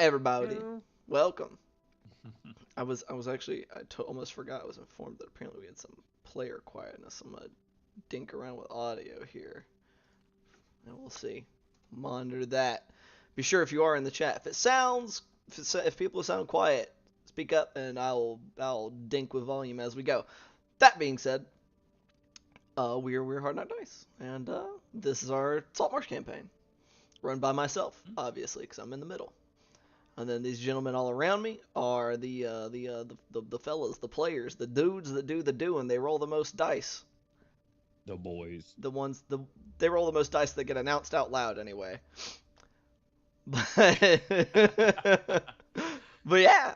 everybody. Hello. Welcome. I was actually almost forgot. I was informed that apparently we had some player quietness. I'm gonna dink around with audio here, and we'll see. Monitor that. Be sure if you are in the chat, if people sound quiet, speak up, and I'll dink with volume as we go. That being said, we're Hard Not Dice, and this is our Saltmarsh campaign, run by myself, obviously, because I'm in the middle. And then these gentlemen all around me are the fellas, the players, the dudes that do the doing. They roll the most dice. The boys. They roll the most dice that get announced out loud anyway. But but yeah,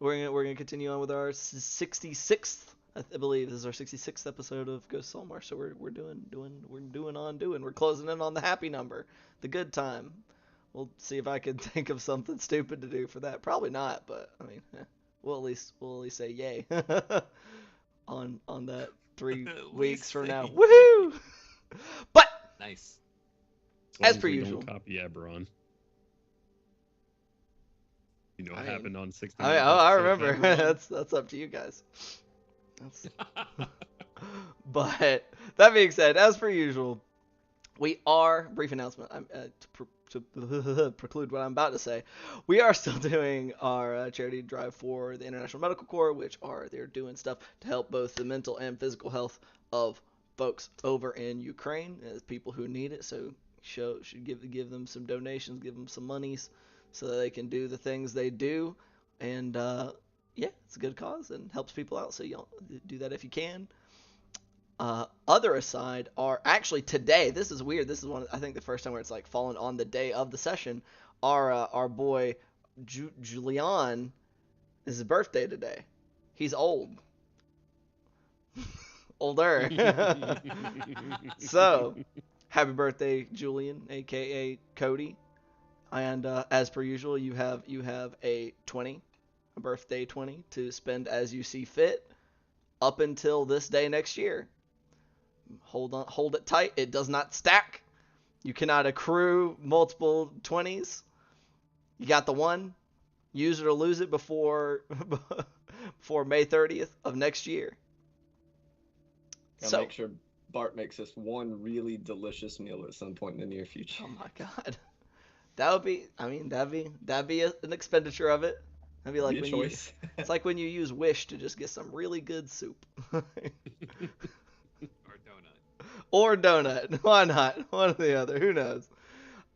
we're gonna continue on with our 66th. I believe this is our 66th episode of Ghost Saltmarsh. So we're doing. We're closing in on the happy number, the good time. We'll see if I can think of something stupid to do for that. Probably not, but I mean, we'll at least say yay on that 3 weeks from now. Woohoo! But Nice. As per usual. Don't copy Eberron. You know what I mean, happened on 60. I remember. that's up to you guys. But that being said, as per usual, we are brief announcement. To preclude what I'm about to say, we are still doing our charity drive for the International Medical Corps, which they're doing stuff to help both the mental and physical health of folks over in Ukraine, as people who need it. So should give them some donations, give them some monies, so that they can do the things they do. And yeah, it's a good cause and helps people out. So y'all do that if you can. Other aside are actually today. This is weird. This is I think the first time where it's like fallen on the day of the session. Our boy Julian is his birthday today. He's old, older. So happy birthday, Julian, aka Cody. And as per usual, you have a birthday 20 to spend as you see fit up until this day next year. Hold it tight. It does not stack. You cannot accrue multiple 20s. You got the one. Use it or lose it before May 30th of next year. Gotta make sure Bart makes us one really delicious meal at some point in the near future. Oh my god, that'd be an expenditure of it. That'd be like when choice. It's like when you use Wish to just get some really good soup. Or donut. Why not? One or the other. Who knows?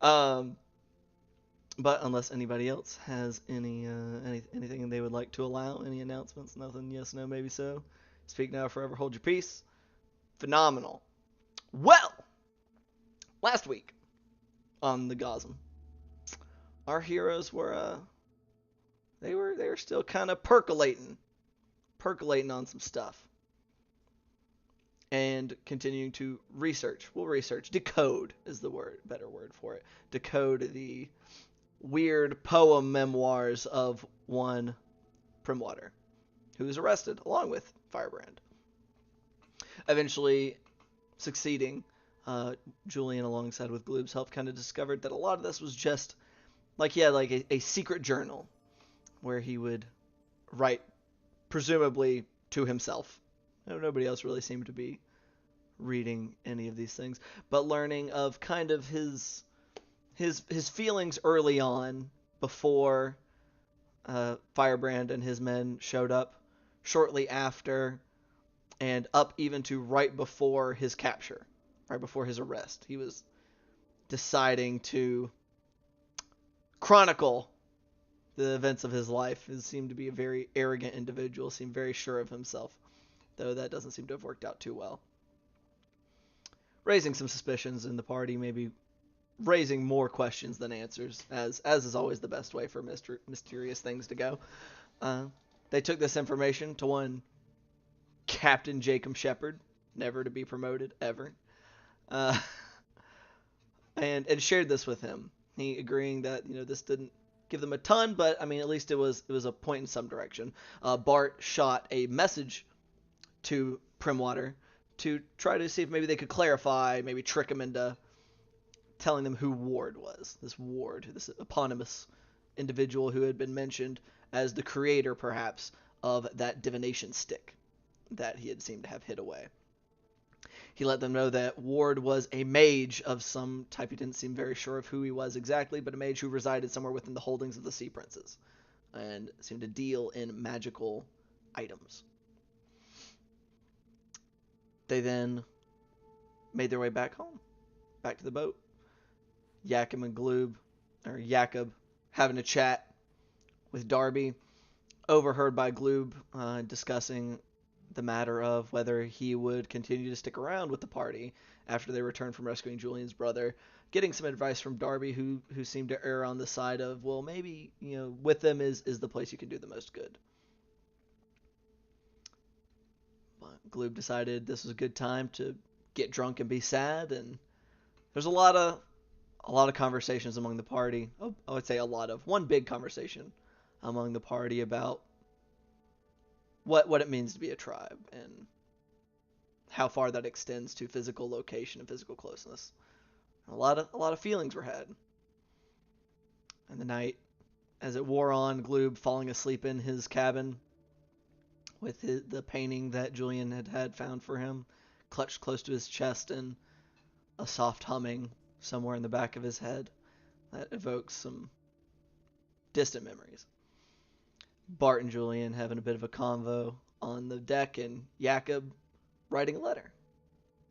But unless anybody else has anything they would like to allow, any announcements, nothing, yes, no, maybe so. Speak now, forever hold your peace. Phenomenal. Well, last week on the Gotham, our heroes were they were still kind of percolating on some stuff. And continuing to decode is the better word for it. Decode the weird poem memoirs of one Primwater, who was arrested along with Firebrand. Eventually succeeding, Julian, alongside with Gloob's help, kind of discovered that a lot of this was just like a secret journal where he would write, presumably to himself. Nobody else really seemed to be reading any of these things, but learning of kind of his feelings early on before Firebrand and his men showed up, shortly after, and up even to right before his capture, right before his arrest. He was deciding to chronicle the events of his life. He seemed to be a very arrogant individual, seemed very sure of himself, though that doesn't seem to have worked out too well. Raising some suspicions in the party, maybe raising more questions than answers, as is always the best way for mysterious things to go. They took this information to one Captain Jacob Shepard, never to be promoted, ever, and shared this with him. He agreeing that this didn't give them a ton, but I mean at least it was a point in some direction. Bart shot a message to Primwater to try to see if maybe they could clarify, maybe trick him into telling them who Ward was. This Ward, this eponymous individual who had been mentioned as the creator, perhaps, of that divination stick that he had seemed to have hid away. He let them know that Ward was a mage of some type. He didn't seem very sure of who he was exactly, but a mage who resided somewhere within the holdings of the Sea Princes and seemed to deal in magical items. They then made their way back home, back to the boat. Jakob having a chat with Darby, overheard by Gloob discussing the matter of whether he would continue to stick around with the party after they returned from rescuing Julian's brother, getting some advice from Darby, who seemed to err on the side of, well, maybe, with them is the place you can do the most good. But Gloob decided this was a good time to get drunk and be sad, and there's a lot of conversations among the party. I would say one big conversation among the party about what it means to be a tribe and how far that extends to physical location and physical closeness. A lot of feelings were had. And the night, as it wore on, Gloob falling asleep in his cabin with the painting that Julian had found for him clutched close to his chest and a soft humming somewhere in the back of his head that evokes some distant memories. Bart and Julian having a bit of a convo on the deck, and Jakob writing a letter.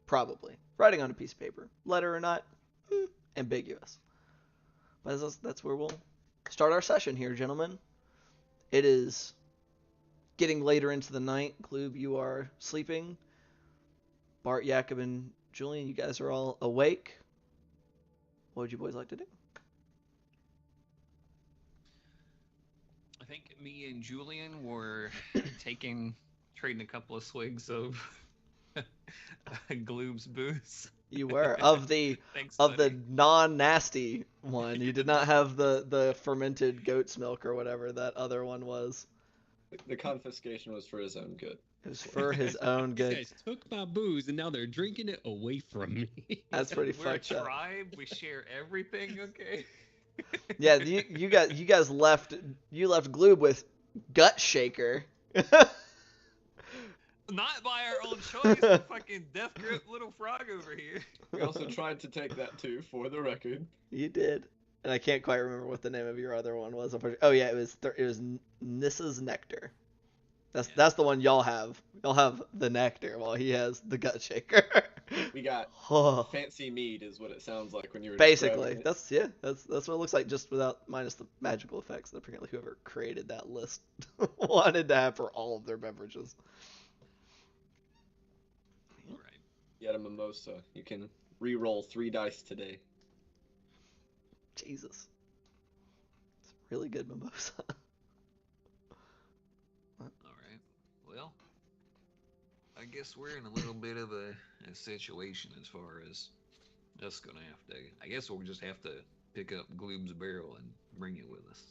Probably. Writing on a piece of paper. Letter or not, ambiguous. But that's where we'll start our session here, gentlemen. It is getting later into the night. Gloob, you are sleeping. Bart, Jakob, and Julian, you guys are all awake. What would you boys like to do? I think me and Julian were trading a couple of swigs of Gloob's booze. You were of the Thanks, of the buddy. non-nasty one. You did not have the fermented goat's milk or whatever that other one was. The confiscation was for his own good. It was for his own These good. guys took my booze and now they're drinking it away from me. That's pretty We're a fucked up. tribe. We share everything. Okay. Yeah, you guys left Gloob with Gut Shaker. Not by our own choice. The fucking death grip little frog over here. We also tried to take that too, for the record. You did, and I can't quite remember what the name of your other one was. Oh yeah, it was Nissa's Nectar. That's the one y'all have. Y'all have the nectar while he has the Gut Shaker. We got fancy mead is what it sounds like when you were Basically, describing it. that's what it looks like, just minus the magical effects that apparently whoever created that list wanted to have for all of their beverages. Right. You had a mimosa. You can re-roll 3 dice today. Jesus, it's a really good mimosa. All right. Well, I guess we're in a little bit of a situation as far as us gonna have to. I guess we'll just have to pick up Gloob's barrel and bring it with us.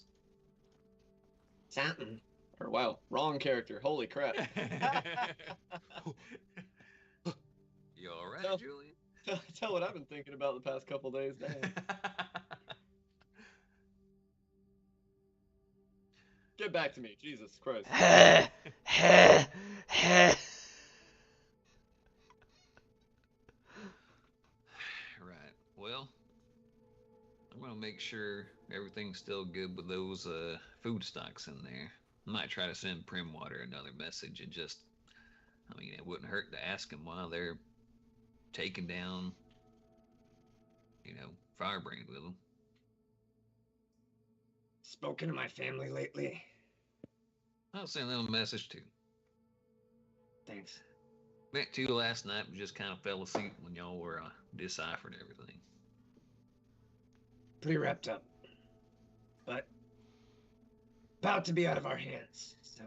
Something. Or wow, wrong character. Holy crap. You all right, No. Julian? Tell what I've been thinking about the past couple days. Damn. Get back to me, Jesus Christ. Right. Well, I'm gonna make sure everything's still good with those food stocks in there. I might try to send Primwater another message and just, I mean, it wouldn't hurt to ask them while they're taking down, Firebrand with them. Spoken to my family lately. I'll send them a message too. Thanks. Meant to last night, but just kind of fell asleep when y'all were deciphering everything. Pretty wrapped up. But about to be out of our hands, so.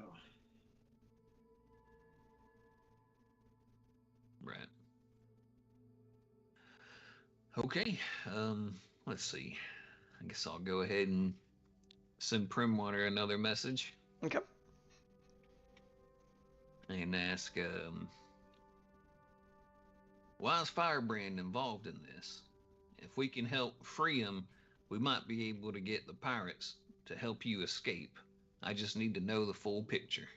Right. Okay. Let's see. I guess I'll go ahead and send Primwater another message. Okay. And ask, why is Firebrand involved in this? If we can help free him, we might be able to get the pirates to help you escape. I just need to know the full picture.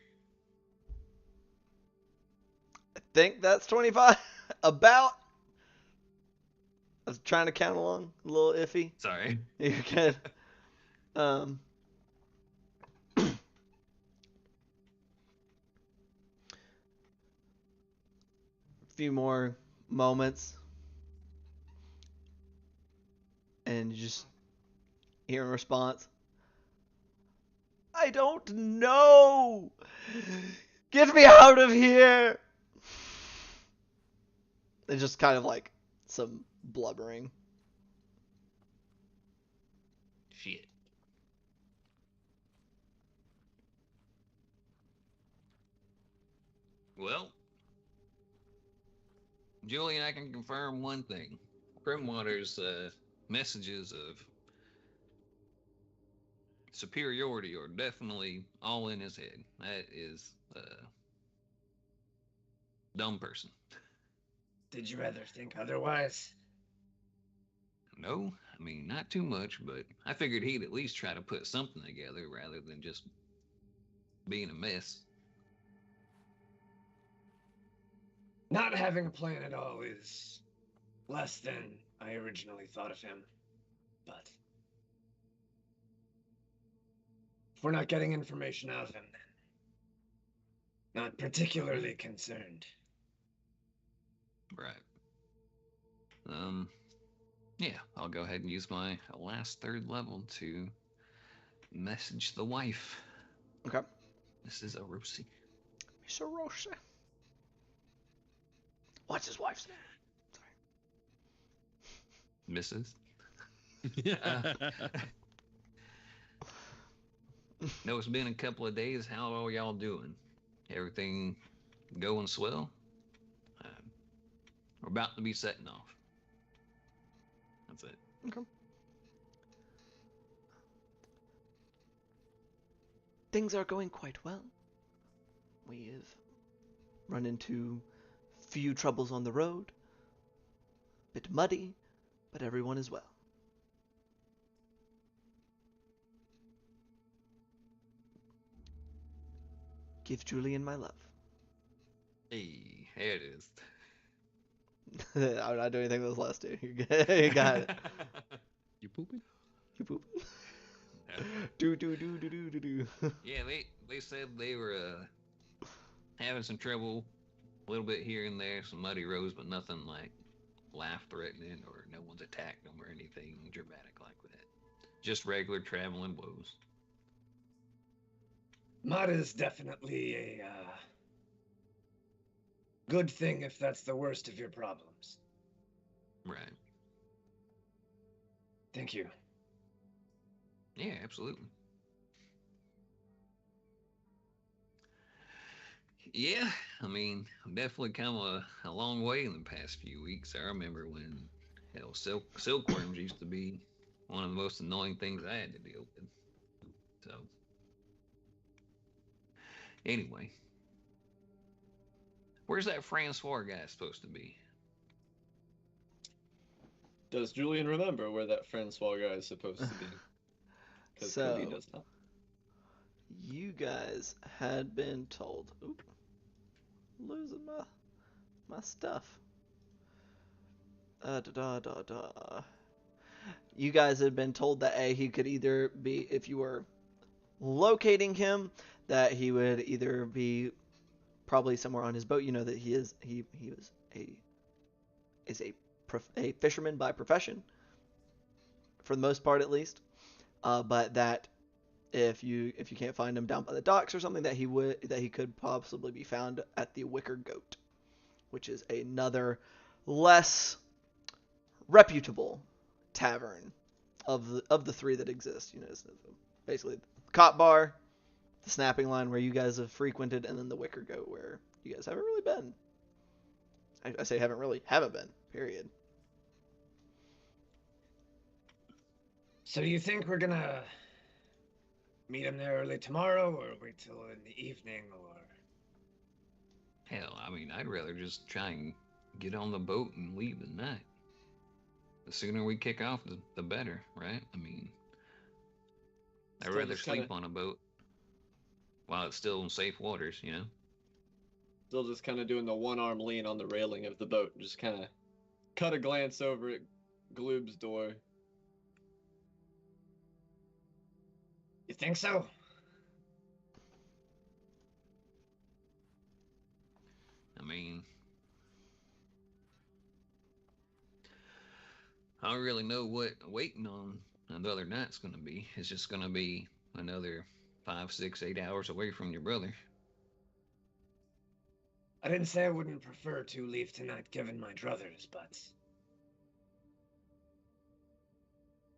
I think that's 25. About. I was trying to count along. A little iffy. Sorry. You're good. A few more moments. And you just hear in response, I don't know. Get me out of here. It's just kind of like some blubbering. Shit. Well, Julian, I can confirm one thing. Primwater's messages of superiority are definitely all in his head. That is a dumb person. Did you ever think otherwise? No, I mean, not too much, but I figured he'd at least try to put something together rather than just being a mess. Not having a plan at all is less than I originally thought of him. But if we're not getting information out of him, then not particularly concerned. Right. Yeah, I'll go ahead and use my last third level to message the wife. Okay. This is Arosi. Miss Rosa. What's his wife's name? Mrs. Know it's been a couple of days. How are y'all doing? Everything going swell? We're about to be setting off. That's it. Okay. Things are going quite well. We've run into few troubles on the road. Bit muddy, but everyone is well. Give Julian my love. Hey, there it is. I'm not doing anything with those last two. You're good. You got it. You pooping? You pooping? Do. Yeah, they said they were having some trouble, a little bit here and there, some muddy roads, but nothing like life-threatening or no one's attacked them or anything dramatic like that. Just regular traveling woes. Mud is definitely a good thing if that's the worst of your problems. Right. Thank you. Yeah, absolutely. Yeah, I mean, I've definitely come a long way in the past few weeks. I remember when, silkworms used to be one of the most annoying things I had to deal with. So, anyway, where's that Francois guy supposed to be? Does Julian remember where that Francois guy is supposed to be? Because Cody does not. You guys had been told. Oop, losing my stuff. You guys had been told that he could either be, if you were locating him, that he would either be probably somewhere on his boat. You know that he was a fisherman by profession, for the most part at least. But that if you can't find him down by the docks or something, that he could possibly be found at the Wicker Goat, which is another less reputable tavern of the three that exist. You know, it's basically the Cop Bar, the Snapping Line where you guys have frequented, and then the Wicker Goat where you guys haven't really been. I say haven't been. Period. So you think we're gonna meet him there early tomorrow, or wait till in the evening, or? Hell, I mean, I'd rather just try and get on the boat and leave tonight. The sooner we kick off, the better, right? I mean, I'd Still rather just sleep kinda- on a boat while it's still in safe waters, you know? Still just kind of doing the one-arm lean on the railing of the boat. Just kind of cut a glance over at Gloob's door. You think so? I mean, I don't really know what waiting on another night's gonna be. It's just gonna be another 5, 6, 8 hours away from your brother. I didn't say I wouldn't prefer to leave tonight given my druthers, but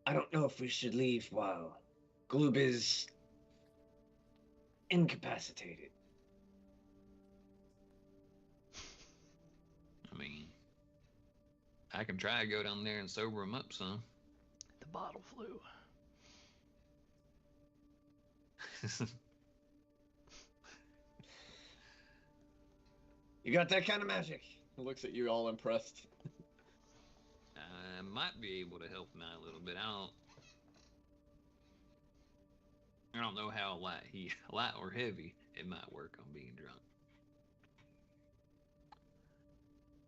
I don't know if we should leave while Gloob is incapacitated. I mean, I can try to go down there and sober him up some. The bottle flew. You got that kind of magic? He looks at you all impressed. I might be able to help him out a little bit. I don't know how light or heavy it might work on being drunk.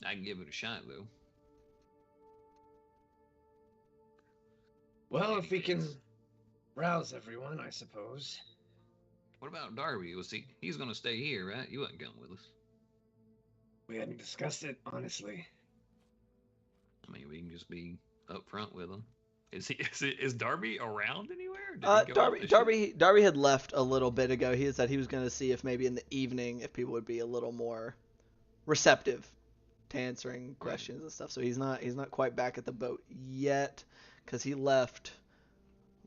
I can give it a shot though. Well, In if we any can case. rouse everyone, I suppose. What about Darby? He's gonna stay here, right? You wasn't going with us. We hadn't discussed it, honestly. I mean, we can just be up front with him. Is Darby around anywhere? Did he go off the ship? Darby had left a little bit ago. He had said he was going to see if maybe in the evening if people would be a little more receptive to answering questions and stuff. So he's not quite back at the boat yet because he left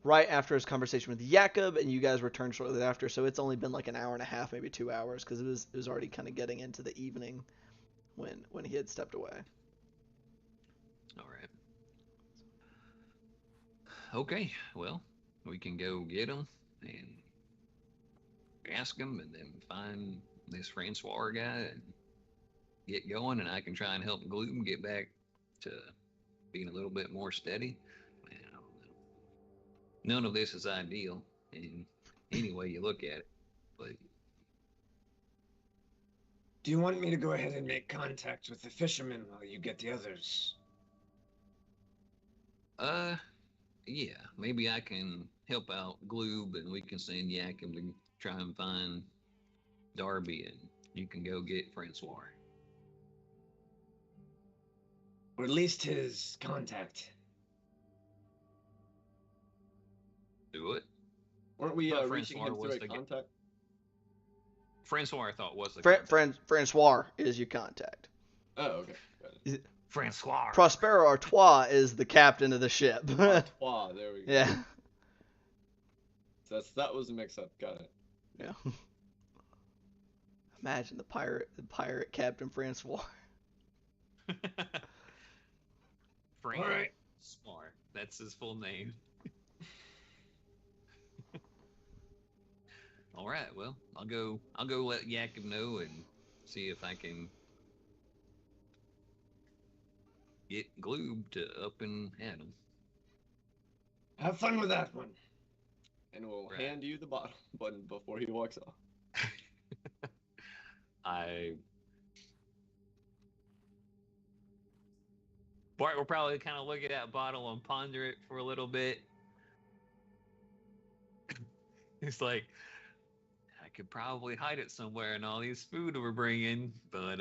right after his conversation with Jakob, and you guys returned shortly after. So it's only been like an hour and a half, maybe 2 hours, because it was already kind of getting into the evening when he had stepped away. All right. Okay, well, we can go get him and ask him, and then find this Francois guy and get going, and I can try and help Gluten get back to being a little bit more steady. Man, I don't know. None of this is ideal in any way you look at it, but Do you want me to go ahead and make contact with the fishermen while you get the others? yeah, maybe I can help out Gloob, and we can send Yakim to try and find Darby, and you can go get Francois. Or at least his contact. Do it. Weren't we Thought reaching Francois him through was a the guy. contact? Francois, I thought, was the contact. Francois is your contact. Oh, okay. Got it. Francois. Prospero Artois is the captain of the ship. Artois, there we go. Yeah. So that was a mix-up. Got it. Yeah. Imagine the pirate Captain Francois. Frank All right. Smart. That's his full name. All right. Well, I'll go let Yakim know and see if I can get Gloob to up and at him. Have fun with that one. And we'll Right. hand you the bottle button before he walks off. Bart will probably kind of look at that bottle and ponder it for a little bit. He's like, I could probably hide it somewhere in all these food we're bringing, but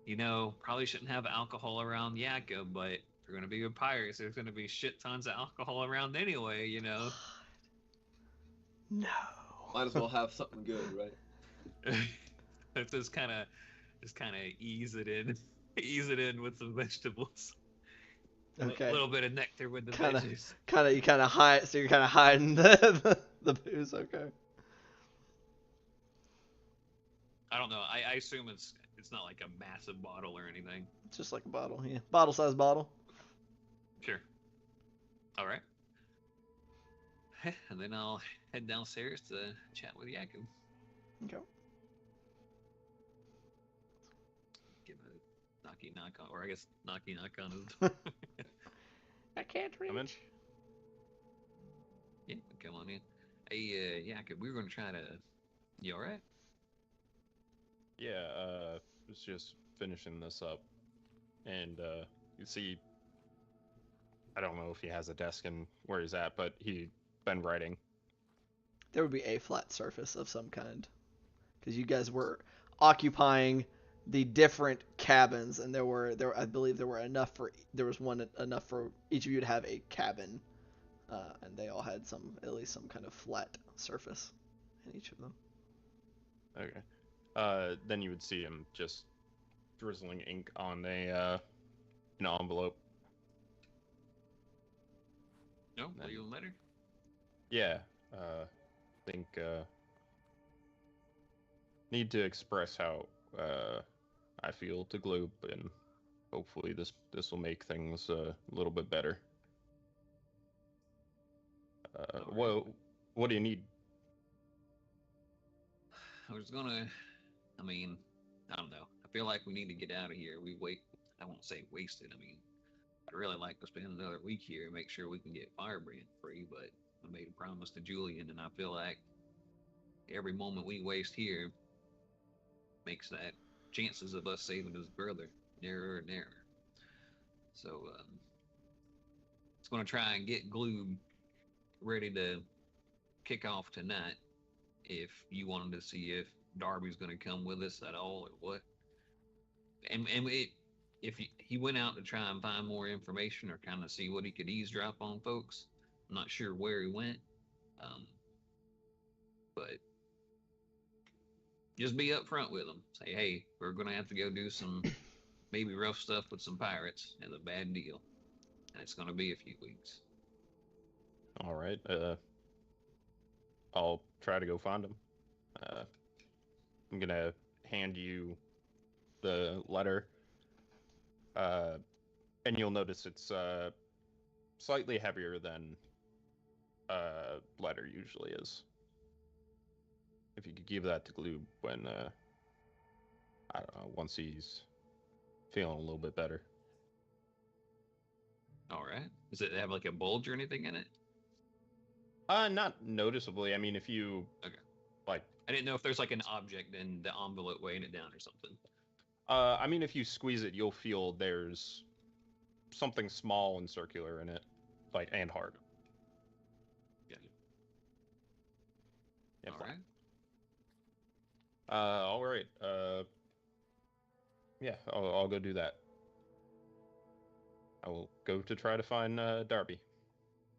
you know, probably shouldn't have alcohol around Yakka, but if we're gonna be with pirates, there's gonna be shit tons of alcohol around anyway, you know. No. Might as well have something good, right? Let's just kind of ease it in with some vegetables. Okay. A little bit of nectar with the Kinda- veggies. You kind of hide, so you're kind of hiding the booze. Okay. I don't know. I assume it's not like a massive bottle or anything. It's just like a bottle, yeah. Bottle-sized bottle. Sure. All right. And then I'll head downstairs to chat with Yaku. Okay. Give a knocky knock on, or I guess knocky knock on his. I can't reach. Come in. Yeah, come on in. Hey, yeah, we were gonna try to. You all right? Yeah, was just finishing this up, and you see, I don't know if he has a desk and where he's at, but he been writing. There would be a flat surface of some kind, because you guys were occupying the different cabins, and I believe there was one enough for each of you to have a cabin, and they all had at least some kind of flat surface in each of them. Okay. Then you would see him just drizzling ink on an envelope. No, legal letter. Yeah. Think need to express how I feel to Gloop, and hopefully this will make things a little bit better. What do you need? I was gonna. I mean, I don't know. I feel like we need to get out of here. I won't say wasted. I mean, I'd really like to spend another week here and make sure we can get Firebrand free, but I made a promise to Julian, and I feel like every moment we waste here makes that chances of us saving his brother nearer and nearer. So, it's going to try and get Gloob ready to kick off tonight. If you wanted to see if Darby's going to come with us at all or what. If he went out to try and find more information or kind of see what he could eavesdrop on folks, I'm not sure where he went, but just be upfront with him. Say, hey, we're going to have to go do some maybe rough stuff with some pirates. It's a bad deal, and it's going to be a few weeks. All right. I'll try to go find him. I'm gonna hand you the letter, and you'll notice it's slightly heavier than a letter usually is. If you could give that to Gloob when I don't know, once he's feeling a little bit better. All right. Does it have like a bulge or anything in it? Not noticeably. I mean, if you like, I didn't know if there's like an object in the envelope weighing it down or something. I mean, if you squeeze it, you'll feel there's something small and circular in it, like, and hard. Got it. Yeah, All right. all right. Yeah, I'll go do that. I will go to try to find Darby.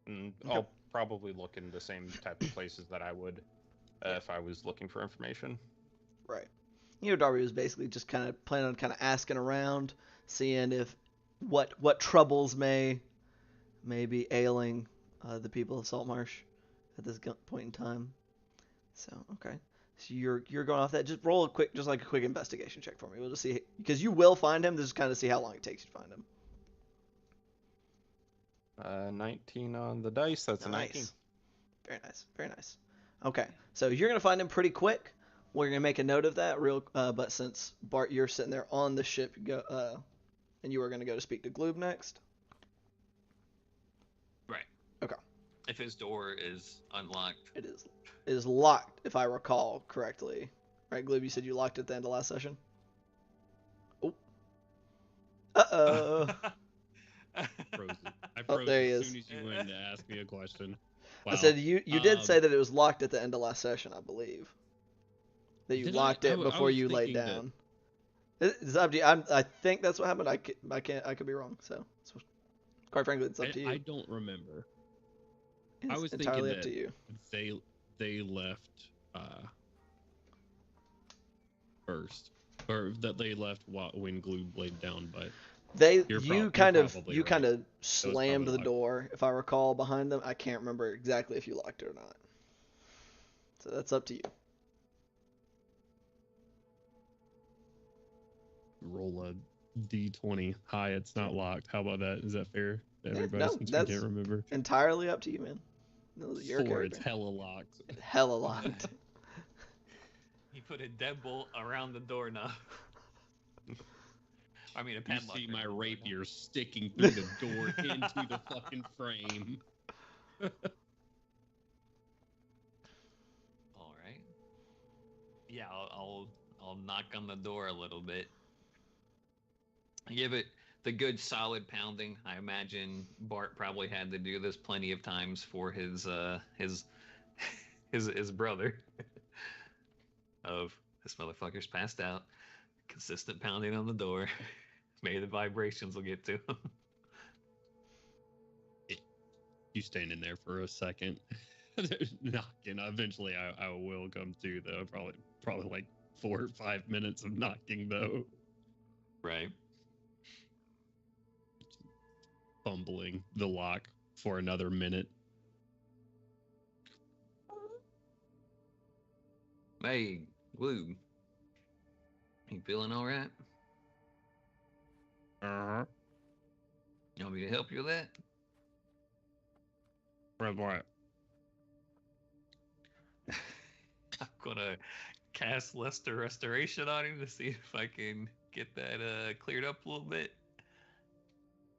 And Okay. I'll probably look in the same type of places that I would if I was looking for information. Right. You know, Darby was basically just kind of planning on kind of asking around, seeing if what troubles may be ailing the people of Saltmarsh at this point in time. So okay, so you're going off that. Just roll a quick investigation check for me. We'll just see, because you will find him. Just kind of see how long it takes you to find him. 19 on the dice. That's a 19. Very nice. Very nice. Okay, so you're gonna find him pretty quick. We're gonna make a note of that but since Bart, you're sitting there on the ship, and you are gonna go to speak to Gloob next. Right. Okay. If his door is unlocked. It is locked, if I recall correctly. Right, Gloob, you said you locked it at the end of last session? Oh. Uh-oh. Frozen. I froze there he as is. soon as you went to ask me a question. Wow. I said you did say that it was locked at the end of last session, I believe. That you locked it before you laid down. It's up to you. I think that's what happened. I could be wrong. So quite frankly, it's up to you. I don't remember. It's I was entirely thinking up to you. they left first, or that they left when Gloob laid down, but you kind of right. slammed the door, if I recall, behind them. I can't remember exactly if you locked it or not. So that's up to you. Roll a d20. Hi, it's not locked. How about that? Is that fair to everybody, no, since we that's can't remember? Entirely up to you, man. No, your 4, character. it's hella locked. Hella locked. He put a deadbolt around the doorknob. I mean, a You padlock. see my rapier sticking through the door into the fucking frame. Yeah, I'll knock on the door a little bit. Give it the good solid pounding. I imagine Bart probably had to do this plenty of times for his brother. Of this motherfucker's passed out. Consistent pounding on the door. Maybe the vibrations will get to him. You standing there for a second, knocking. Eventually, I will come to though. Probably like 4 or 5 minutes of knocking though. Right. Fumbling the lock for another minute. Hey, Gloob. You feeling all right? Uh-huh. You want me to help you with that? Red what? I'm gonna cast Lester Restoration on him to see if I can get that cleared up a little bit.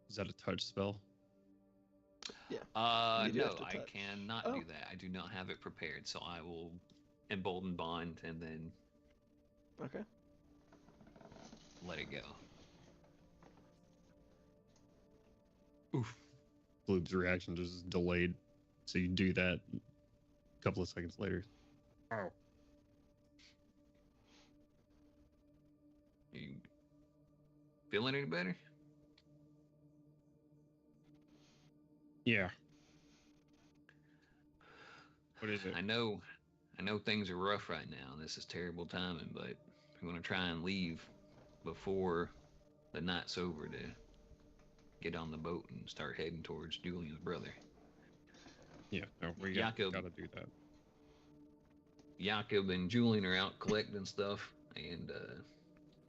Is that a touch spell? You do No, have to I touch. cannot Oh. do that. I do not have it prepared, so I will embolden bond and then Okay. let it go. Oof. Bloob's reaction just delayed. So you do that a couple of seconds later. Oh. You feeling any better? Yeah. What is it? I know things are rough right now. This is terrible timing, but I'm gonna try and leave before the night's over to get on the boat and start heading towards Julian's brother. Yeah, no, we gotta Jakob. do that. Jakob and Julian are out collecting stuff, and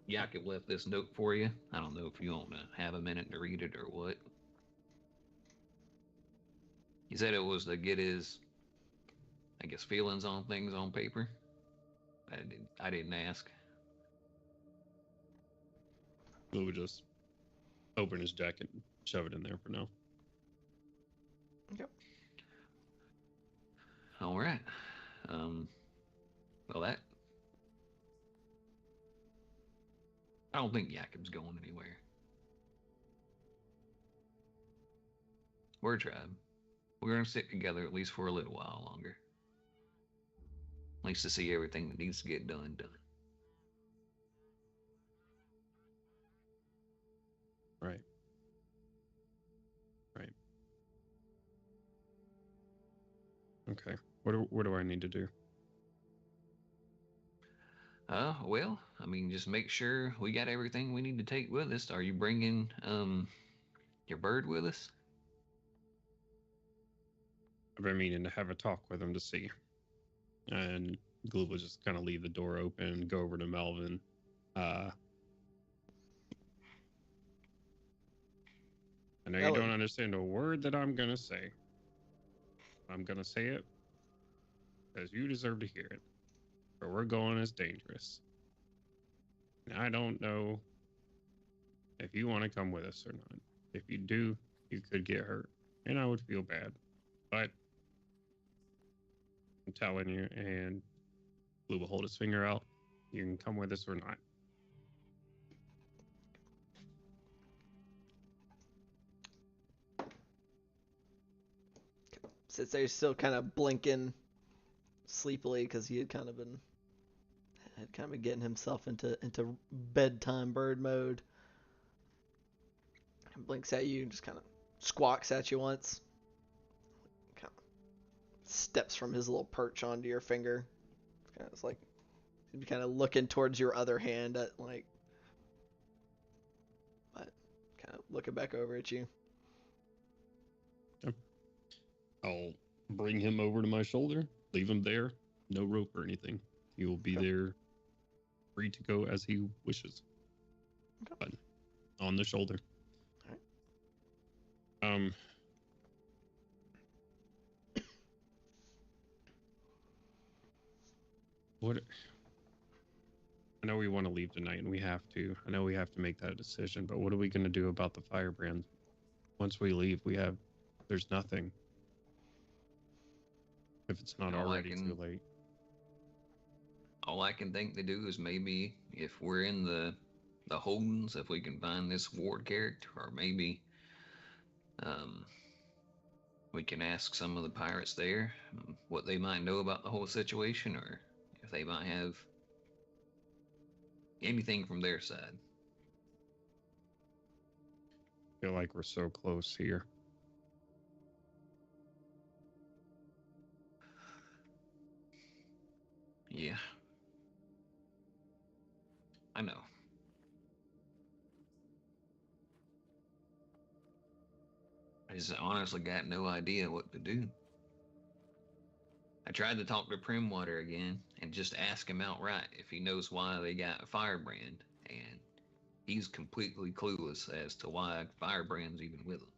Jakob left this note for you. I don't know if you want to have a minute to read it or what. He said it was to get his, I guess, feelings on things on paper. I didn't ask. Blue would just open his jacket and shove it in there for now. Yep. All right. Well, that. I don't think Jakob's going anywhere. We're a tribe. We're gonna stick together at least for a little while longer. At least to see everything that needs to get done. Right. Right. Okay. What do I need to do? Well, I mean, just make sure we got everything we need to take with us. Are you bringing your bird with us? I've been meaning to have a talk with him to see. And Glue will just kind of leave the door open, go over to Melvin. I know you Ellen. don't understand a word that I'm gonna say. I'm gonna say it because you deserve to hear it. Where we're going is dangerous. And I don't know if you want to come with us or not. If you do, you could get hurt. And I would feel bad. But I'm telling you, and Blue will hold his finger out. You can come with us or not. Sits there still kind of blinking sleepily because he had kind of been getting himself into bedtime bird mode. And blinks at you and just kind of squawks at you once. Kind of steps from his little perch onto your finger. It's like he's kind of looking towards your other hand at like, but kind of looking back over at you. I'll bring him over to my shoulder, leave him there, no rope or anything. He will be there, free to go as he wishes. Okay. But on the shoulder. All right. What? I know we want to leave tonight, and we have to. I know we have to make that decision, but what are we going to do about the firebrands? Once we leave, there's nothing. If it's not Well, already too late. All I can think to do is maybe if we're in the Holdens, if we can find this Ward character, or maybe um, we can ask some of the pirates there what they might know about the whole situation, or if they might have anything from their side. I feel like we're so close here. Yeah. I know. I just honestly got no idea what to do. I tried to talk to Primwater again and just ask him outright if he knows why they got Firebrand, and he's completely clueless as to why Firebrand's even with him.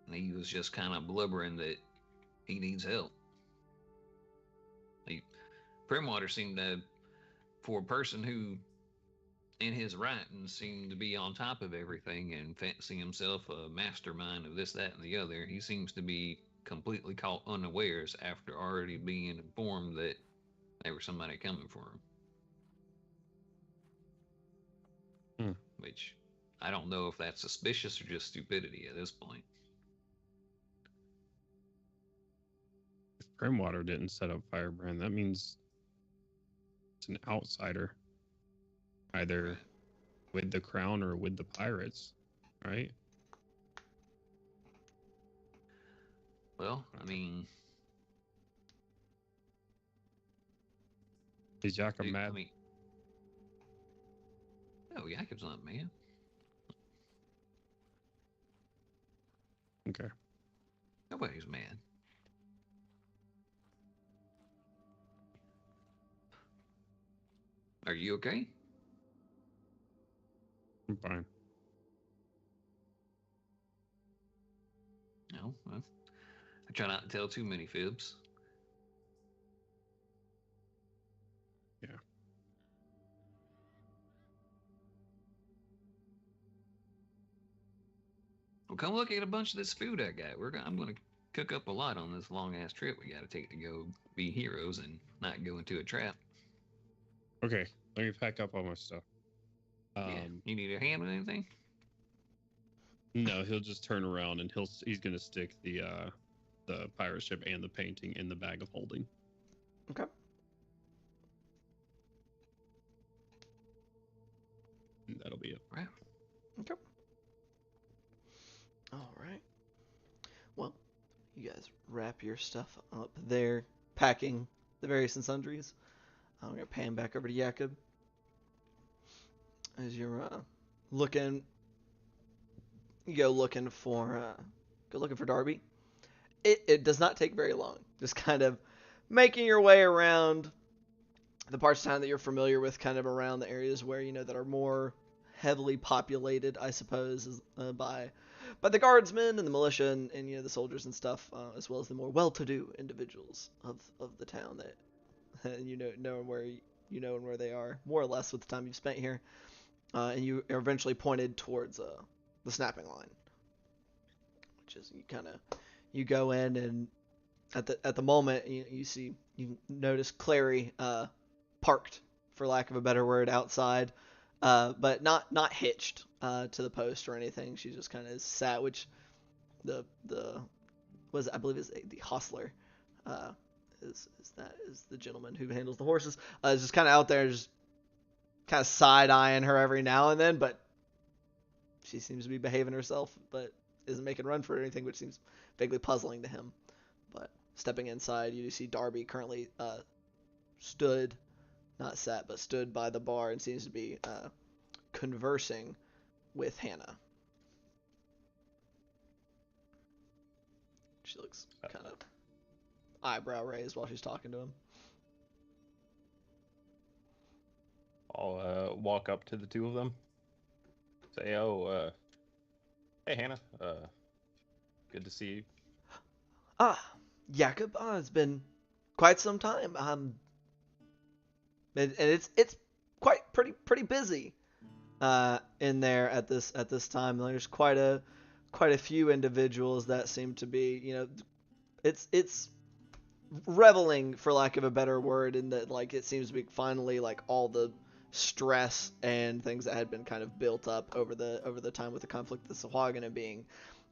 And he was just kind of blubbering that he needs help. Primwater seemed to, for a person who, in his writings, seemed to be on top of everything and fancy himself a mastermind of this, that, and the other, he seems to be completely caught unawares after already being informed that there was somebody coming for him. Which, I don't know if that's suspicious or just stupidity at this point. If Primwater didn't set up Firebrand, that means it's an outsider. Either Right. with the crown or with the pirates, right? Well, I mean, Is Jakob I mad? mean, no, Jakob's not mad. Okay. Nobody's mad. Are you okay? I'm fine. No, well, I try not to tell too many fibs. Yeah. Well, come look at a bunch of this food I got. I'm gonna cook up a lot on this long ass trip we got to take to go be heroes and not go into a trap. Okay. Let me pack up all my stuff. Yeah. You need a hand with anything? No, he'll just turn around and he's gonna stick the pirate ship and the painting in the bag of holding. Okay. And that'll be it. Right. Okay. All right. Well, you guys wrap your stuff up there, packing the various and sundries. I'm gonna pan back over to Jakob as you're looking. You go looking for Darby. It does not take very long. Just kind of making your way around the parts of town that you're familiar with, kind of around the areas where that are more heavily populated, I suppose, by the guardsmen and the militia and the soldiers and stuff, as well as the more well-to-do individuals of the town that know where they are, more or less with the time you've spent here, and you are eventually pointed towards the snapping line, which is you go in, and at the moment you notice Clary parked, for lack of a better word, outside, but not hitched to the post or anything. She just kind of sat, which the I believe is the hostler, is the gentleman who handles the horses, is just kind of out there, just kind of side eyeing her every now and then, but she seems to be behaving herself, but isn't making run for it or anything, which seems vaguely puzzling to him. But stepping inside, you see Darby currently stood, not sat, but stood by the bar and seems to be conversing with Hannah. She looks kind of eyebrow raised while she's talking to him. I'll walk up to the two of them. Say, "Oh, hey Hannah, good to see you." Jakob, it's been quite some time. And it's quite pretty busy in there at this time. There's quite a few individuals that seem to be, it's reveling, for lack of a better word, in that like it seems to be finally like all the stress and things that had been kind of built up over the time with the conflict with the Sahuagin and being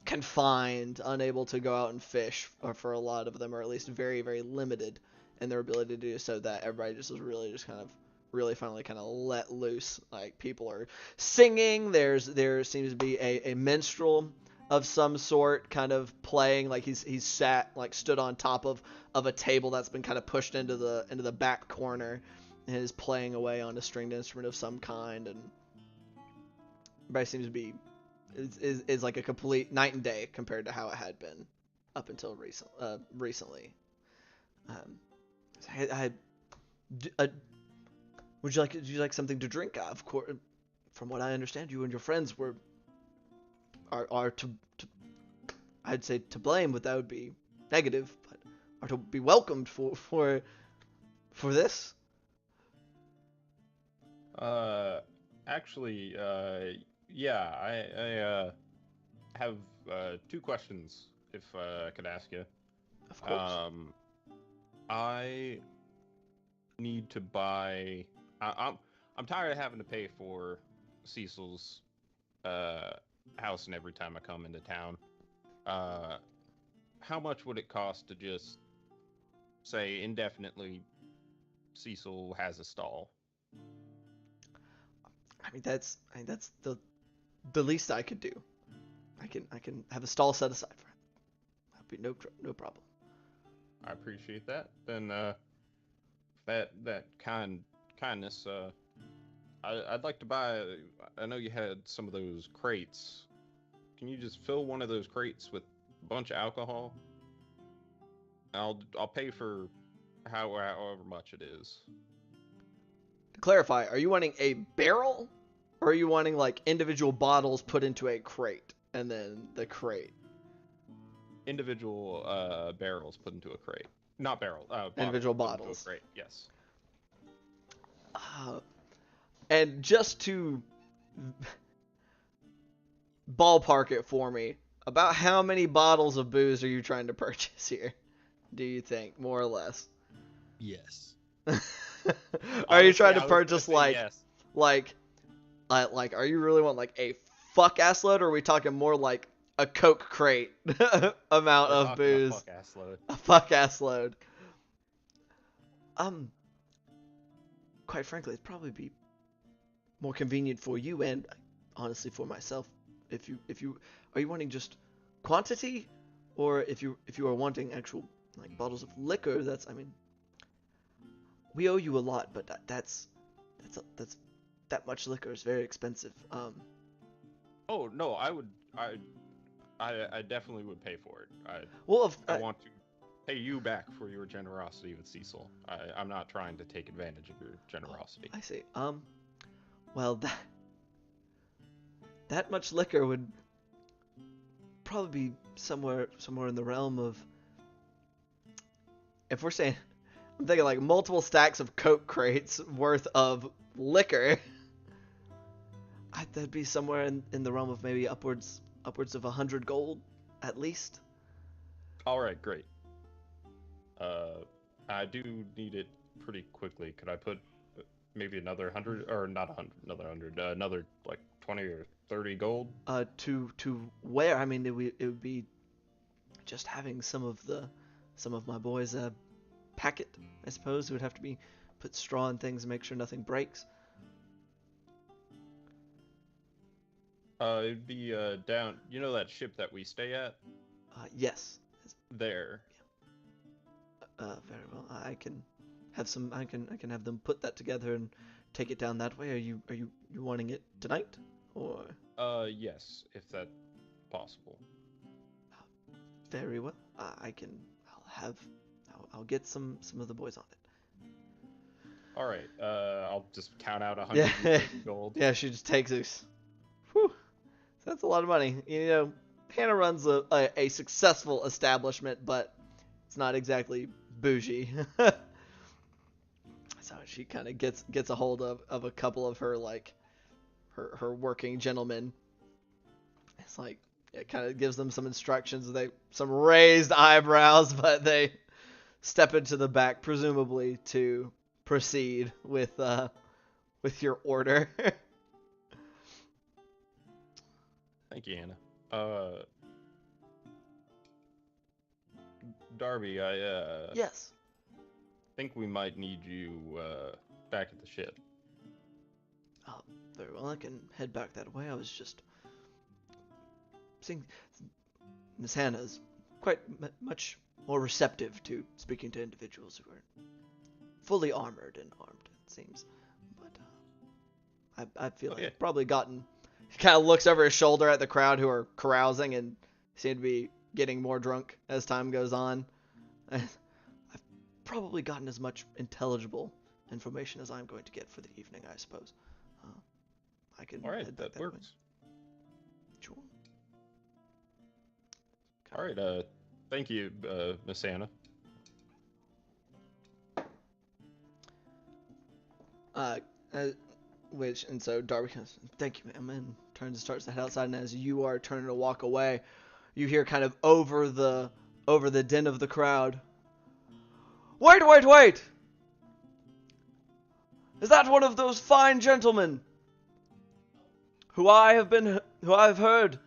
confined, unable to go out and fish, or for a lot of them, or at least very, very limited in their ability to do so, that everybody just was really just kind of really finally kind of let loose. Like people are singing, there seems to be a minstrel of some sort kind of playing, like he's stood on top of a table that's been kind of pushed into the back corner and is playing away on a stringed instrument of some kind, and everybody seems to be is like a complete night and day compared to how it had been up until recently. Would you like something to drink? Of course, from what I understand, you and your friends are to I'd say to blame, but that would be negative, but are to be welcomed for this. Actually, yeah, I have two questions, if I could ask you. Of course. I need to buy. I'm tired of having to pay for Cecil's house and every time I come into town. How much would it cost to just say indefinitely Cecil has a stall? I mean that's the least I could do. I can have a stall set aside for him. That'd be no problem. I appreciate that. Then that kindness. I'd like to buy. I know you had some of those crates. Can you just fill one of those crates with a bunch of alcohol? I'll pay for however much it is. To clarify, are you wanting a barrel, or are you wanting like individual bottles put into a crate and then the crate? Individual barrels put into a crate. Not barrel. Individual put into bottles. a crate. Yes. And just to ballpark it for me, about how many bottles of booze are you trying to purchase here? Do you think, more or less? Yes. Are you trying to Honestly, I was gonna purchase say like, yes. like, are you really want like a fuck ass load, or are we talking more like a Coke crate amount We're of talking booze? a fuck-ass load. A fuck ass load. Quite frankly, it'd probably be more convenient for you and honestly for myself if you are you wanting just quantity, or if you are wanting actual like bottles of liquor. That's, I mean, we owe you a lot, but that's that much liquor is very expensive. Oh no, I definitely would pay for it. Well, I want to pay you back for your generosity with Cecil. I'm not trying to take advantage of your generosity. I see. Well, that much liquor would probably be somewhere in the realm of, if we're saying, I'm thinking like multiple stacks of Coke crates worth of liquor. That'd be somewhere in the realm of maybe upwards of 100 gold, at least. All right, great. I do need it pretty quickly. Could I put maybe another 100, or not 100, another 100, another like 20 or 30 gold? To where? I mean, it would be just having some of my boys pack it. I suppose it would have to be put straw in things and make sure nothing breaks. It'd be down. You know that ship that we stay at? Yes. There. Very well. I can have some. I can have them put that together and take it down that way. Are you wanting it tonight, or? Yes, if that's possible. Very well. I'll get some of the boys on it. All right. I'll just count out 150 gold. Yeah, she just takes it. Whew. That's a lot of money. You know, Hannah runs a successful establishment, but it's not exactly bougie. So she kind of gets a hold of a couple of her like her working gentlemen. It's like it kind of gives them some instructions. Some raised eyebrows, but they step into the back, presumably to proceed with your order. Thank you, Hannah. Darby, I Yes. think we might need you back at the ship. Oh, very well. I can head back that way. I was just seeing Miss Hannah's quite much more receptive to speaking to individuals who are fully armored and armed, it seems. But I feel like I've probably gotten... He kind of looks over his shoulder at the crowd who are carousing and seem to be getting more drunk as time goes on. I've probably gotten as much intelligible information as I'm going to get for the evening, I suppose. I can All right, head back that way. works. Sure. All right, thank you, Miss Hannah. And so Darby goes, "Thank you, ma'am," and turns and starts to head outside. And as you are turning to walk away, you hear kind of over the din of the crowd, "Wait, wait, wait! Is that one of those fine gentlemen who I've heard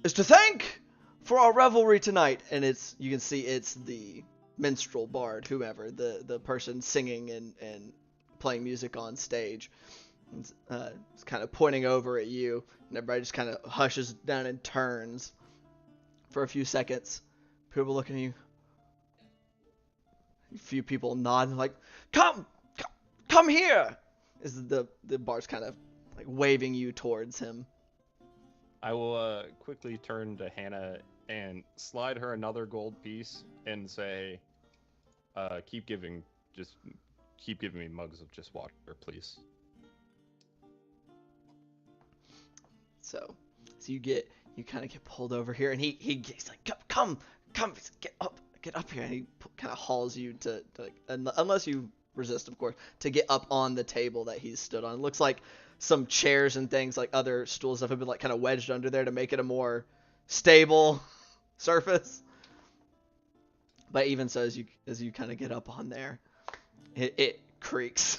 is to thank for our revelry tonight?" And you can see it's the minstrel bard, whoever, the person singing and playing music on stage. It's kind of pointing over at you, and everybody just kind of hushes down and turns for a few seconds. People looking at you. A few people nod, like, come here! Is the bard's kind of like waving you towards him. I will quickly turn to Hannah and slide her another gold piece and say, keep giving me mugs of just water, please. So you kind of get pulled over here, and he's like, come, get up here, and he kind of hauls you to like, unless you resist, of course, to get up on the table that he's stood on. It looks like some chairs and things, like other stools stuff, have been like kind of wedged under there to make it a more stable surface. But even so, as you kind of get up on there, it creaks.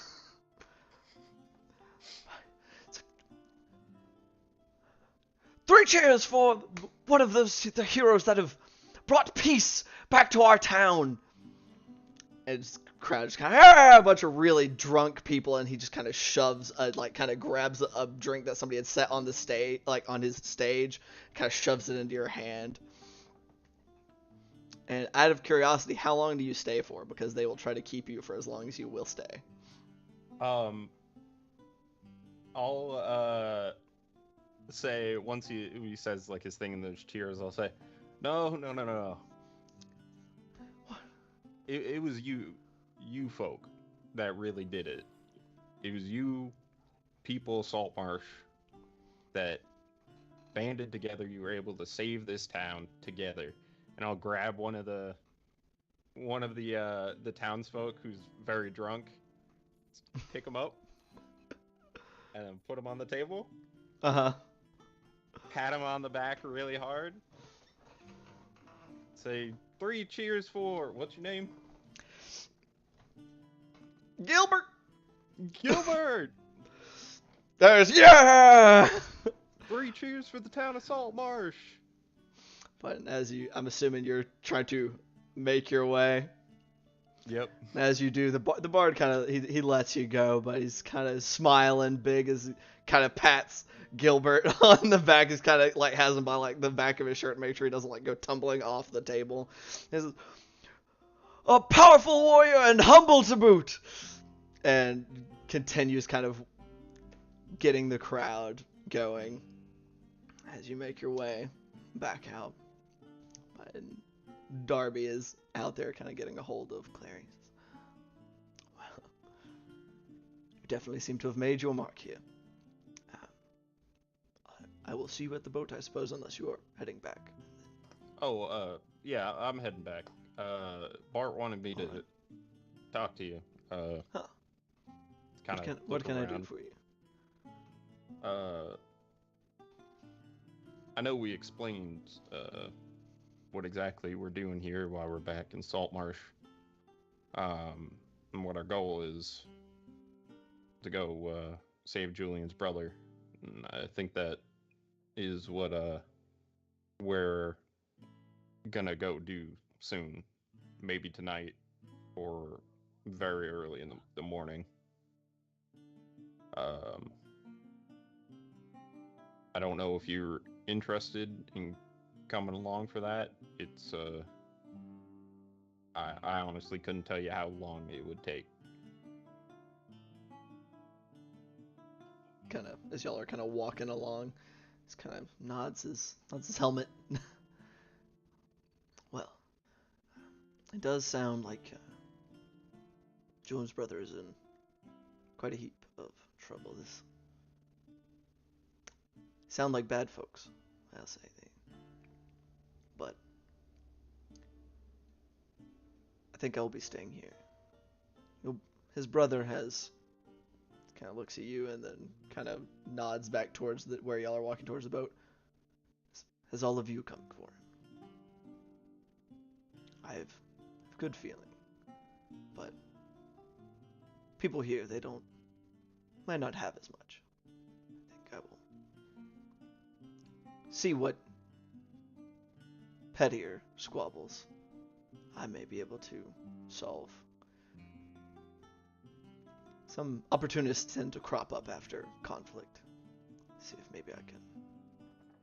Three cheers for one of the heroes that have brought peace back to our town. And the crowd just kind of, a bunch of really drunk people, and he just kind of shoves, kind of grabs a drink that somebody had set on the stage, like on his stage, kind of shoves it into your hand. And out of curiosity, how long do you stay for? Because they will try to keep you for as long as you will stay. I'll say once he says like his thing in those cheers, I'll say, no. What? It was you folk that really did it. It was you people, Saltmarsh, that banded together. You were able to save this town together. And I'll grab one of the townsfolk who's very drunk, pick him up, and then put him on the table. Pat him on the back really hard. Say 3 cheers for, what's your name? Gilbert. There's 3 cheers for the town of Saltmarsh. But I'm assuming you're trying to make your way. Yep. As you do, the bard kind of he lets you go, but he's kind of smiling big as he kind of pats Gilbert on the back. He's kind of like has him by like the back of his shirt, make sure he doesn't like go tumbling off the table. He's a powerful warrior and humble to boot, and continues kind of getting the crowd going as you make your way back out. And Darby is out there kind of getting a hold of Clary. He says, "Well, you definitely seem to have made your mark here. I will see you at the boat, I suppose, unless you are heading back." Yeah, I'm heading back. Bart wanted me to talk to you. Huh. Kind of. What can I do for you? I know we explained what exactly we're doing here while we're back in Saltmarsh. And what our goal is to go save Julian's brother. And I think that is what we're gonna go do soon, maybe tonight or very early in the morning. I don't know if you're interested in coming along for that. It's I honestly couldn't tell you how long it would take. Kind of, as y'all are kind of walking along, just kind of nods his helmet. Well, it does sound like Julian's brother is in quite a heap of trouble. This sound like bad folks, I'll say. But I think I'll be staying here. His brother has kind of looks at you and then kind of nods back towards where y'all are walking towards the boat. Has all of you come for him? I have a good feeling, but people here, they might not have as much. I think I will see what pettier squabbles I may be able to solve. Some opportunists tend to crop up after conflict. See if maybe I can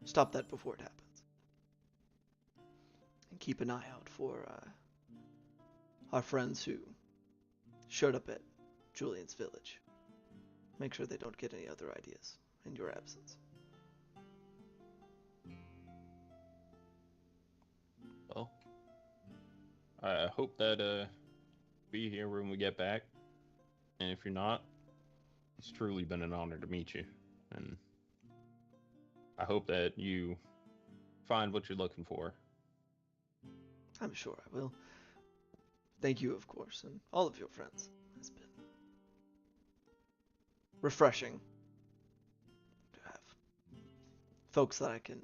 stop that before it happens. And keep an eye out for our friends who showed up at Julian's village. Make sure they don't get any other ideas in your absence. Well, I hope that be here when we get back. And if you're not, it's truly been an honor to meet you. And I hope that you find what you're looking for. I'm sure I will. Thank you, of course, and all of your friends. It's been refreshing to have folks that I can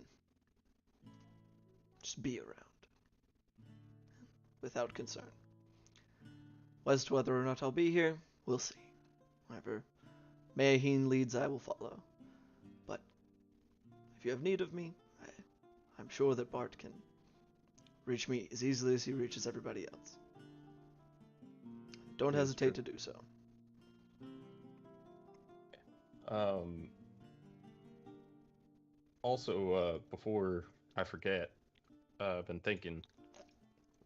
just be around without concern. As to whether or not I'll be here, we'll see. Wherever Mayaheen leads, I will follow. But if you have need of me, I'm sure that Bart can reach me as easily as he reaches everybody else. Don't hesitate to do so. Also, before I forget, I've been thinking,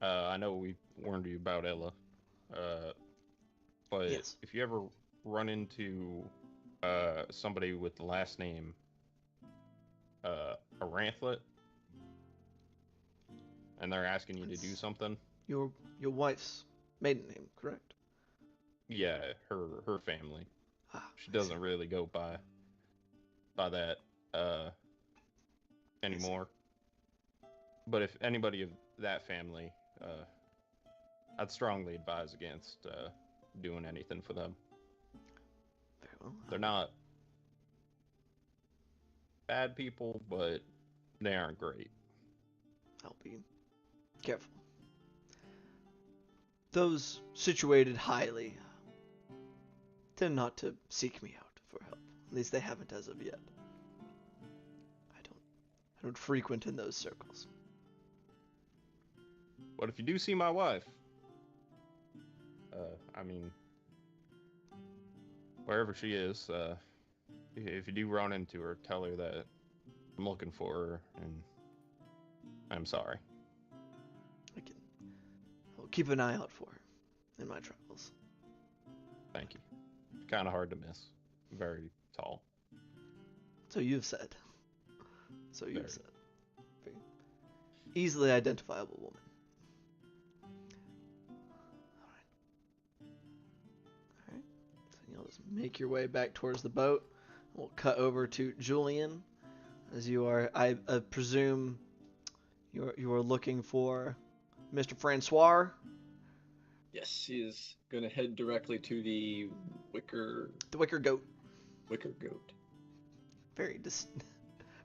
I know we warned you about Ella, but Yes. if you ever run into somebody with the last name Arantlet, and they're asking you to do something, Your wife's maiden name, correct? yeah, her family. She I doesn't see. really go by that anymore. But if anybody of that family, I'd strongly advise against doing anything for them. Very well. They're not bad people, but they aren't great. I'll be careful. Those situated highly tend not to seek me out for help. At least they haven't as of yet. I don't frequent in those circles. But if you do see my wife, I mean, wherever she is, if you do run into her, tell her that I'm looking for her, and I'm sorry. I'll keep an eye out for her in my travels. Thank you. Kind of hard to miss. Very tall. So you've said. Very easily identifiable woman. Alright. So you'll just make your way back towards the boat. We'll cut over to Julian. As you are, I presume you are looking for Mr. Francois. Yes, he is going to head directly to the Wicker Goat. Wicker Goat.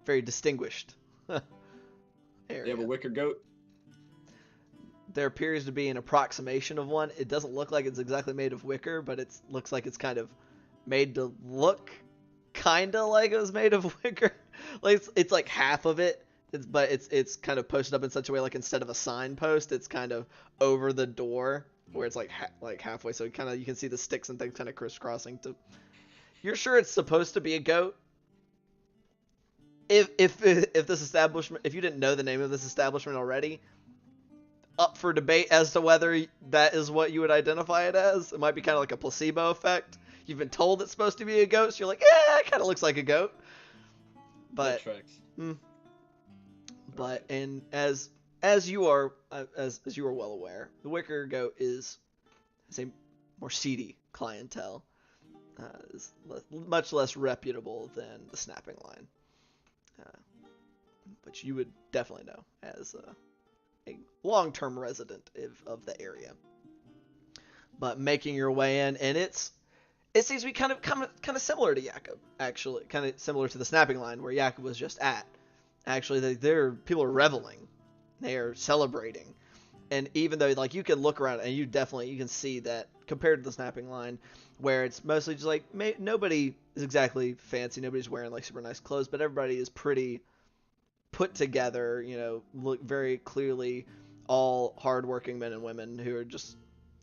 Very distinguished area. You have a Wicker Goat? there appears to be an approximation of one. It doesn't look like it's exactly made of wicker, but it looks like it's kind of made to look kind of like it was made of wicker. Like it's like half of it. But it's kind of posted up in such a way, like instead of a signpost, it's kind of over the door where it's like halfway. So kind of you can see the sticks and things kind of crisscrossing. You're sure it's supposed to be a goat? If this establishment, if you didn't know the name of this establishment already, up for debate as to whether that is what you would identify it as. It might be kind of like a placebo effect. You've been told it's supposed to be a goat, so you're like, yeah, it kind of looks like a goat. But That tracks. But and as you are well aware, the wicker goat is a more seedy clientele, is much less reputable than the snapping line, which you would definitely know as a long-term resident of the area. But making your way in, and it seems to be kind of similar to Jakob, actually, kind of similar to the snapping line where Jakob was just at. Actually, people are reveling, they are celebrating, and even though like you can look around and you can see that compared to the snapping line, where it's mostly just like nobody is exactly fancy, nobody's wearing like super nice clothes, but everybody is pretty put together. You know, look very clearly all hardworking men and women who are just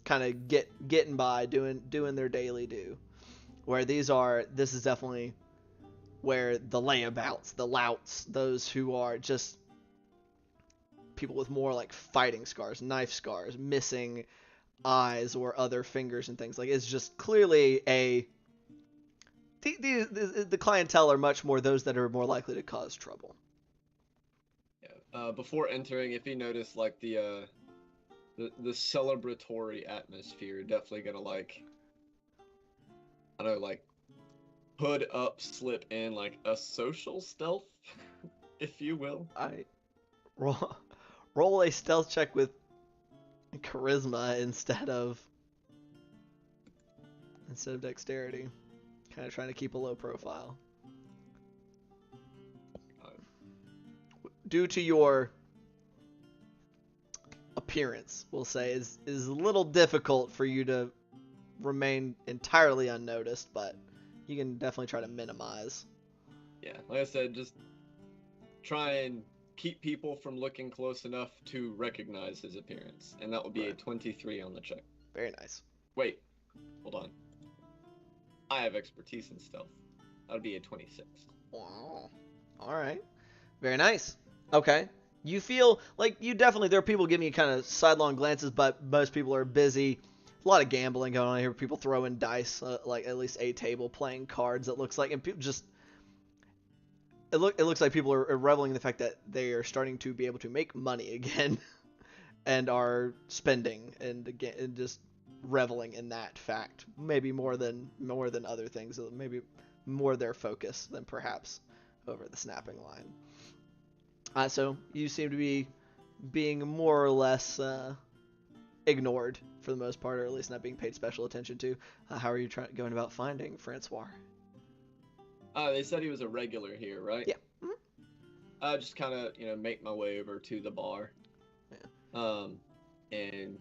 kind of getting by, doing their daily due. Where this is definitely where the layabouts, the louts, those who are just people with more like fighting scars, knife scars, missing eyes or other fingers and things, like it's just clearly the clientele are much more those that are more likely to cause trouble. Yeah. Before entering, if you notice like the celebratory atmosphere, definitely gonna like, I don't know, like hood up, slip in like a social stealth, if you will. I roll a stealth check with charisma instead of dexterity. Kind of trying to keep a low profile. Due to your appearance, we'll say, is a little difficult for you to remain entirely unnoticed, but you can definitely try to minimize. Yeah, like I said, just try and keep people from looking close enough to recognize his appearance, and that would be a 23 on the check. Very nice. Wait, hold on. I have expertise in stealth. That would be a 26. Wow. All right. Very nice. Okay. You feel like there are people giving you kind of sidelong glances, but most people are busy. A lot of gambling going on here. People throwing dice, like at least a table, playing cards. It looks like, and people just. It looks like people are reveling in the fact that they are starting to be able to make money again, and are spending and just reveling in that fact. Maybe more than other things. Maybe more their focus than perhaps over the snapping line. So you seem to be being more or less ignored for the most part, or at least not being paid special attention to. How are you going about finding Francois? They said he was a regular here, right? Yeah. Mm-hmm. Just kind of, make my way over to the bar. Yeah. And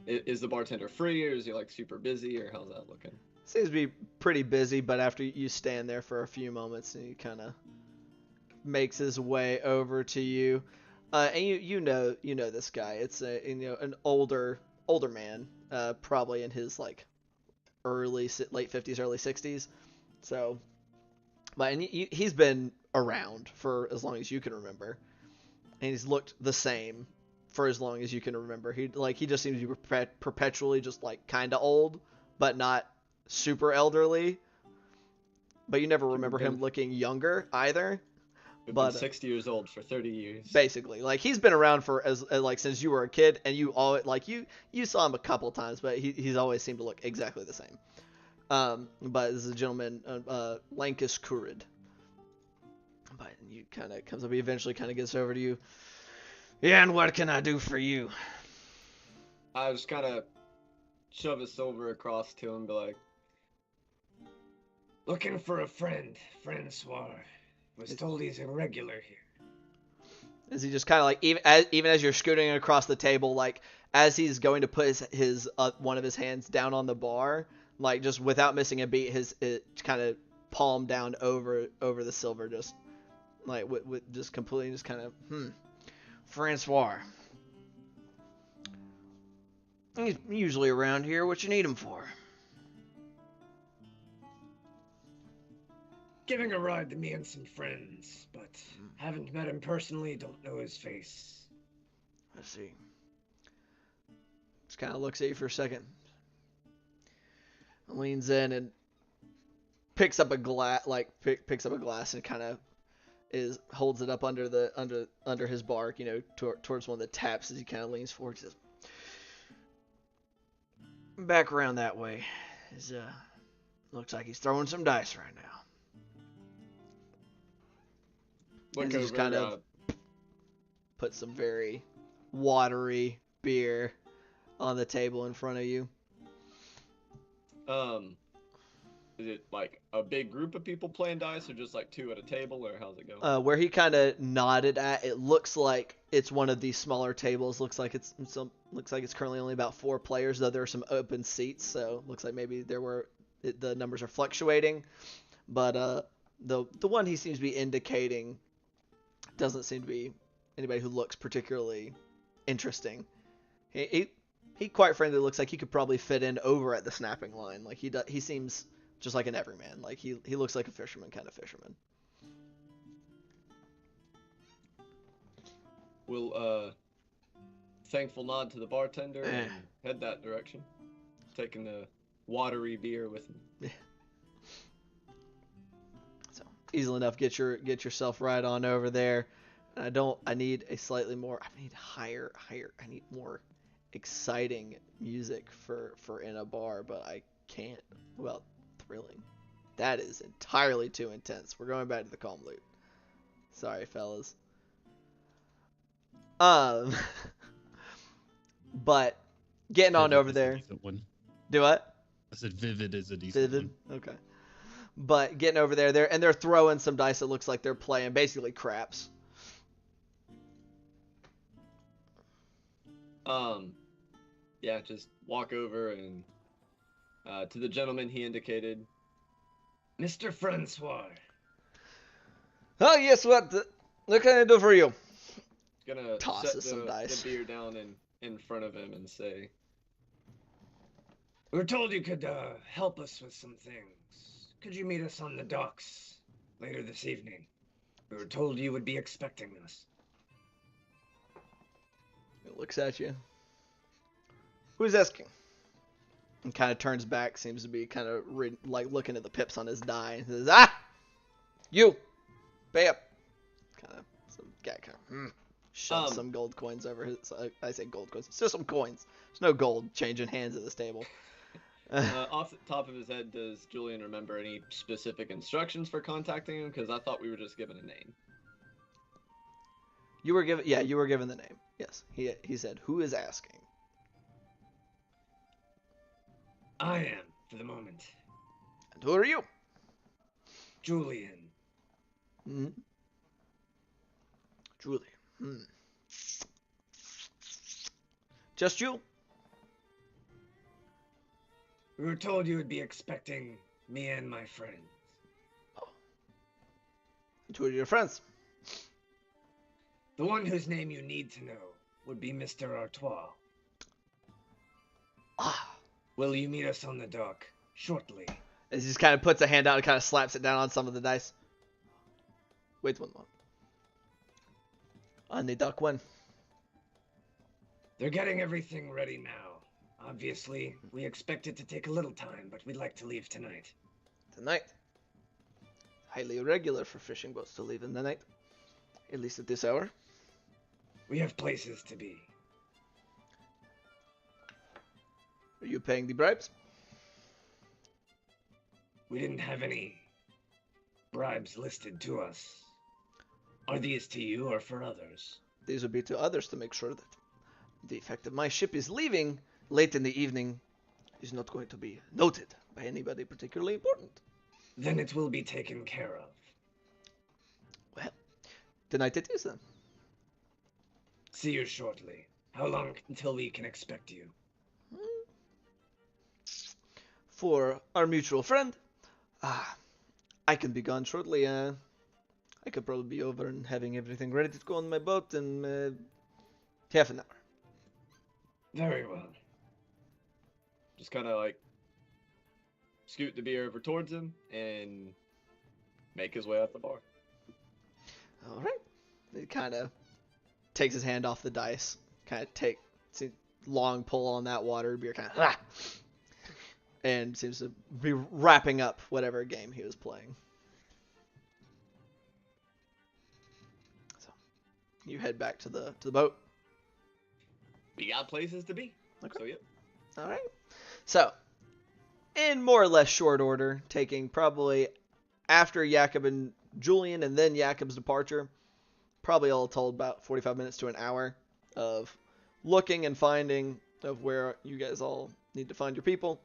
is the bartender free, or is he like super busy, or how's that looking? Seems to be pretty busy, but after you stand there for a few moments, and he kind of makes his way over to you, and you know this guy. It's an older man, probably in his like late 50s, early 60s. So, but he's been around for as long as you can remember, and he's looked the same for as long as you can remember. He just seems to be perpetually just like kind of old, but not super elderly. But you never remember him looking younger either. We've been 60 years old for 30 years. Basically, like he's been around for as like since you were a kid, and you always you saw him a couple times, but he's always seemed to look exactly the same. But this is a gentleman, Lankus Kurid. But you kind of comes up. He eventually kind of gets over to you. Yeah, and what can I do for you? I just kind of shove a silver across to him, be like, looking for a friend, Francois. Was told he's a regular here. As he just kind of like even as you're scooting across the table, like as he's going to put his one of his hands down on the bar, like just without missing a beat, it kind of palm down over the silver, just like with just completely just kind of Francois. He's usually around here. What you need him for? Giving a ride to me and some friends, but haven't met him personally, don't know his face. I see. Just kind of looks at you for a second. Leans in and picks up a glass, picks up a glass and kind of holds it up under his bark, towards one of the taps as he kind of leans forward. He says, "Back around that way. Looks like he's throwing some dice right now." Look And he just over, kind of put some very watery beer on the table in front of you. Is it like a big group of people playing dice, or just like two at a table, or how's it go? Where he kind of nodded at, it looks like it's one of these smaller tables. Looks like it's currently only about 4 players, though there are some open seats. So looks like maybe the numbers are fluctuating. But the one he seems to be indicating doesn't seem to be anybody who looks particularly interesting. He quite frankly looks like he could probably fit in over at the snapping line. Like he seems just like an everyman. Like he looks like a fisherman kind of fisherman. We'll thankful nod to the bartender and head that direction, taking the watery beer with me. So easily enough, get yourself right on over there. And I need more exciting music for in a bar, but I can't. Well, thrilling. That is entirely too intense. We're going back to the calm loop. Sorry, fellas. But getting on over there. Do what? I said vivid is a decent one. Okay. But getting over there, they're throwing some dice. It looks like they're playing basically craps. Yeah, just walk over and to the gentleman he indicated. Mr. Francois. Oh yes, what can I do for you? Gonna Tosses set some dice. the beer down in front of him and say, We were told you could help us with some things. Could you meet us on the docks later this evening? We were told you would be expecting us. He looks at you. Who's asking? And kind of turns back, seems to be kind of like looking at the pips on his die, and says, "Ah, you, pay up." Kind of some guy kind of shoves some gold coins over his. I say gold coins. It's just some coins. There's no gold changing hands at this table. off the top of his head, does Julian remember any specific instructions for contacting him? Because I thought we were just given a name. You were given the name. Yes, he said, "Who is asking?" I am, for the moment. And who are you? Julian. Julian. Just you? We were told you would be expecting me and my friends. Oh. And who are your friends? The one whose name you need to know would be Mr. Artois. Ah. Will you meet us on the dock shortly? He just kind of puts a hand out and kind of slaps it down on some of the dice. Wait one moment. On the dock when? They're getting everything ready now. Obviously, we expect it to take a little time, but we'd like to leave tonight. Tonight? Highly irregular for fishing boats to leave in the night. At least at this hour. We have places to be. Are you paying the bribes? We didn't have any bribes listed to us. Are these to you or for others? These would be to others to make sure that the fact that my ship is leaving late in the evening is not going to be noted by anybody particularly important. Then it will be taken care of. Well, tonight it is then. see you shortly. How long until we can expect you? For our mutual friend, I can be gone shortly. I could probably be over and having everything ready to go on my boat in half an hour. Very well. Just kind of like scoot the beer over towards him and make his way out the bar. All right. He kind of takes his hand off the dice. Kind of takes a long pull on that water beer. Kind of and seems to be wrapping up whatever game he was playing. So you head back to the boat. We got places to be. Okay. So, yep. All right. So, in more or less short order, taking probably after Jakob and Julian and then Jakob's departure, probably all told about 45 minutes to an hour of looking and finding of where you guys all need to find your people.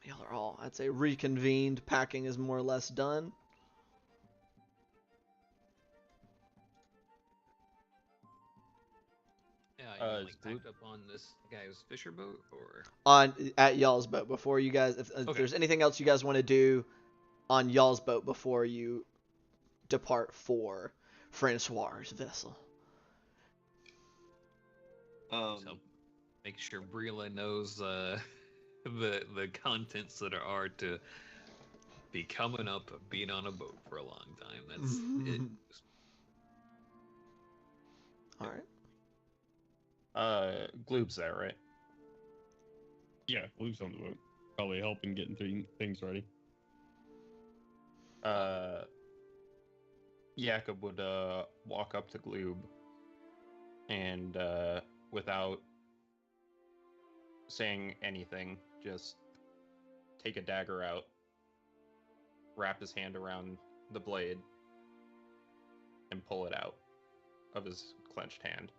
Y'all are all, I'd say, reconvened. Packing is more or less done. Yeah, you packed up on this guy's fisher boat, or At y'all's boat before you guys, if Okay. there's anything else you guys want to do on y'all's boat before you depart for Francois' vessel. so make sure Brila knows the contents that are to be coming up of being on a boat for a long time. That's it. All right. Gloob's there, right? Yeah, Luke's on the boat. Probably helping getting things ready. Jakob would walk up to Gloob and without saying anything, just take a dagger out, wrap his hand around the blade, and pull it out of his clenched hand.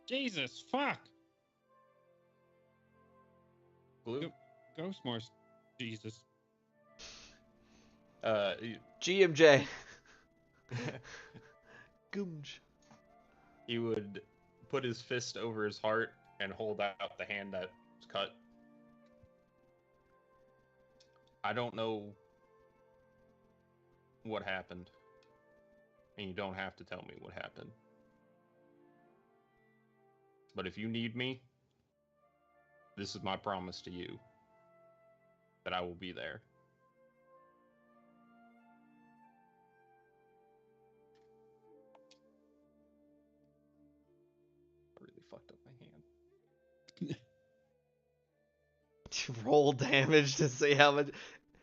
Jesus, fuck! Gloob? Ghostmarsh, Jesus. GMJ. Goomj. He would put his fist over his heart and hold out the hand that was cut. I don't know what happened, and you don't have to tell me what happened. But if you need me, this is my promise to you, that I will be there. I really fucked up my hand. Roll damage to see how much.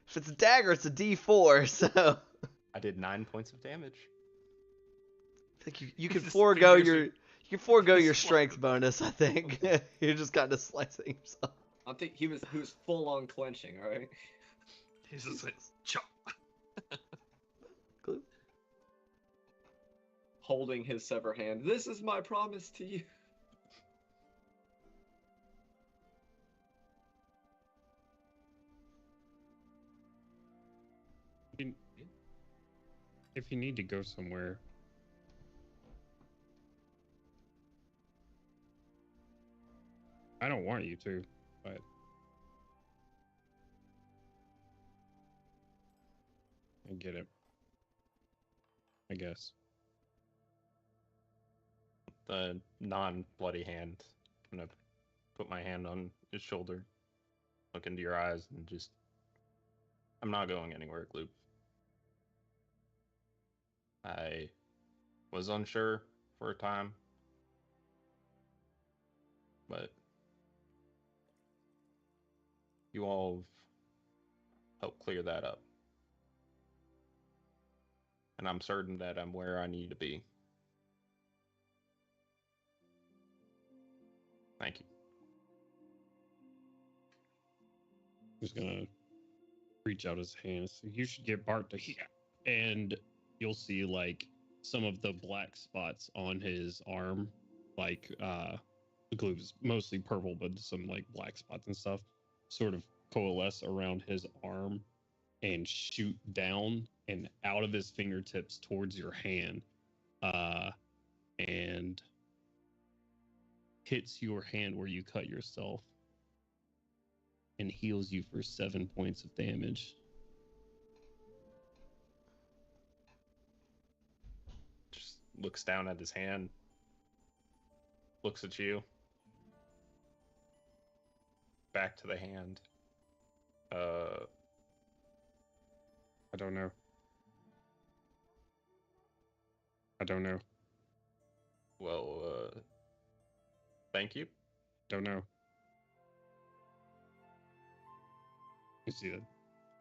If it's a dagger, it's a D4. So I did 9 points of damage. I think you can His forego fingers your are- your his strength bonus. I think you're just kind of slicing yourself. I think he was full on clenching, right? He's just like, chop. Glue. Holding his severed hand. This is my promise to you. If you need to go somewhere, I don't want you to, but I get it. I guess. The non-bloody hand. I'm gonna put my hand on his shoulder, look into your eyes, and just... I'm not going anywhere, Gloop. I was unsure for a time, but you all have helped clear that up. And I'm certain that I'm where I need to be. Thank you. He's gonna reach out his hand. So you should get Bart to here, and you'll see like some of the black spots on his arm, like the glue is mostly purple, but some like black spots and stuff, sort of coalesce around his arm and shoot down and out of his fingertips towards your hand, and hits your hand where you cut yourself and heals you for 7 points of damage. Just looks down at his hand. Looks at you. Back to the hand. I don't know. Well, thank you. Don't know. You see the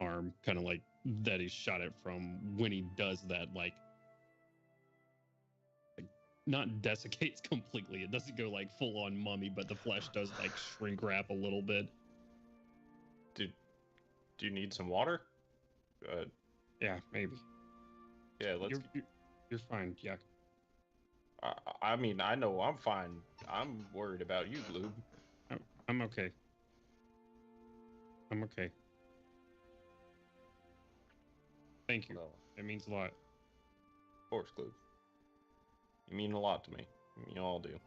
arm kind of like that he shot it from. When he does that, like not desiccates completely. It doesn't go like full on mummy, but the flesh does like shrink wrap a little bit. Do you need some water? Yeah, maybe. Yeah, let's. You're fine, yeah. I mean, I know I'm fine. I'm worried about you, Gloob. I'm okay. I'm okay. Thank you. Well, It means a lot. of course, Gloob. You mean a lot to me. You all do.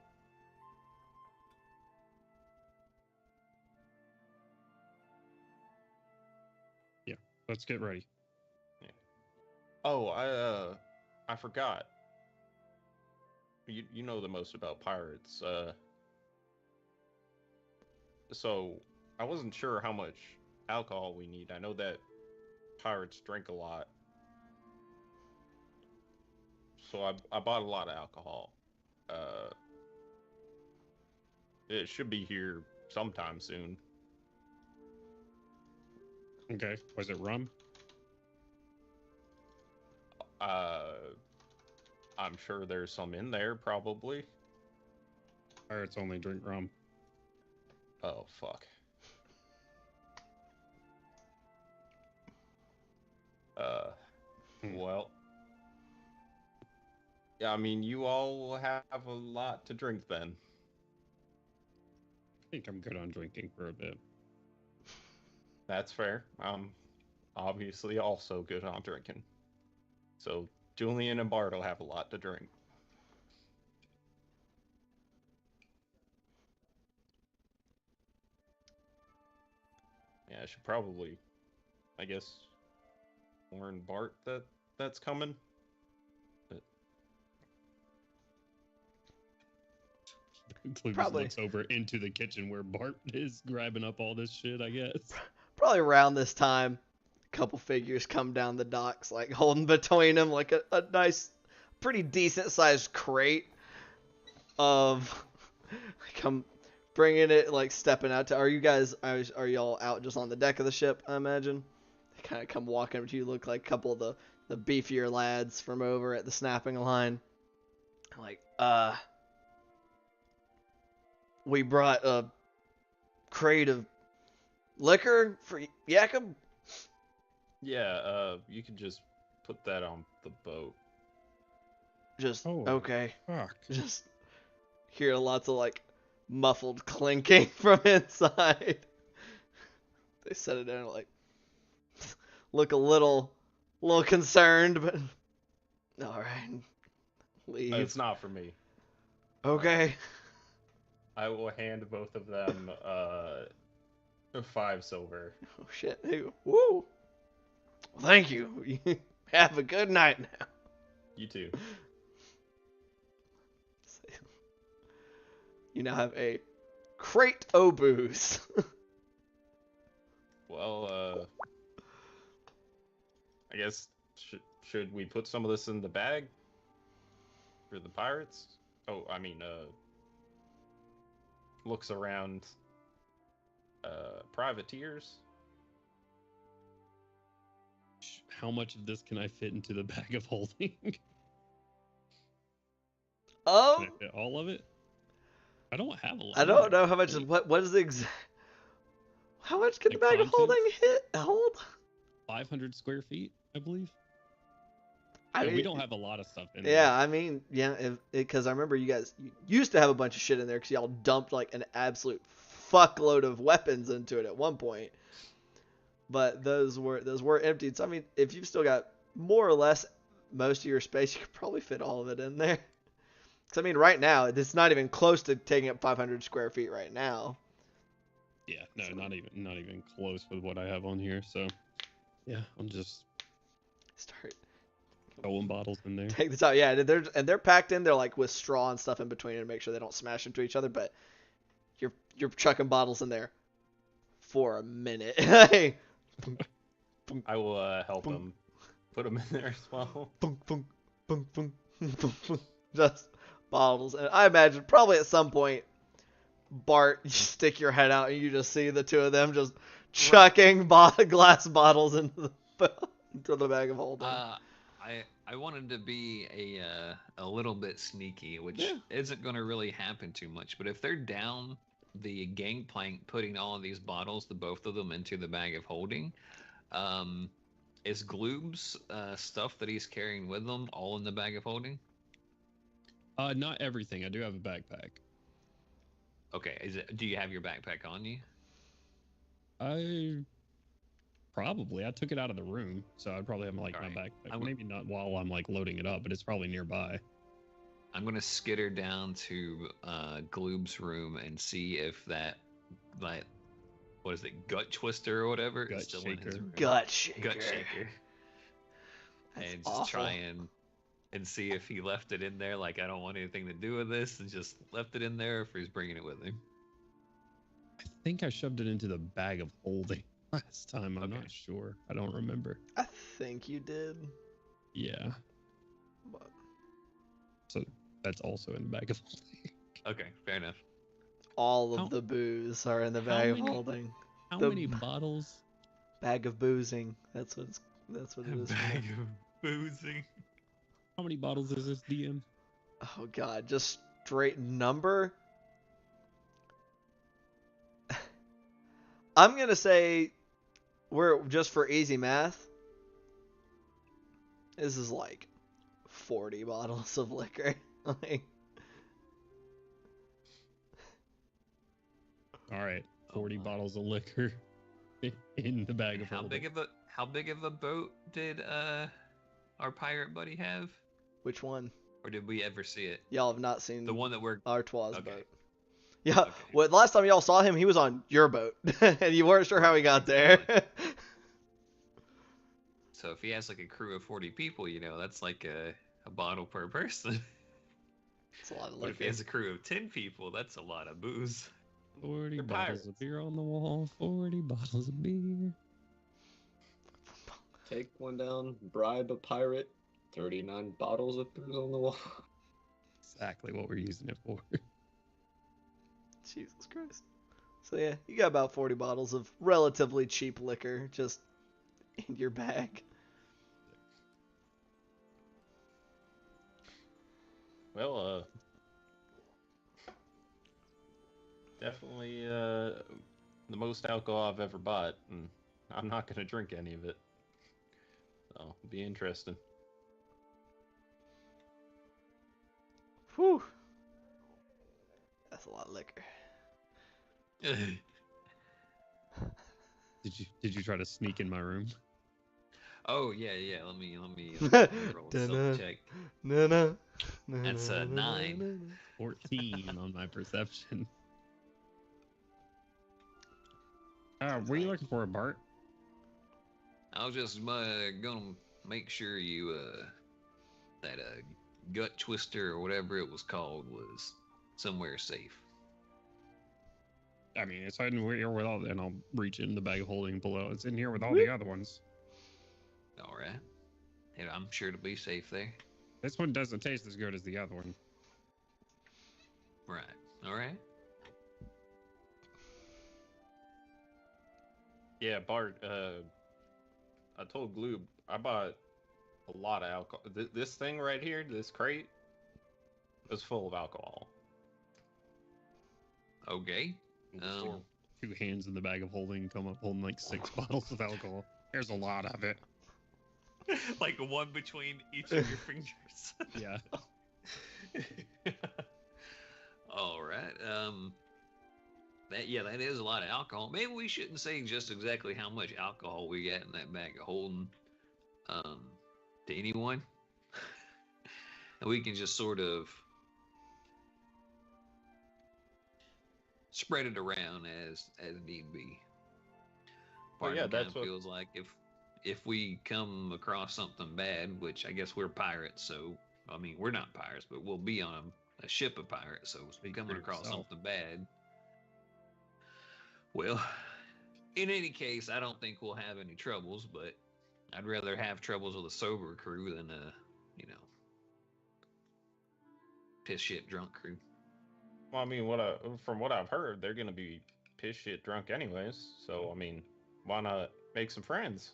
Yeah, let's get ready. Yeah. Oh, I forgot. You know the most about pirates. So I wasn't sure how much alcohol we need. I know that pirates drink a lot. So I bought a lot of alcohol. It should be here sometime soon. Okay. Was it rum? I'm sure there's some in there, probably. Pirates only drink rum. Oh, fuck. Well. Yeah, I mean, you all have a lot to drink then. I think I'm good on drinking for a bit. That's fair. I'm obviously also good on drinking. So Julian and Bart will have a lot to drink. Yeah, I should probably, I guess, warn Bart that's coming. But Clue Probably. just looks over into the kitchen where Bart is grabbing up all this shit, I guess. Probably around this time, a couple figures come down the docks, like holding between them like a nice, pretty decent sized crate of come bringing it, like stepping out to. Are y'all out just on the deck of the ship? I imagine. They kind of come walking up to you, look like a couple of the beefier lads from over at the snapping line. Like, we brought a crate of liquor for Jakob. yeah, you can just put that on the boat. Just Oh, okay. Fuck. Just hear lots of like muffled clinking from inside. They set it down, like look a little concerned, but all right, leave. It's not for me. Okay. I will hand both of them 5 silver. Oh shit. Hey, woo. Well, thank you. Have a good night now. You too. You now have a crate o' booze. Well, I guess should we put some of this in the bag for the pirates? Oh, I mean, looks around. Privateers. How much of this can I fit into the bag of holding? Can Oh, I fit all of it? I don't have a lot. I don't either. know how much. What is the exact? How much can the The bag of holding contents? hold? 500 square feet, I believe. I Yeah, we mean, don't have a lot of stuff in yeah, I mean, yeah, because I remember you used to have a bunch of shit in there because y'all dumped like an absolute fuckload of weapons into it at one point. But those were emptied. So I mean, if you've still got more or less most of your space, you could probably fit all of it in there. Because, I mean, right now, it's not even close to taking up 500 square feet right now. Yeah, no, not even close with what I have on here. So, yeah, I'm just Start throwing bottles in there. take this out. Yeah, they're packed in. They're like with straw and stuff in between to make sure they don't smash into each other. But you're chucking bottles in there for a minute. Hey, I will help him put them in there as well. boom, boom, boom, boom, boom, boom. Just bottles. And I imagine probably at some point, Bart, you stick your head out and you just see the two of them just chucking glass bottles into the bag of holding. I wanted to be a little bit sneaky, which isn't going to really happen too much. But if they're down the gangplank, putting all of these bottles, the both of them, into the bag of holding, is Gloob's stuff that he's carrying with him all in the bag of holding? Not everything. I do have a backpack. Okay, do you have your backpack on you? I took it out of the room, so I'd probably have my backpack. Maybe not while I'm like loading it up, but it's probably nearby. I'm gonna skitter down to Gloob's room and see if that, like, what is it, gut twister or whatever, is still in his room. Gut shaker. Gut shaker. That's and just awful. try and see if he left it in there. Like, I don't want anything to do with this, and just left it in there, or if he's bringing it with him. I think I shoved it into the bag of holding last time. I'm not sure. I don't remember. I think you did. Yeah. But So that's also in the bag of holding. Okay, fair enough. all of the booze are in the bag of holding. How The many bottles? Bag of boozing. That's what it is. Bag of boozing. How many bottles is this, DM? Oh god, just straight number. I'm gonna say we're just for easy math. This is like 40 bottles of liquor. Like, All right, 40 bottles of liquor in the bag of How holding. big of a boat did our pirate buddy have? which one? Or did we ever see it? Y'all have not seen The one that we're Artois' Okay. boat. Yeah, Okay. well, last time y'all saw him, he was on your boat, and you weren't sure how he got there. So if he has like a crew of 40 people, that's like a bottle per person. It's a lot of But if he liquor. has a crew of 10 people, that's a lot of booze. 40 They're bottles pirates. of beer on the wall. 40 bottles of beer. Take one down, bribe a pirate, 39 bottles of booze on the wall. Exactly what we're using it for. Jesus Christ. So yeah, you got about 40 bottles of relatively cheap liquor just in your bag. Well, definitely the most alcohol I've ever bought, and I'm not gonna drink any of it. So it'll be interesting. Whew. That's a lot of liquor. Did you try to sneak in my room? Oh yeah. Let me roll a Dun-dun. self check. No. That's a 9. 14 on my perception. Were you looking for a Bart? I was just gonna make sure you that gut twister or whatever it was called was somewhere safe. I mean, it's in here with all, and I'll reach in the bag of holding below. It's in here with all the other ones. All right. And I'm sure it'll be safe there. This one doesn't taste as good as the other one. Right. All right. Yeah, Bart. I told Gloob I bought a lot of alcohol. This thing right here, this crate, is full of alcohol. Okay. Two hands in the bag of holding come up holding like 6 bottles of alcohol. There's a lot of it. Like one between each of your fingers. Yeah. All right. That is a lot of alcohol. Maybe we shouldn't say just exactly how much alcohol we got in that bag of holding to anyone. And we can just sort of spread it around as need be. Well, Part yeah, of me that's kind what. of feels like if we come across something bad, which I guess we're pirates, so I mean we're not pirates, but we'll be on a ship of pirates. So if we Speak come for across yourself. something bad, well, in any case, I don't think we'll have any troubles. But I'd rather have troubles with a sober crew than a piss shit drunk crew. Well, I mean, from what I've heard, they're gonna be piss shit drunk anyways. So I mean, why not make some friends?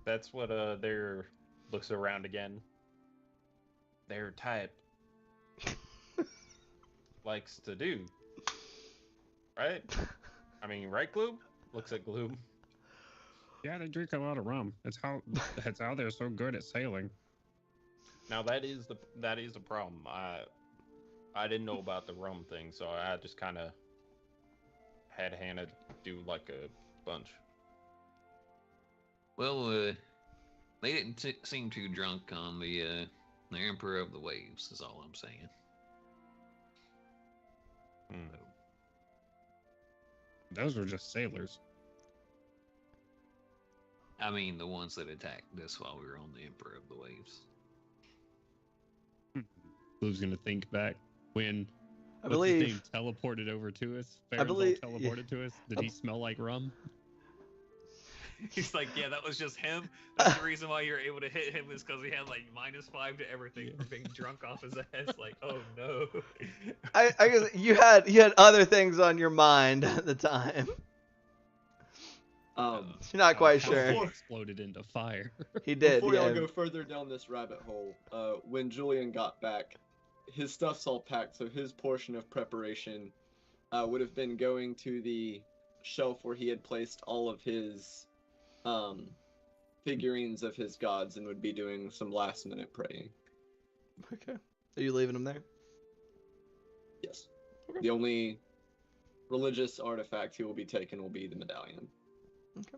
That's what their looks around again. Their type likes to do, right? I mean, right, Gloob? Looks at Gloob. Yeah, they drink a lot of rum. That's how they're so good at sailing. Now that is the problem. I didn't know about the rum thing, so I just kind of had Hannah do like a bunch. Well, they didn't seem too drunk on the Emperor of the Waves. Is all I'm saying. Hmm. So, Those were just sailors. I mean, the ones that attacked us while we were on the Emperor of the Waves. Who's gonna think back when I what's his name believe. teleported over to us? I Farenzol believe- teleported to us. Did he smell like rum? He's like, yeah, that was just him. That's the reason why you're able to hit him is because he had like -5 to everything for being drunk off his ass. Like, oh no. I guess you had other things on your mind at the time. You're not quite How he sure. exploded into fire. He did. Before y'all Yeah. go further down this rabbit hole, when Julian got back, his stuff's all packed, so his portion of preparation would have been going to the shelf where he had placed all of his figurines of his gods and would be doing some last-minute praying. Okay. Are you leaving him there? Yes. Okay. The only religious artifact he will be taking will be the medallion. Okay.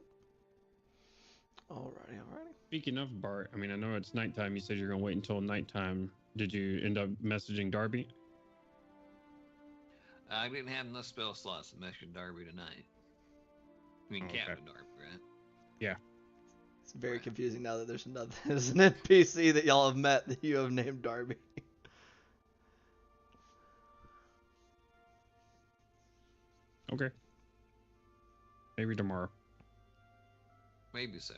Alrighty. Speaking of Bart, I mean, I know it's nighttime. You said you're gonna wait until nighttime. Did you end up messaging Darby? I didn't have enough spell slots to message Darby tonight. I mean, Okay. Captain Darby, right? It's very Right. confusing now that there's an NPC that y'all have met that you have named Darby. Okay. Maybe tomorrow. Maybe so.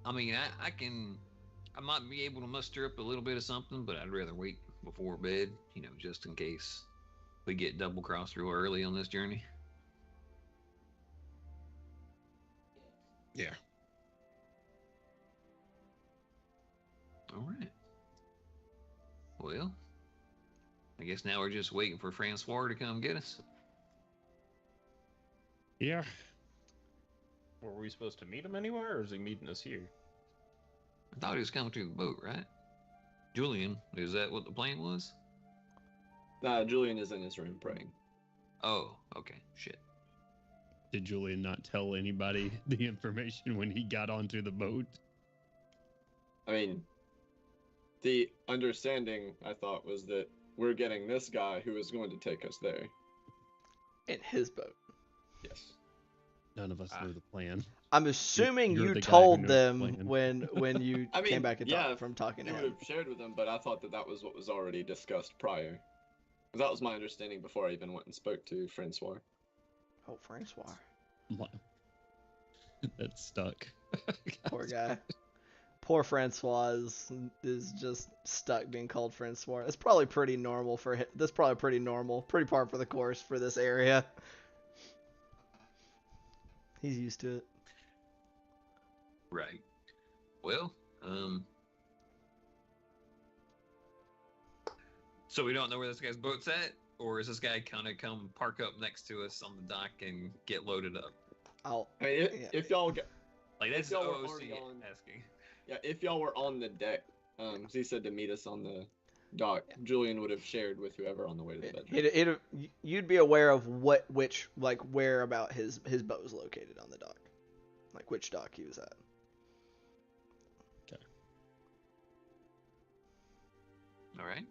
I mean, I might be able to muster up a little bit of something, but I'd rather wait before bed, just in case we get double crossed real early on this journey. Yeah. All right. Well, I guess now we're just waiting for Francois to come get us. Yeah. Were we supposed to meet him anywhere, or is he meeting us here? I thought he was coming to the boat, right? Julian, is that what the plan was? Julian is in his room praying. Oh, okay. Shit. Did Julian not tell anybody the information when he got onto the boat? I mean, the understanding, I thought, was that we're getting this guy who is going to take us there. In his boat. Yes. None of us know the plan. I'm assuming You're you the guy who told knows the them plan. when you I mean, came back and yeah, from talking to He would him. have shared with them, but I thought that was what was already discussed prior. That was my understanding before I even went and spoke to Francois. Oh, Francois. That's stuck. Poor guy. Poor Francois is just stuck being called Francois. That's probably pretty normal for him. That's probably pretty normal. Pretty par for the course for this area. He's used to it. Right. Well, so we don't know where this guy's boat's at, or is this guy kind of come park up next to us on the dock and get loaded up? I mean, if y'all get, Like that's y'all were OOC already on- asking. yeah, if y'all were on the deck, he said to meet us on the dock. Julian would have shared with whoever on the way to the bedroom. You'd be aware of where about his boat is located on the dock, like which dock he was at. All right.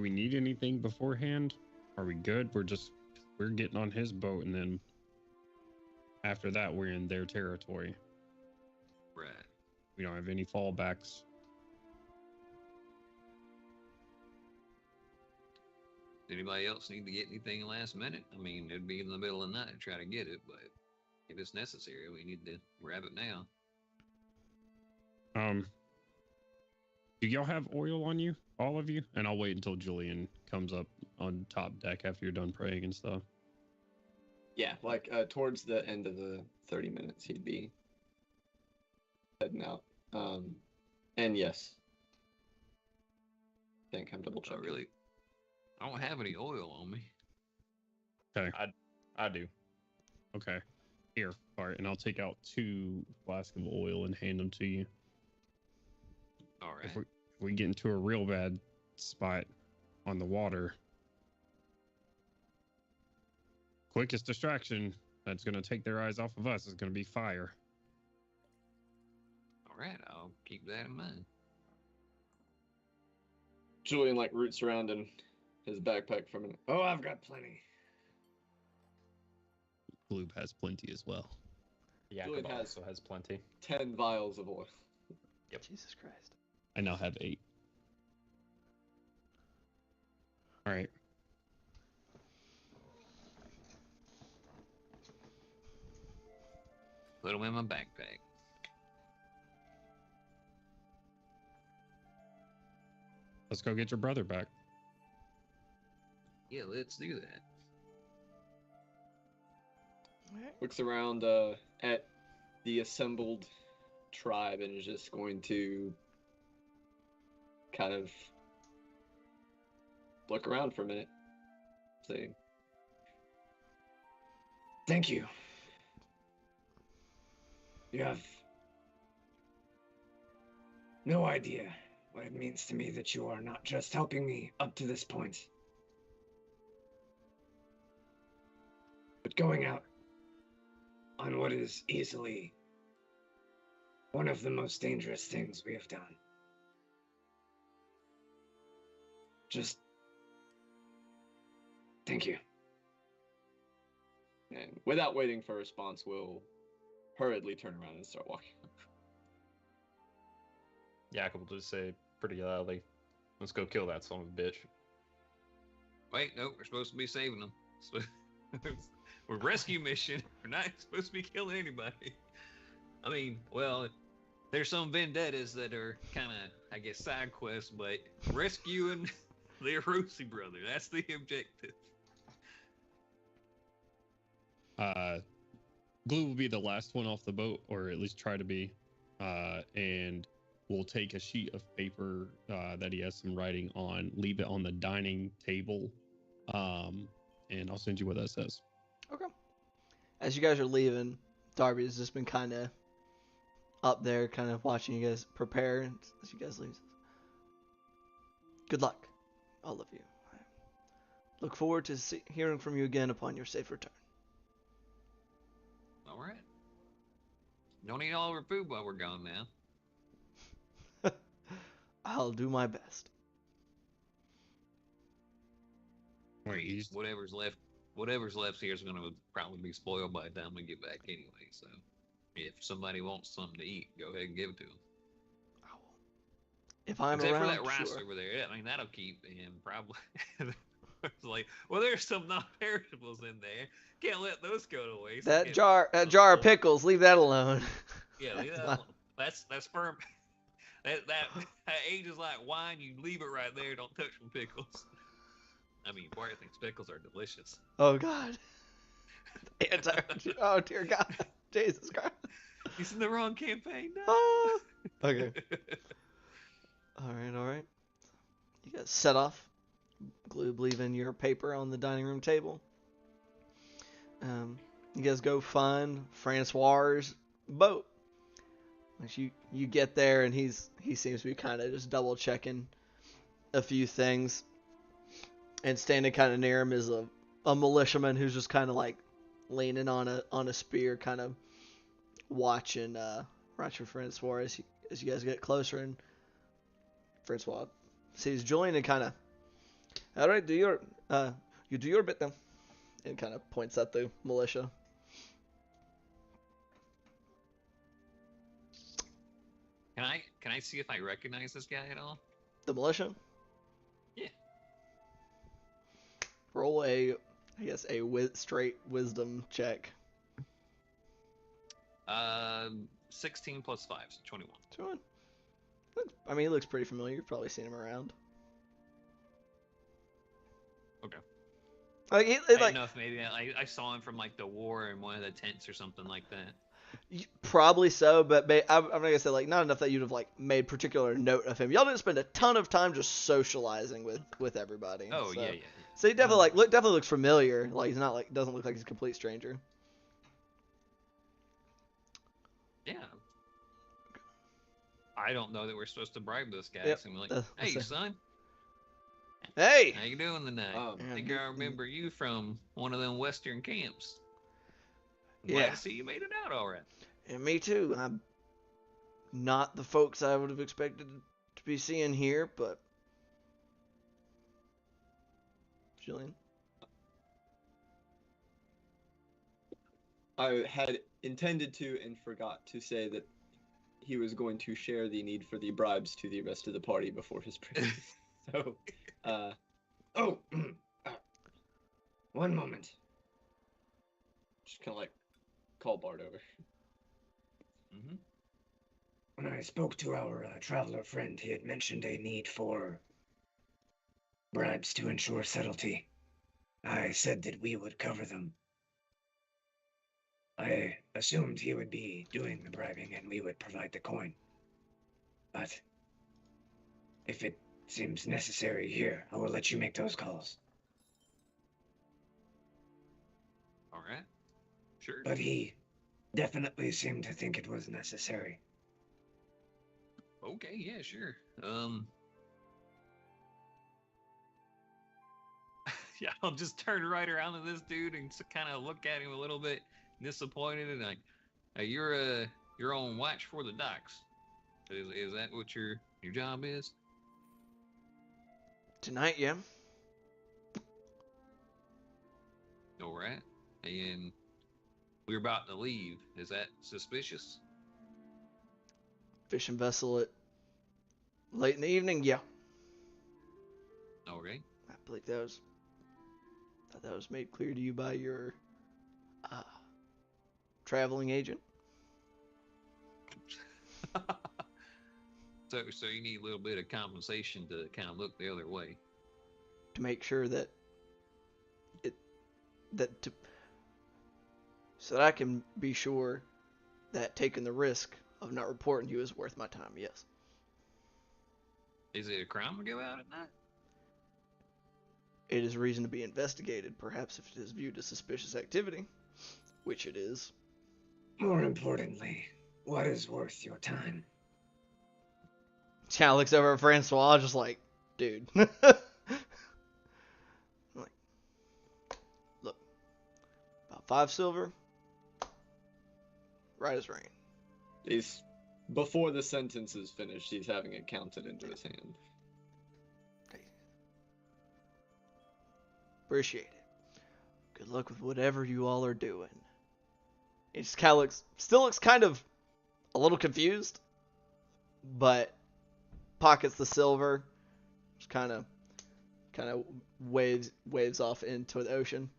we need anything beforehand? Are we good? We're getting on his boat, and then after that, we're in their territory. Right. We don't have any fallbacks. Anybody else need to get anything last minute? I mean, it'd be in the middle of the night to try to get it, but if it's necessary, we need to grab it now. Do y'all have oil on you, all of you? And I'll wait until Julian comes up on top deck after you're done praying and stuff. Yeah, like towards the end of the 30 minutes, he'd be heading out. And yes, I think I'm double I checking. really, I don't have any oil on me. Okay. I do. Okay. Here, all right, and I'll take out 2 flasks of oil and hand them to you. All right. If we get into a real bad spot on the water, quickest distraction that's going to take their eyes off of us is going to be fire. All right, I'll keep that in mind. Julian like roots around in his backpack for a minute. Oh, I've got plenty. Gloob has plenty as well. Julian Jacob has- also has plenty. 10 vials of oil. Jesus Christ. I now have 8. All right. Put them in my backpack. Let's go get your brother back. Yeah, let's do that. Looks around at the assembled tribe and is just going to kind of look around for a minute. See. Thank you. You have no idea what it means to me that you are not just helping me up to this point, but going out on what is easily one of the most dangerous things we have done. Just thank you. And without waiting for a response, we'll hurriedly turn around and start walking. Jacob will just say pretty loudly, "Let's go kill that son of a bitch." Wait, no, we're supposed to be saving them. We're rescue mission. We're not supposed to be killing anybody. I mean, well, there's some vendettas that are kind of, I guess, side quests, but rescuing the Arusi brother, that's the objective. Glue will be the last one off the boat, or at least try to be. And we'll take a sheet of paper that he has some writing on, leave it on the dining table, and I'll send you what that says. Okay. As you guys are leaving, Darby has just been kind of up there, kind of watching you guys prepare as you guys leave. Good luck, all of you. I look forward to hearing from you again upon your safe return. All right. Don't eat all of our food while we're gone now. I'll do my best. Wait, Whatever's left here is going to probably be spoiled by the time we get back anyway. So, if somebody wants something to eat, go ahead and give it to them. I will. If I'm Except around, for that rice sure. over there. I mean, that'll keep him probably. It's like, well, there's some non-perishables in there. Can't let those go to waste. That Can't- jar of pickles, leave that alone. Yeah, leave that alone. That's firm. That ages like wine. You leave it right there. Don't touch them pickles. I mean, Bart thinks pickles are delicious. Oh God. Oh dear God. Jesus Christ. He's in the wrong campaign. No. Ah. Okay. All right. You guys set off. Glue leaving your paper on the dining room table. You guys go find Francois's boat. Once you get there, and he seems to be kind of just double checking a few things. And standing kind of near him is a militiaman who's just kind of like leaning on a spear, kind of watching Francois as you guys get closer. And Francois sees Julian and kind of All right, you do your bit then. And kind of points at the militia. Can I see if I recognize this guy at all? The militia. Yeah. Roll a straight wisdom check. 16 plus 5, so 21. Sure. I mean, he looks pretty familiar. You've probably seen him around. Okay. Like, I don't know if maybe I saw him from like the war in one of the tents or something like that. Probably so, but I'm not gonna say like not enough that you'd have like made particular note of him. Y'all didn't spend a ton of time just socializing with everybody. Oh so. yeah. So he definitely definitely looks familiar. Like he's not like doesn't look like he's a complete stranger. Yeah. I don't know that we're supposed to bribe this guy. Yep. So I'm like, hey son, Hey. how you doing tonight? I think I remember you from one of them western camps. Glad to see you made it out all right. And me too. I'm not the folks I would have expected to be seeing here, but Jillian. I had intended to and forgot to say that he was going to share the need for the bribes to the rest of the party before his praise. So, one moment. just kind of like call Bart over. Mm-hmm. When I spoke to our traveler friend, he had mentioned a need for bribes to ensure subtlety. I said that we would cover them. I assumed he would be doing the bribing and we would provide the coin. But if it seems necessary here, I will let you make those calls. All right. Sure. But he definitely seemed to think it was necessary. Okay, yeah, sure. Yeah, I'll just turn right around to this dude and kind of look at him a little bit disappointed and like, you're on watch for the docks. Is that what your job is? Tonight, yeah. All right. And we're about to leave. Is that suspicious? Fishing vessel at late in the evening, yeah. Okay. I believe that was made clear to you by your traveling agent. So you need a little bit of compensation to kind of look the other way. To make sure that so that I can be sure that taking the risk of not reporting you is worth my time, yes. Is it a crime to go out at night? It is a reason to be investigated, perhaps if it is viewed as suspicious activity, which it is. More importantly, what is worth your time? Kind of looks over at Francois, just like, dude. Like, look, about 5 silver, right as rain. He's before the sentence is finished, he's having it counted into his hand. Appreciate it. Good luck with whatever you all are doing. It just kind of still looks kind of a little confused, but pockets the silver, just kind of waves off into the ocean.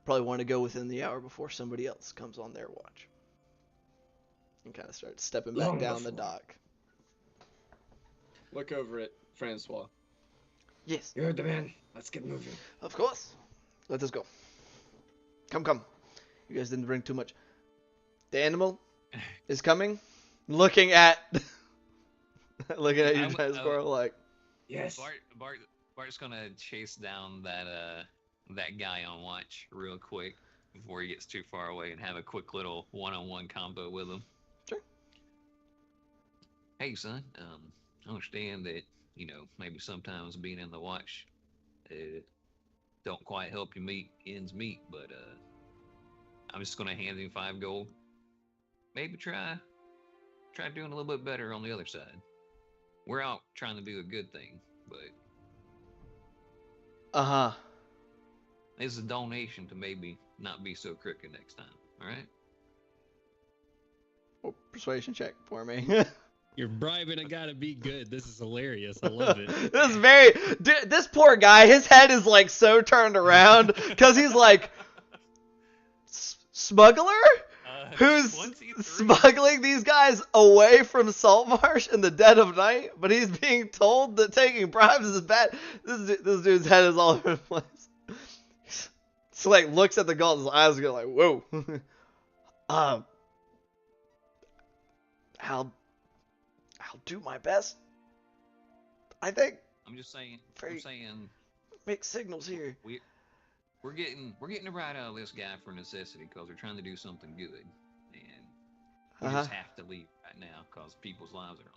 Probably want to go within the hour before somebody else comes on their watch. And kind of starts stepping back down the dock. Look over at Francois. Yes. You heard the man. Let's get moving. Of course. Let us go. Come. You guys didn't bring too much. The animal is coming. Looking at you guys, Squirrel, like. Yes. Bart's gonna chase down that guy on watch real quick before he gets too far away and have a quick little one-on-one combo with him. Sure. Hey, son. I understand that, maybe sometimes being in the watch don't quite help you meet ends meet, but I'm just gonna hand him 5 gold. Maybe try doing a little bit better on the other side. We're out trying to do a good thing. but Uh-huh. it's a donation to maybe not be so crooked next time. All right. Oh, persuasion check for me. You're bribing a guy to be good. This is hilarious. I love it. This is very... Dude, this poor guy, his head is like so turned around because he's like... Smuggler? Who's 23. smuggling these guys away from Saltmarsh in the dead of night, but he's being told that taking bribes is bad. This dude's head is all over the place. So like looks at the gold, his eyes go like, whoa. I'll do my best. I think I'm just saying. Very- I'm saying mixed signals here. we're getting a ride out of this guy for necessity because we're trying to do something good, and we just have to leave right now because people's lives are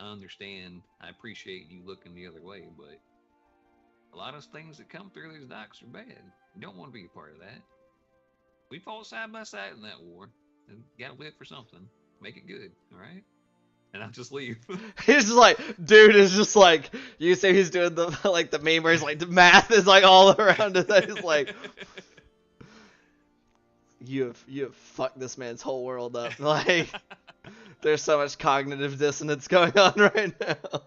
on. I understand. I appreciate you looking the other way, but a lot of things that come through these docks are bad. You don't want to be a part of that. We fought side by side in that war, and gotta live for something. Make it good, all right? And I'll just leave. He's just like, dude is just like, you say he's doing the like the meme where he's like, the math is like all around his head. He's like, you have fucked this man's whole world up. Like, there's so much cognitive dissonance going on right now.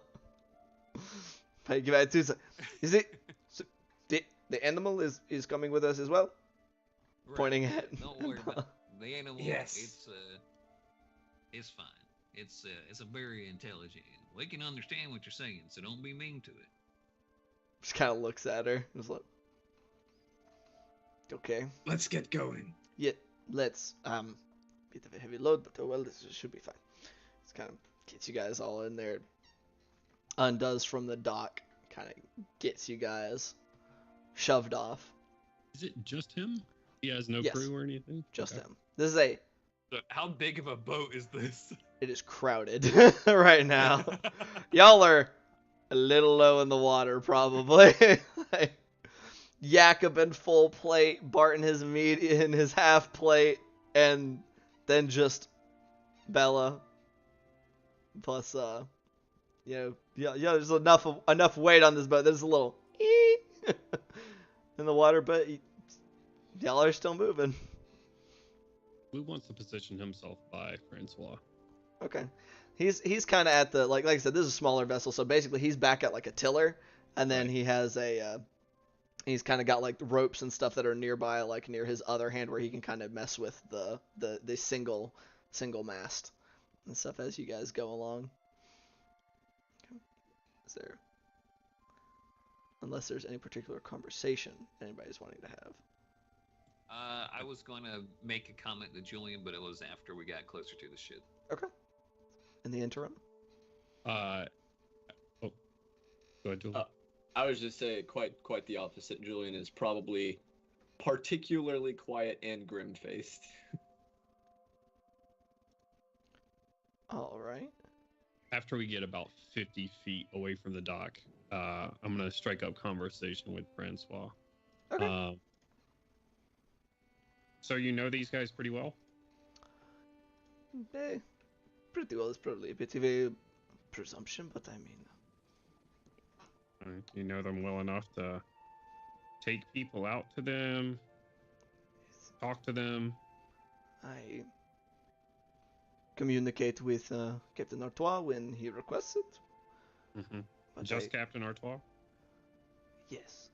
Hey, give it 2 seconds. Is it? So, the animal is coming with us as well? Right. Pointing at. Don't worry about it. The animal. Yes. It's fine. It's a very intelligent animal. It can understand what you're saying, so don't be mean to it. Just kind of looks at her. Just like, okay. Let's get going. Yeah, let's. Bit of a heavy load, but oh well, this should be fine. It's kind of gets you guys all in there. Undoes from the dock, kind of gets you guys shoved off. Is it just him? He has no Yes. crew or anything? Just Okay. him. This is a. How big of a boat is this? It is crowded right now. Y'all are a little low in the water, probably. Like, Jakob in full plate, Bart in his in his half plate, and then just Bella. Plus, yeah, there's enough weight on this boat. There's a little in the water, but y'all are still moving. Blue wants to position himself by Francois. Okay. He's kind of at the like I said, this is a smaller vessel, so basically he's back at like a tiller, and then he has a he's kind of got like ropes and stuff that are nearby, like near his other hand, where he can kind of mess with the single mast and stuff as you guys go along. Okay. Is there, unless there's any particular conversation anybody's wanting to have? I was going to make a comment to Julian, but it was after we got closer to the ship. Okay. In the interim. Oh, go ahead, Julie. I was just saying quite the opposite. Julian is probably particularly quiet and grim-faced. All right. After we get about 50 feet away from the dock, I'm going to strike up conversation with Francois. Okay. So you know these guys pretty well? Pretty well. It's probably a bit of a presumption, but I mean. You know them well enough to take people out to them, talk to them. I communicate with Captain Artois when he requests it. Mm-hmm. But Just Captain Artois? Yes.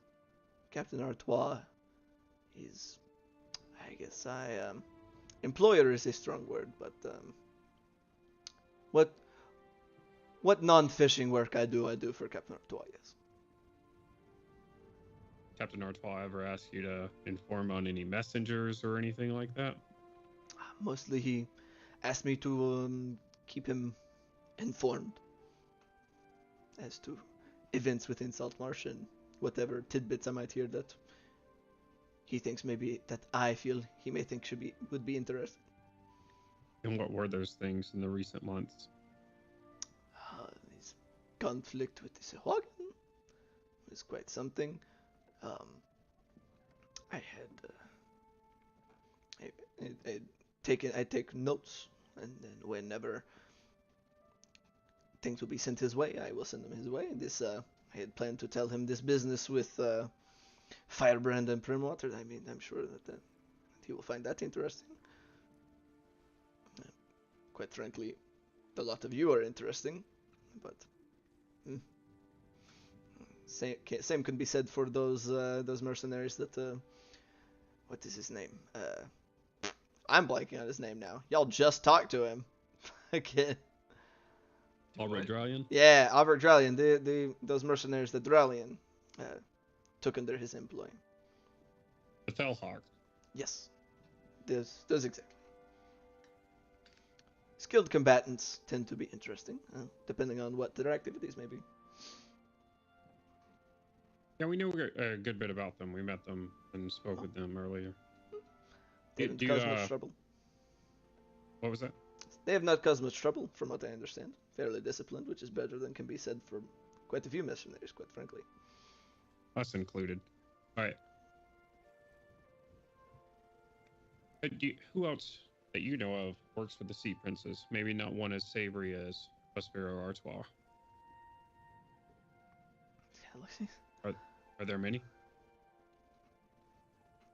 Captain Artois is, I guess employer is a strong word, but what non-fishing work I do for Captain Artois, yes. Captain Artois ever ask you to inform on any messengers or anything like that? Mostly he asked me to keep him informed as to events within Saltmarsh and whatever tidbits I might hear that he thinks maybe that I feel he may think would be interesting. And what were those things in the recent months? His conflict with the Sehuagin was quite something. I had I take notes, and then whenever things will be sent his way, I will send them his way. This I had planned to tell him this business with Firebrand and Primwater. I mean, I'm sure that he will find that interesting. Quite frankly, a lot of you are interesting, but same can be said for those mercenaries that what is his name? I'm blanking on his name now. Y'all just talked to him again. Albert Dralian? Yeah, Albert Dralian. Those mercenaries that Dralian took under his employ. The Fellhawk. Yes, those exactly. Skilled combatants tend to be interesting, depending on what their activities may be. Yeah, we know a good bit about them. We met them and spoke with them earlier. They haven't caused much trouble. What was that? They have not caused much trouble, from what I understand. Fairly disciplined, which is better than can be said for quite a few mercenaries, quite frankly. Us included. All right. Who else that you know of works for the Sea Princes? Maybe not one as savory as Prospero or Artois. Are there many?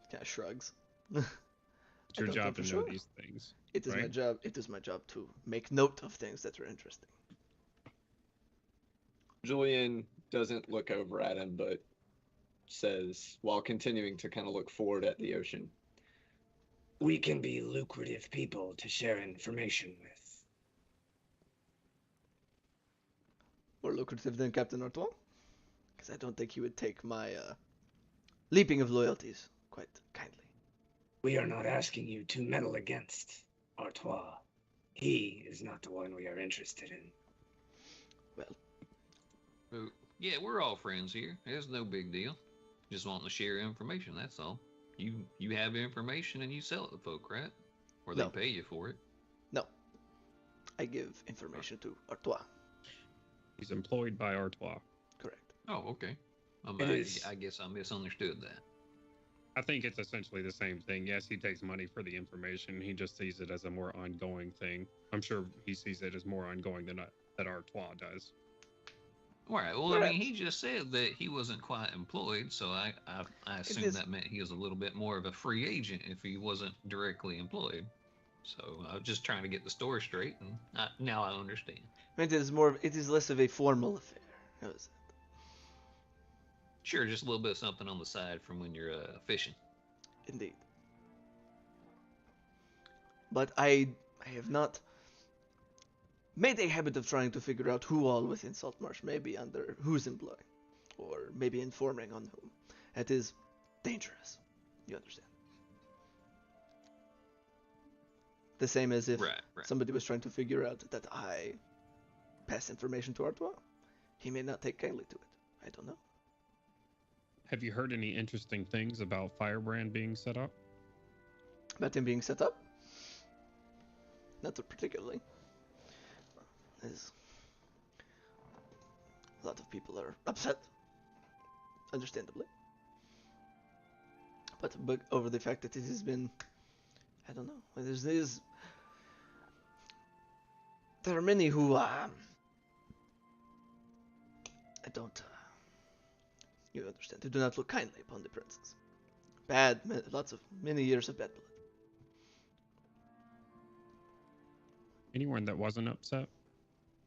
Kind of shrugs. It's your job to know these things. It is right? my job. It is my job to make note of things that are interesting. Julian doesn't look over at him, but says, while continuing to kind of look forward at the ocean, We can be lucrative people to share information with. More lucrative than Captain Artois? Because I don't think he would take my leaping of loyalties quite kindly. We are not asking you to meddle against Artois. He is not the one we are interested in. Well, Yeah, we're all friends here. It's no big deal. Just wanting to share information, that's all. You have information and you sell it to folk, right? Or they No. pay you for it. no. I give information to Artois. He's employed by Artois. Correct. Oh, okay. I guess I misunderstood that. I think it's essentially the same thing. Yes, he takes money for the information. He just sees it as a more ongoing thing. I'm sure he sees it as more ongoing than that Artois does. All right. Well, I mean, he just said that he wasn't quite employed, so I assume that meant he was a little bit more of a free agent if he wasn't directly employed. So I was just trying to get the story straight, and now I understand. It is less of a formal affair. How is it? Sure, just a little bit of something on the side from when you're fishing. Indeed. But I have not made a habit of trying to figure out who all within Saltmarsh may be under whose employ, or maybe informing on whom. It is dangerous. You understand? The same as if Right. somebody was trying to figure out that I pass information to Artois. He may not take kindly to it. I don't know. Have you heard any interesting things about Firebrand being set up? About him being set up? Not particularly. There's a lot of people are upset, understandably. But over the fact that it has been, I don't know. There are many who I don't. You understand? Who do not look kindly upon the princes. Many years of bad blood. Anyone that wasn't upset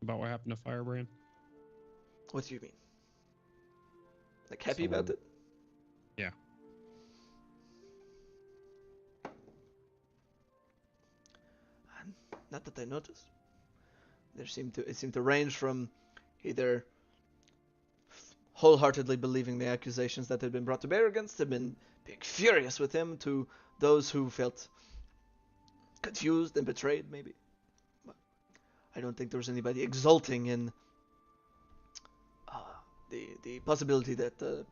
about what happened to Firebrand? What do you mean? Like happy about it? Yeah. Not that I noticed. It seemed to range from either wholeheartedly believing the accusations that had been brought to bear against him and being furious with him, to those who felt confused and betrayed, maybe. But I don't think there was anybody exulting in the possibility that that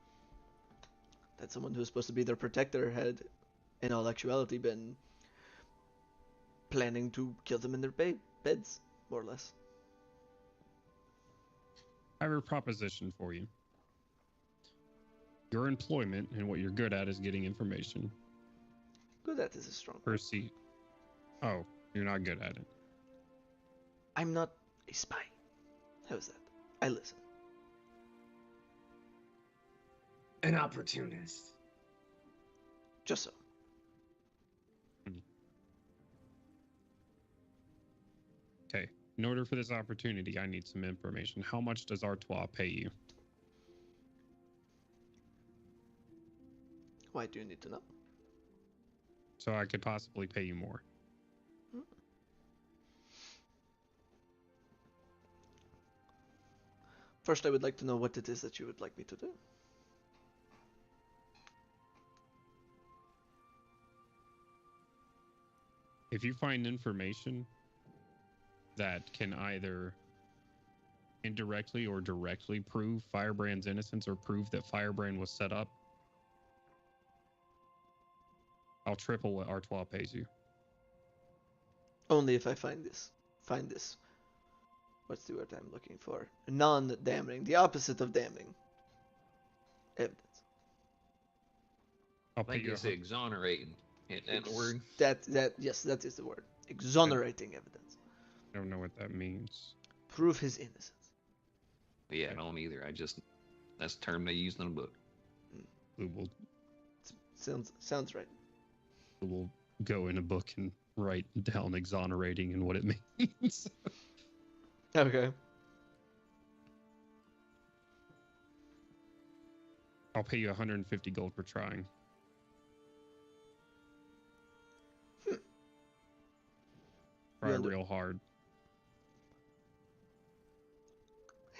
someone who was supposed to be their protector had, in all actuality, been planning to kill them in their beds, more or less. I have a proposition for you. Your employment and what you're good at is getting information. Good at is a strong word. Percy. Oh, you're not good at it. I'm not a spy. How's that? I listen. An opportunist. Just so. Okay. In order for this opportunity, I need some information. How much does Artois pay you? Why do you need to know? So I could possibly pay you more. First, I would like to know what it is that you would like me to do. If you find information that can either indirectly or directly prove Firebrand's innocence or prove that Firebrand was set up, I'll triple what Artois pays you. Only if I find this. What's the word I'm looking for? Non-damning. The opposite of damning. Evidence. I'll I pay think you it's exonerating. Hit that word. Yes, that is the word. Exonerating evidence. I don't know what that means. Prove his innocence. Yeah, I don't either. That's the term they use in the book. We will Sounds right. go in a book and write down exonerating and what it means. Okay. I'll pay you 150 gold for trying. Try real hard.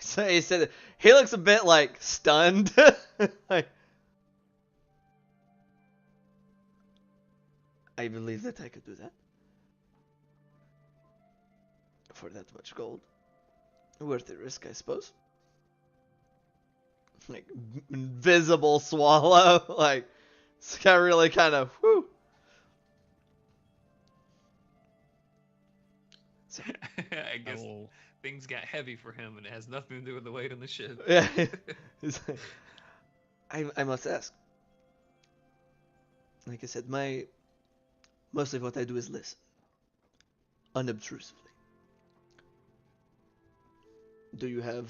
So he said he looks a bit like stunned. Like, I believe that I could do that. For that much gold. Worth the risk, I suppose. Like, invisible swallow. Like, it's got really kind of, whew. So, I guess things got heavy for him, and it has nothing to do with the weight on the ship. yeah. I must ask. Like I said, most of what I do is listen. Unobtrusively. Do you have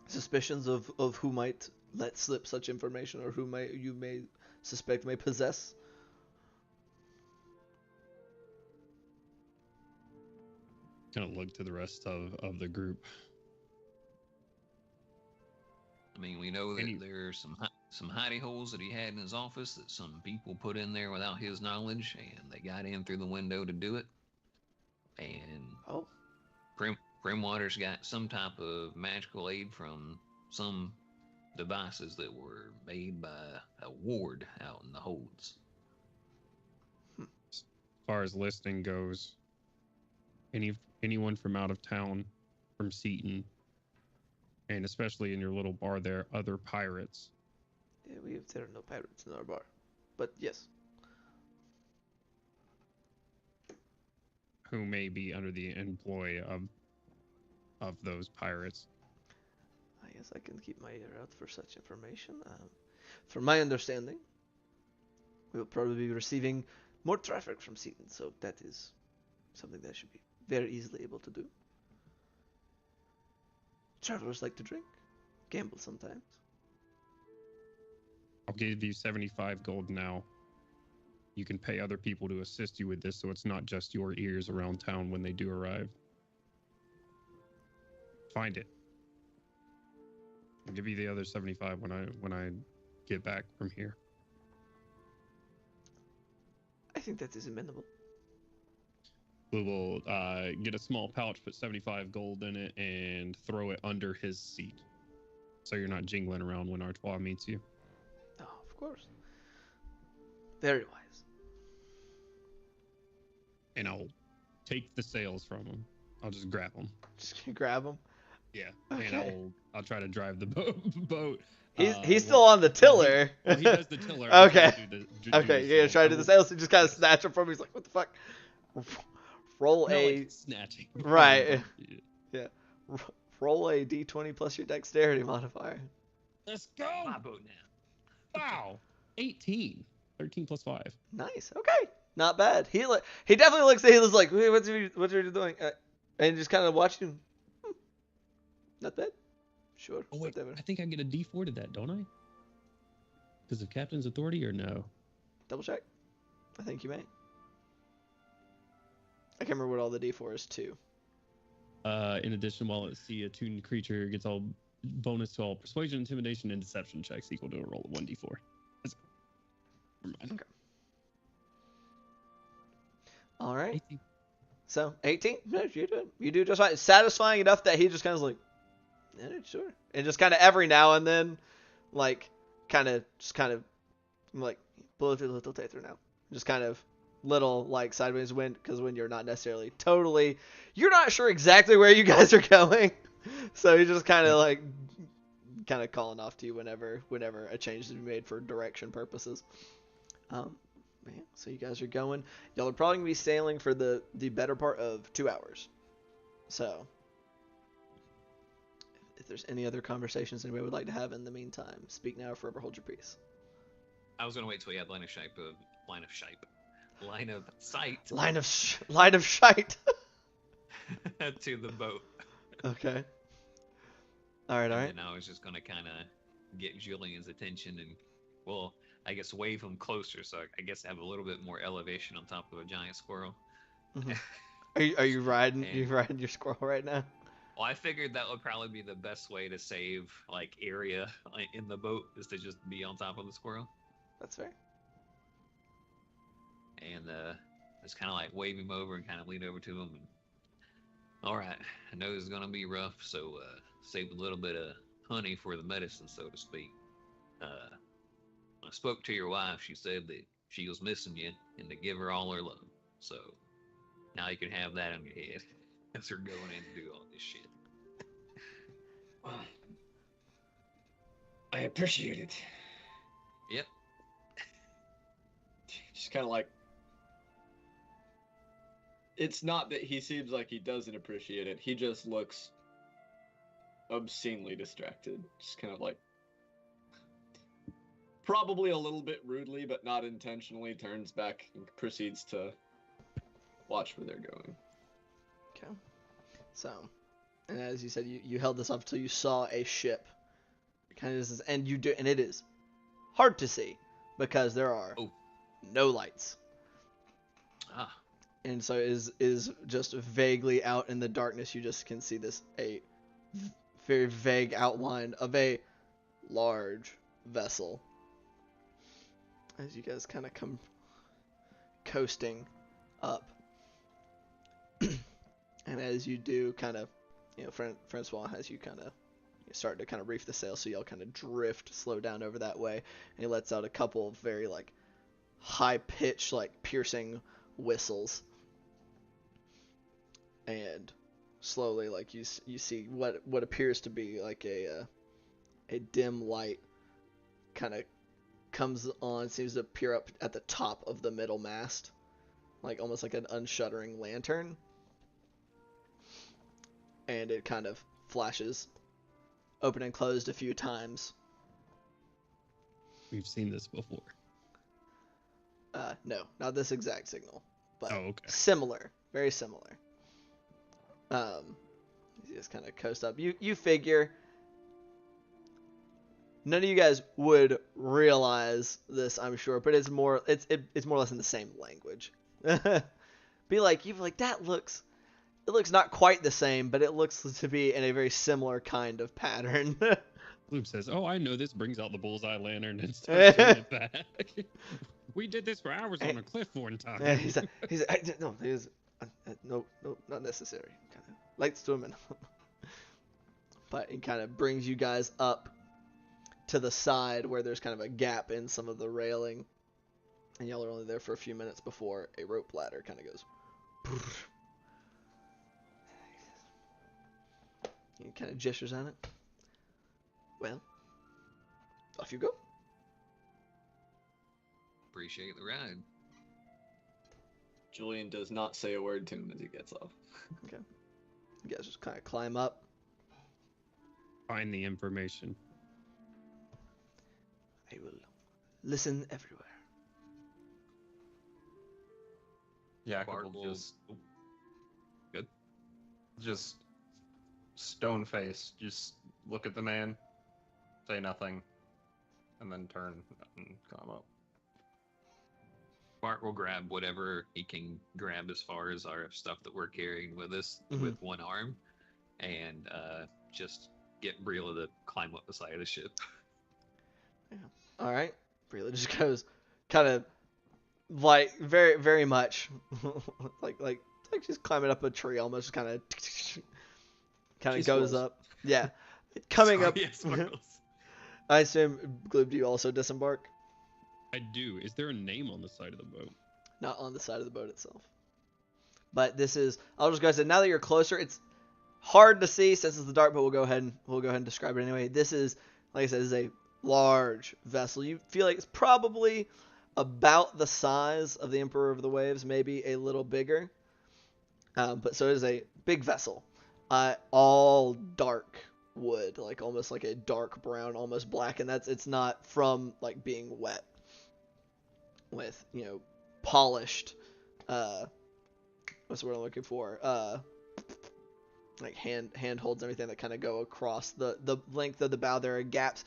suspicions of who might let slip such information, or who you may suspect may possess? Kind of look to the rest of the group. I mean, we know that there's some hidey holes that he had in his office that some people put in there without his knowledge, and they got in through the window to do it. And Primwater's got some type of magical aid from some devices that were made by a ward out in the holds. As far as listening goes, anyone from out of town, from Seaton, and especially in your little bar there, other pirates. Yeah, there are no pirates in our bar, but yes. Who may be under the employ of those pirates. I guess I can keep my ear out for such information. From my understanding, we will probably be receiving more traffic from Seaton, so that is something that I should be very easily able to do. Travelers like to drink, gamble sometimes. I'll give you 75 gold now. You can pay other people to assist you with this, so it's not just your ears around town when they do arrive. Find it. I'll give you the other 75 when I get back from here. I think that is amenable. We will get a small pouch, put 75 gold in it, and throw it under his seat, so you're not jingling around when Artois meets you. Oh, of course. Very wise. And I'll take the sails from him. I'll just grab them. Just grab them. Yeah, Okay. and I'll try to drive the boat. He's still on the tiller. He does the tiller. Okay. Okay, you're gonna try to do the sails. So just kind of snatch him from him. He's like, what the fuck? Roll snatching. Right. Yeah. Roll a d20 plus your dexterity modifier. Let's go. My boat now. Wow. 18. 13 plus 5. Nice. Okay. Not bad. He definitely looks at. He was like, hey, what are you doing? And just kind of watching. Not bad. Sure. Oh wait, Whatever. I think I get a D4 to that, don't I? Because of Captain's authority, or no? Double check. I think you may. I can't remember what all the D4s to. In addition, while at sea, a tuned creature gets all bonus to all persuasion, intimidation, and deception checks equal to a roll of 1d4. Never mind. Okay. All right. 18. So 18. No, you do just fine. It's satisfying enough that he just kind of like, yeah, sure, and just kind of every now and then, like, kind of like blow through the little taser now. Just kind of little like sideways wind, because when you're not necessarily totally, you're not sure exactly where you guys are going, so he's just kind of like calling off to you whenever a change is made for direction purposes. Man, so you guys are going. Y'all are probably gonna be sailing for the better part of 2 hours. So if there's any other conversations anybody would like to have in the meantime, speak now or forever hold your peace. I was gonna wait till we had line of sight. Line Line of sight. to the boat. Okay. All right. And I was just gonna kind of get Julian's attention and, well, I guess wave him closer, so I guess have a little bit more elevation on top of a giant squirrel. Mm-hmm. Are you riding? You riding your squirrel right now? Well, I figured that would probably be the best way to save like area in the boat, is to just be on top of the squirrel. That's fair. And just kind of like wave him over and kind of lean over to him. And, all right, I know this is gonna be rough, so save a little bit of honey for the medicine, so to speak. I spoke to your wife. She said that she was missing you and to give her all her love. So now you can have that on your head as you're going in to do all this shit. I appreciate it. Yep. Just kind of like, it's not that he seems like he doesn't appreciate it. He just looks obscenely distracted. Just kind of like, probably a little bit rudely, but not intentionally, turns back and proceeds to watch where they're going. Okay. So, and as you said, you held this up until you saw a ship. Kind of, and it is hard to see because there are no lights. Ah. And so is just vaguely out in the darkness. You just can see a very vague outline of a large vessel. As you guys kind of come coasting up. And as you do, kind of, Francois has you kind of start to kind of reef the sail, so y'all kind of drift, slow down over that way. And he lets out a couple of very, like, high-pitched, like, piercing whistles. And slowly, like, you see what appears to be, like, a dim light kind of comes on, seems to appear up at the top of the middle mast, like almost like an unshuttering lantern, and it kind of flashes open and closed a few times. We've seen this before. No, not this exact signal, but similar, very similar. You just kind of coast up. You figure none of you guys would realize this, I'm sure, but it's more or less in the same language. Be like, that looks, it looks not quite the same, but it looks to be in a very similar kind of pattern. Loop says, "Oh, I know this." Brings out the bullseye lantern and starts doing it back. We did this for hours on a cliff one time. He's like, no, not necessary. Kind of light swimming. But it kind of brings you guys up to the side where there's kind of a gap in some of the railing, and y'all are only there for a few minutes before a rope ladder kind of goes. He kind of gestures on it. Well, off you go. Appreciate the ride. Julian does not say a word to him as he gets off. Okay. You guys just kind of climb up. Find the information. I will listen everywhere. Yeah, Bart will will- just Good. just stone face, just look at the man, say nothing, and then turn and come up. Bart will grab whatever he can grab as far as our stuff that we're carrying with us Mhm. with one arm, and just get Brila to climb up the side of the ship. All right. Brila just goes, kind of like very very much like she's climbing up a tree, almost kind of She goes squirrels. up. Yeah, coming up. Yeah, squirrels. I assume, Gloob, do you also disembark? I do. Is there a name on the side of the boat? Not on the side of the boat itself. But this is, I'll just go ahead and say, now that you're closer, it's hard to see since it's the dark, but we'll go ahead and describe it anyway. This is, like I said, is a large vessel. You feel like it's probably about the size of the Emperor of the Waves, maybe a little bigger. But so it is a big vessel, all dark wood, like almost like a dark brown, almost black, and it's not from like being wet with, polished, what's the word I'm looking for? Like handholds and everything that kind of go across the length of the bow. There are gaps,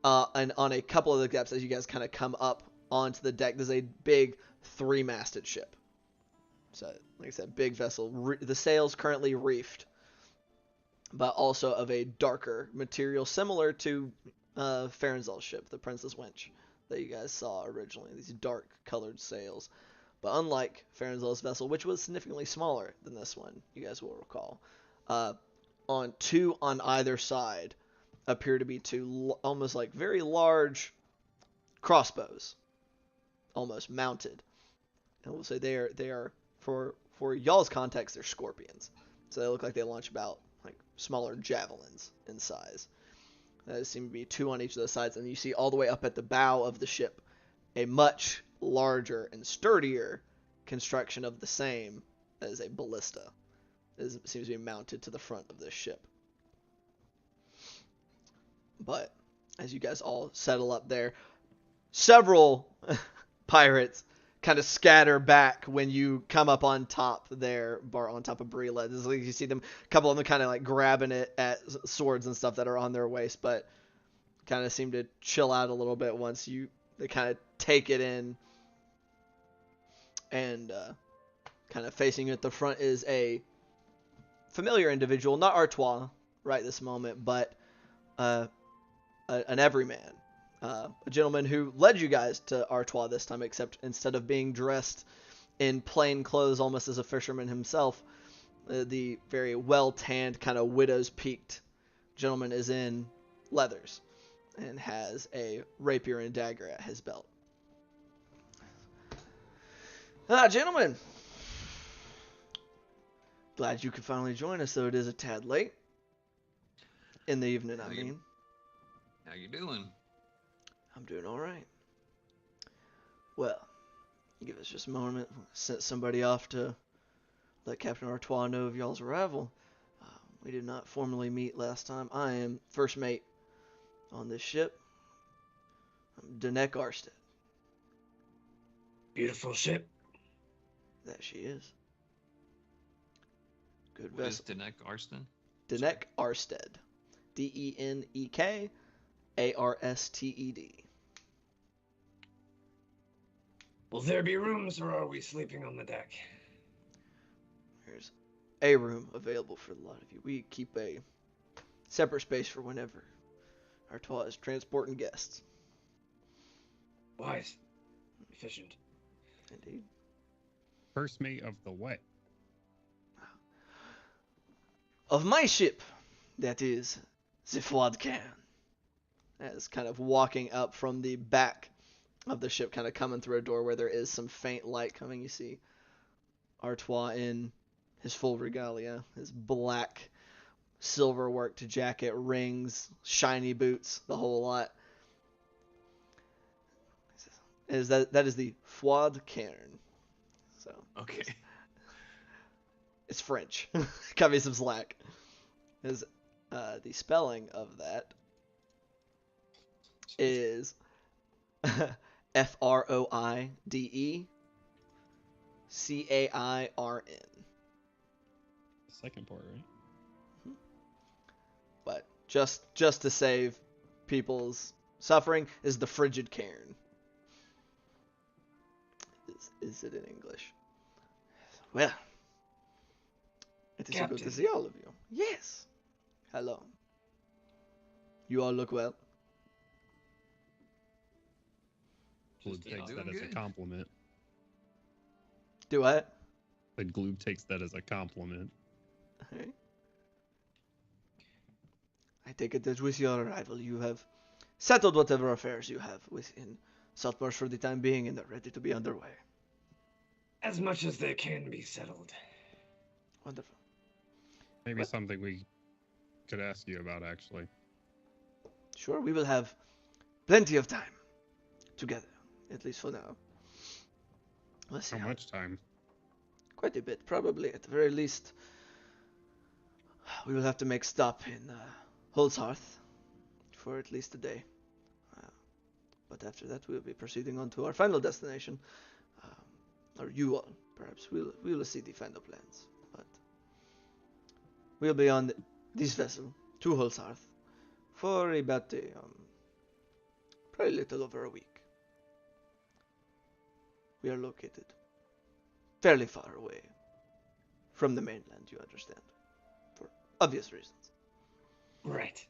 and on a couple of the gaps as you guys kind of come up onto the deck, there's a big 3-masted ship. So, like I said, big vessel. The sails currently reefed, but also of a darker material, similar to Farenzal's ship, the Princess Winch, that you guys saw originally. These dark colored sails. But unlike Farenzal's vessel, which was significantly smaller than this one, you guys will recall, on two on either side appear to be two almost like very large crossbows, almost mounted. And we'll say they are for y'all's context, they're scorpions. So they look like they launch about like smaller javelins in size. There seem to be two on each of those sides, and you see all the way up at the bow of the ship a much larger and sturdier construction of the same as a ballista. It seems to be mounted to the front of this ship. But as you guys all settle up there, several pirates kind of scatter back when you come up on top there, Bart, on top of Brila. This is like you see them, a couple of them kind of like grabbing it at swords and stuff that are on their waist, but kind of seem to chill out a little bit once they kind of take it in. And kind of facing you at the front is a familiar individual, not Artois right this moment, but an everyman. A gentleman who led you guys to Artois this time, except instead of being dressed in plain clothes almost as a fisherman himself, the very well-tanned, kind of widow's-peaked gentleman is in leathers and has a rapier and dagger at his belt. Gentlemen, glad you could finally join us, though it is a tad late in the evening, I mean. How you doing? I'm doing all right. Well, give us just a moment. Sent somebody off to let Captain Artois know of y'all's arrival. We did not formally meet last time. I am first mate on this ship. I'm Danek Arstead. Beautiful ship. That she is. Good What is vessel. Danek Arston? Danek Arstead. DENEK ARSTED. Will there be rooms, or are we sleeping on the deck? There's a room available for a lot of you. We keep a separate space for whenever Artois is transporting guests. Wise. Efficient. Indeed. First mate of the what? Of my ship, that is, the Fwadcan. As kind of walking up from the back of the ship, kind of coming through a door where there is some faint light coming. You see Artois in his full regalia, his black silver worked jacket, rings, shiny boots, the whole lot. That is the Fwadcan. So Okay. it's French. Cut me some slack. Is the spelling of that is FROIDE CAIRN. The second part, right? but just to save people's suffering, is the frigid cairn. Is it in English? Well, it is so good to Captain. see all of you. Yes. Hello. You all look well. Gloob Yeah, takes that doing as a good. compliment. Do what? But Gloob takes that as a compliment. Okay. I take it that with your arrival, you have settled whatever affairs you have within Saltmarsh for the time being, and are ready to be underway. As much as they can be settled. Wonderful. Maybe What? something we could ask you about, actually. Sure, we will have plenty of time together, at least for now. Let's see How much time? Quite a bit, probably. At the very least, we will have to make stop in Holzhearth for at least a day. But after that, we will be proceeding on to our final destination. Or you all, perhaps. We will see the final plans. But we'll be on this vessel to Holzhearth for about probably a little over a week. We are located fairly far away from the mainland, you understand, for obvious reasons. Right.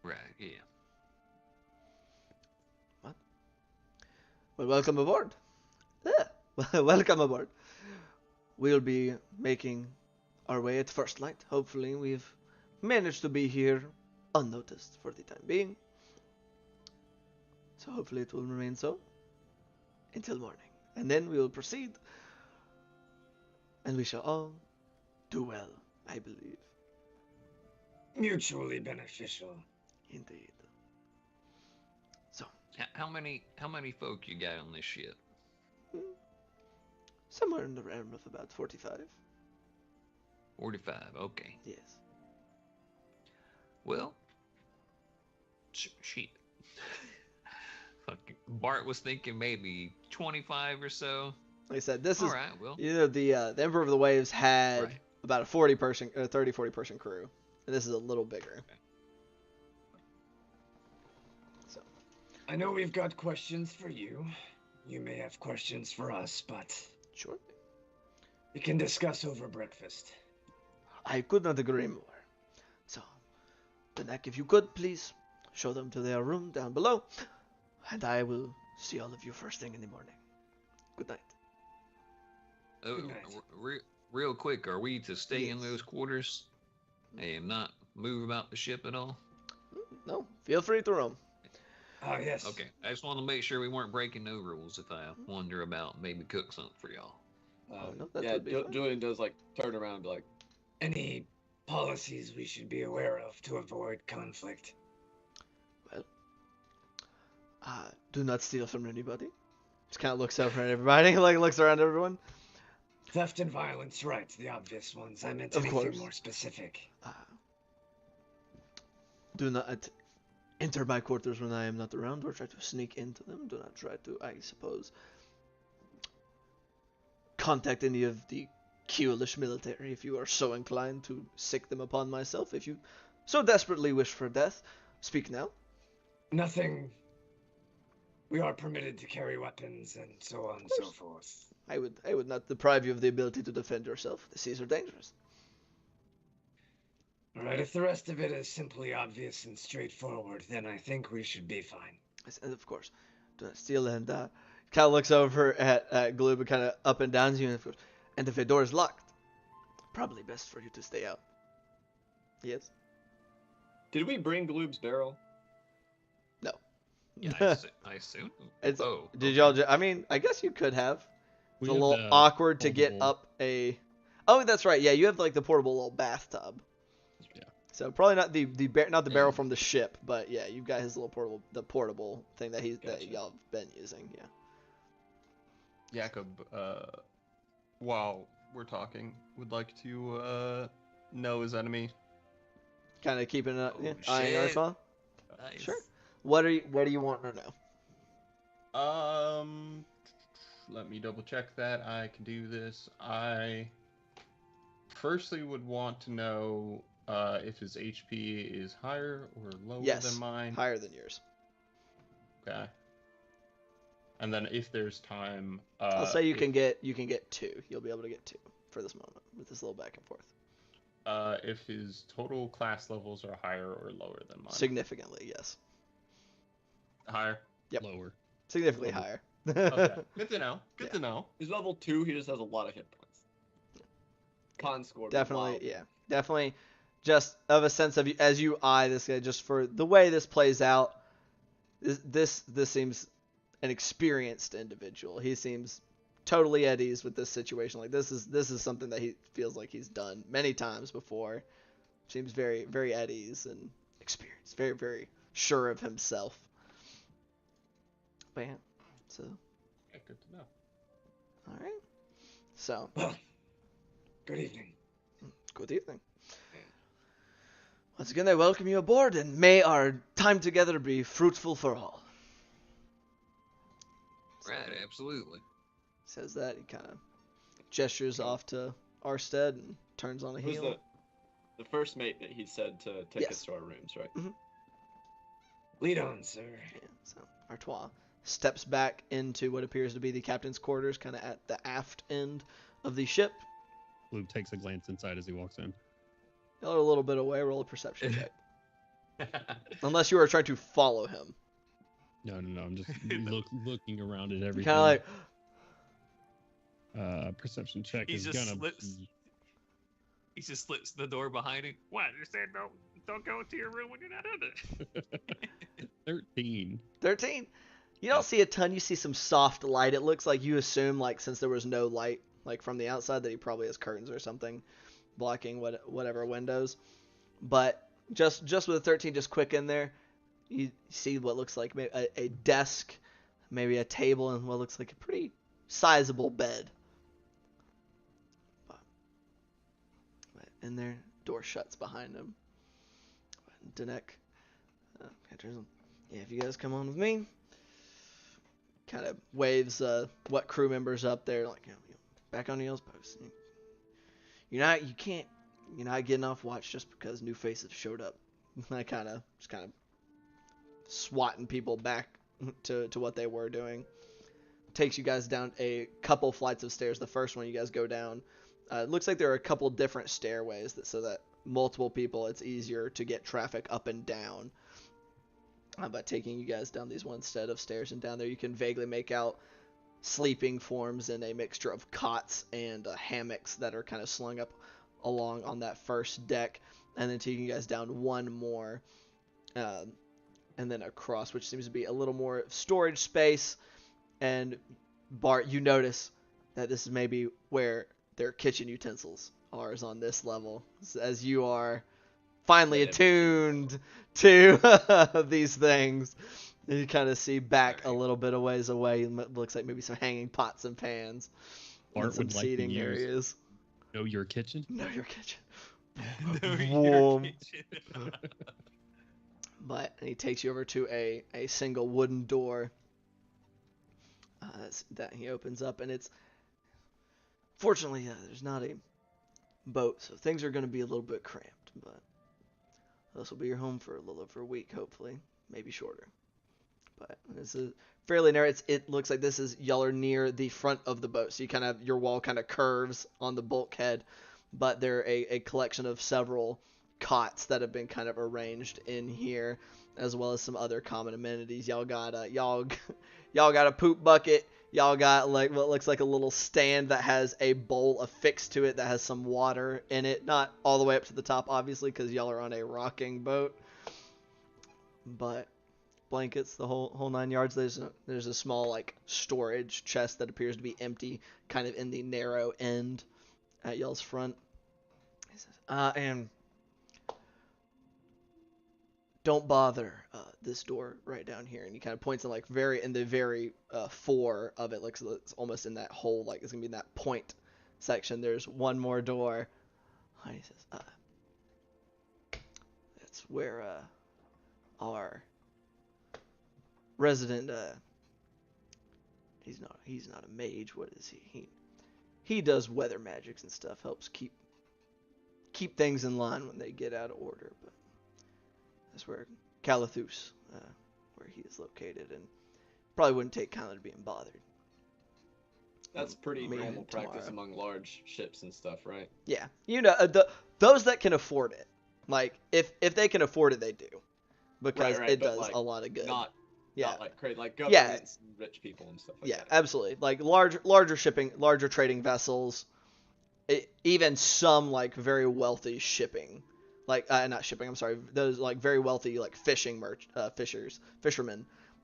Right, yeah. What? Well, welcome aboard. Yeah, well, welcome aboard. We'll be making our way at first light. Hopefully, we've managed to be here unnoticed for the time being. So hopefully it will remain so until morning. And then we will proceed. And we shall all do well, I believe. Mutually beneficial. Indeed. So, How many folk you got on this ship? somewhere in the realm of about 45. 45. Okay. Yes. Well, shit. Fucking Bart was thinking maybe 25 or so. Like I said, this All is, right. Well, you know, the Emperor of the Waves had Right. about a 40 person crew. And this is a little bigger. So, I know we've got questions for you. You may have questions for us, but sure. we can discuss over breakfast. I could not agree more. So, Benek, if you could, please show them to their room down below. And I will see all of you first thing in the morning. Good night. Good night. Real quick, are we to stay in Yes. those quarters and not move about the ship at all? No, feel free to roam. Ah, yes. Okay. I just wanted to make sure we weren't breaking no rules if I wonder about maybe cook something for y'all. no, that Yeah, would be fine. Julian does like turn around and be like, Any policies we should be aware of to avoid conflict? Well, do not steal from anybody. Just kind of looks over at everybody, like looks around everyone. Theft and violence, right, the obvious ones. I meant Of anything course. more specific. Do not enter my quarters when I am not around, or try to sneak into them. Do not try to, I suppose, contact any of the Keelish military if you are so inclined to sick them upon myself. If you so desperately wish for death, speak now. Nothing. We are permitted to carry weapons and so on and so course. forth. I would not deprive you of the ability to defend yourself. The seas are dangerous. Alright, if the rest of it is simply obvious and straightforward, then I think we should be fine. And of course, do not steal. And kind of looks over at Gloob and kind of up and downs you. And, of course, and if a door is locked, probably best for you to stay out. Yes? "Did we bring Gloob's barrel?" No. Yeah, I assume. It's, Oh, did okay. y'all? I mean, I guess you could have. We It's a had little the awkward to get foldable- up a. Oh, that's right. Yeah, you have like the portable little bathtub. Yeah. So probably not not the barrel Mm. from the ship, but yeah, you've got his little portable thing that that Gotcha. y'all have been using. Yeah. Jakob, while we're talking, would like to know his enemy. Kind of keeping an Oh, eye on shit. Arthur. Nice. Sure. What do you want to know? Let me double check that. I can do this. I firstly would want to know If his HP is higher or lower Yes, than mine. higher than yours. Okay. And then if there's time, I'll say you can get 2. You'll be able to get 2 for this moment with this little back and forth. If his total class levels are higher or lower than mine. Significantly, yes. Higher. Yep. Lower. Significantly Level. higher. Okay. Good to know. Good Yeah. to know. He's level 2. He just has a lot of hit points. Con score. Definitely, wild. yeah. Definitely just of a sense of as you eye this guy, just for the way this plays out, this seems an experienced individual. He seems totally at ease with this situation. Like this is something that he feels like he's done many times before. Seems very, very at ease and experienced. Very, very sure of himself. But yeah, so Okay, good to know. all right. So Well, good evening. good evening. Once again, I welcome you aboard, and may our time together be fruitful for all. Right, absolutely. Says that, he kind of gestures off to Arstead and turns on a Who's heel. the first mate that he said to take Yes. us to our rooms, right? Lead on, sir. Yeah, so Artois steps back into what appears to be the captain's quarters, kind of at the aft end of the ship. Luke takes a glance inside as he walks in. Y'all are a little bit away. Roll a perception check. Unless you are trying to follow him. No. I'm just looking around at everything. Kind of like, Perception check He is just gonna slips- be... He just slips the door behind him. What? You said don't go into your room when you're not in it. 13. 13. You don't see a ton. You see some soft light. It looks like you assume, like, since there was no light, like, from the outside, that he probably has curtains or something blocking whatever windows. But just with a 13 just quick in there, you see what looks like maybe a desk, maybe a table, and what looks like a pretty sizable bed. And their door shuts behind him. Danek turns on. Yeah, if you guys come on with me, kind of waves what crew members up there, like, back on y'all's post. You're not getting off watch just because new faces showed up. I kind of swatting people back to what they were doing. Takes you guys down a couple flights of stairs. The first one you guys go down, it looks like there are a couple different stairways so that multiple people, it's easier to get traffic up and down. But taking you guys down these one set of stairs and down there, you can vaguely make out sleeping forms in a mixture of cots and hammocks that are kind of slung up along on that first deck, and then taking you guys down one more, and then across, which seems to be a little more storage space. And Bart, you notice that this is maybe where their kitchen utensils are, is on this level, as you are finally attuned to these things. And you kind of see back a little bit a ways away. It looks like maybe some hanging pots and pans. Bart And some would like to seating use areas. Know your kitchen? Know your kitchen. No, your Warm. kitchen. But he takes you over to a single wooden door that he opens up, and it's fortunately there's not a boat, so things are going to be a little bit cramped, but this will be your home for a little over a week, hopefully, maybe shorter. But this is fairly narrow. It looks like this is y'all are near the front of the boat, so your wall kind of curves on the bulkhead, but they're a collection of several cots that have been kind of arranged in here, as well as some other common amenities. Y'all got a poop bucket. Y'all got like what looks like a little stand that has a bowl affixed to it that has some water in it. Not all the way up to the top, obviously, because y'all are on a rocking boat. But blankets, the whole 9 yards. There's a small like storage chest that appears to be empty, kind of in the narrow end at y'all's front. He says, and don't bother this door right down here. And he kind of points in like in the very fore of it, looks it's almost in that hole, like it's gonna be in that point section. There's one more door. And he says, that's where our resident he's not a mage. What is he? He does weather magics and stuff. Helps keep things in line when they get out of order. But that's where Calathus, where he is located, and probably wouldn't take kindly to being bothered. That's pretty Maybe normal practice tomorrow. among large ships and stuff, right? Yeah, those that can afford it, like if they can afford it, they do, because Right, it but, does like, a lot of good. Not like crazy, like Yeah. governments and rich people and stuff like Yeah, that. absolutely. Like larger trading vessels, even some like very wealthy shipping, like not shipping. I'm sorry, those like very wealthy like fishermen.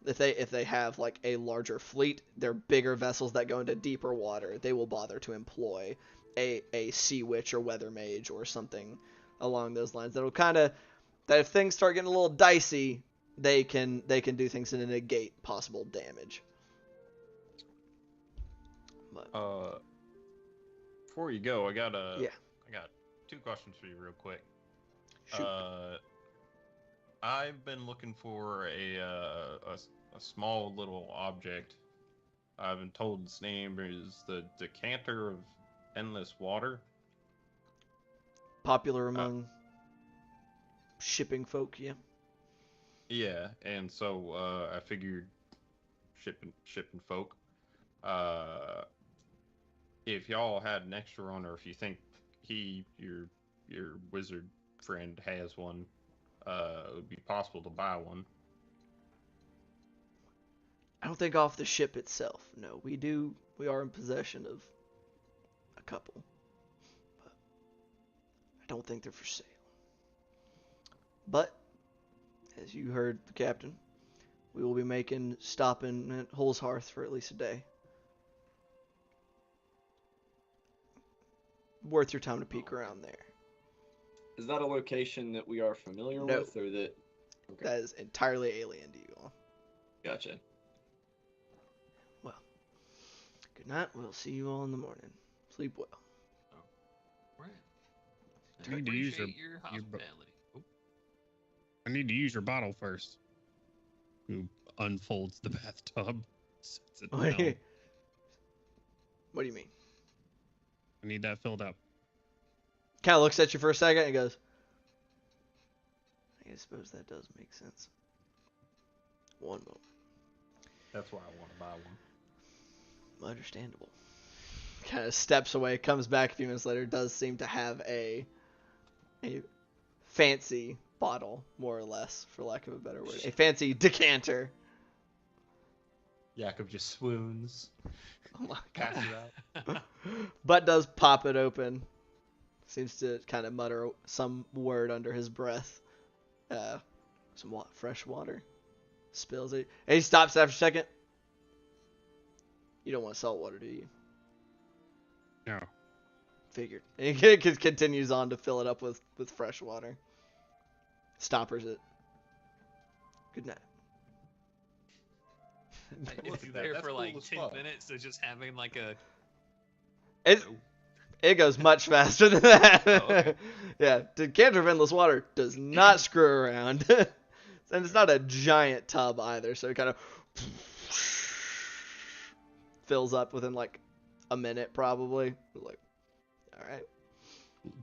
If they have like a larger fleet, they're bigger vessels that go into deeper water. They will bother to employ a sea witch or weather mage or something along those lines. That'll kind of that if things start getting a little dicey, they can do things to negate possible damage. But Before you go, I got yeah, 2 questions for you real quick. shoot. I've been looking for a small little object. I've been told its name is the Decanter of Endless Water. Popular among shipping folk, yeah. Yeah, and so I figured shipping folk. If y'all had an extra one, or if you think your wizard friend has one, it would be possible to buy one. I don't think off the ship itself. No, we are in possession of a couple, but I don't think they're for sale. But as you heard the captain, we will be stopping at Hull's Hearth for at least a day. Worth your time to peek around there. Is that a location that we are familiar No. with, or that? Okay, That is entirely alien to you all. gotcha. Well, good night. We'll see you all in the morning. Sleep well. Right. I need to use appreciate your- your your hospitality. Oh, I need to use your bottle first. Who unfolds the bathtub? Sets it down. What do you mean? I need that filled up. Kind of looks at you for a second and goes, I suppose that does make sense. One moment. That's why I want to buy one. Understandable. Kind of steps away, comes back a few minutes later, does seem to have a fancy bottle, more or less, for lack of a better word. A fancy decanter. Jacob just swoons. Oh my Passes god. out. But does pop it open. Seems to kind of mutter some word under his breath. Some fresh water. Spills it. And he stops after a second. You don't want salt water, do you? No. Figured. And he continues on to fill it up with fresh water. Stoppers it. Good night. if Look you're at that, there that's for cool like as 10 fuck. minutes of just having like a. It goes much faster than that. Oh, okay. Yeah, decanter of endless water does not screw around. And it's not a giant tub either, so it kind of fills up within like a minute probably. Like, all right.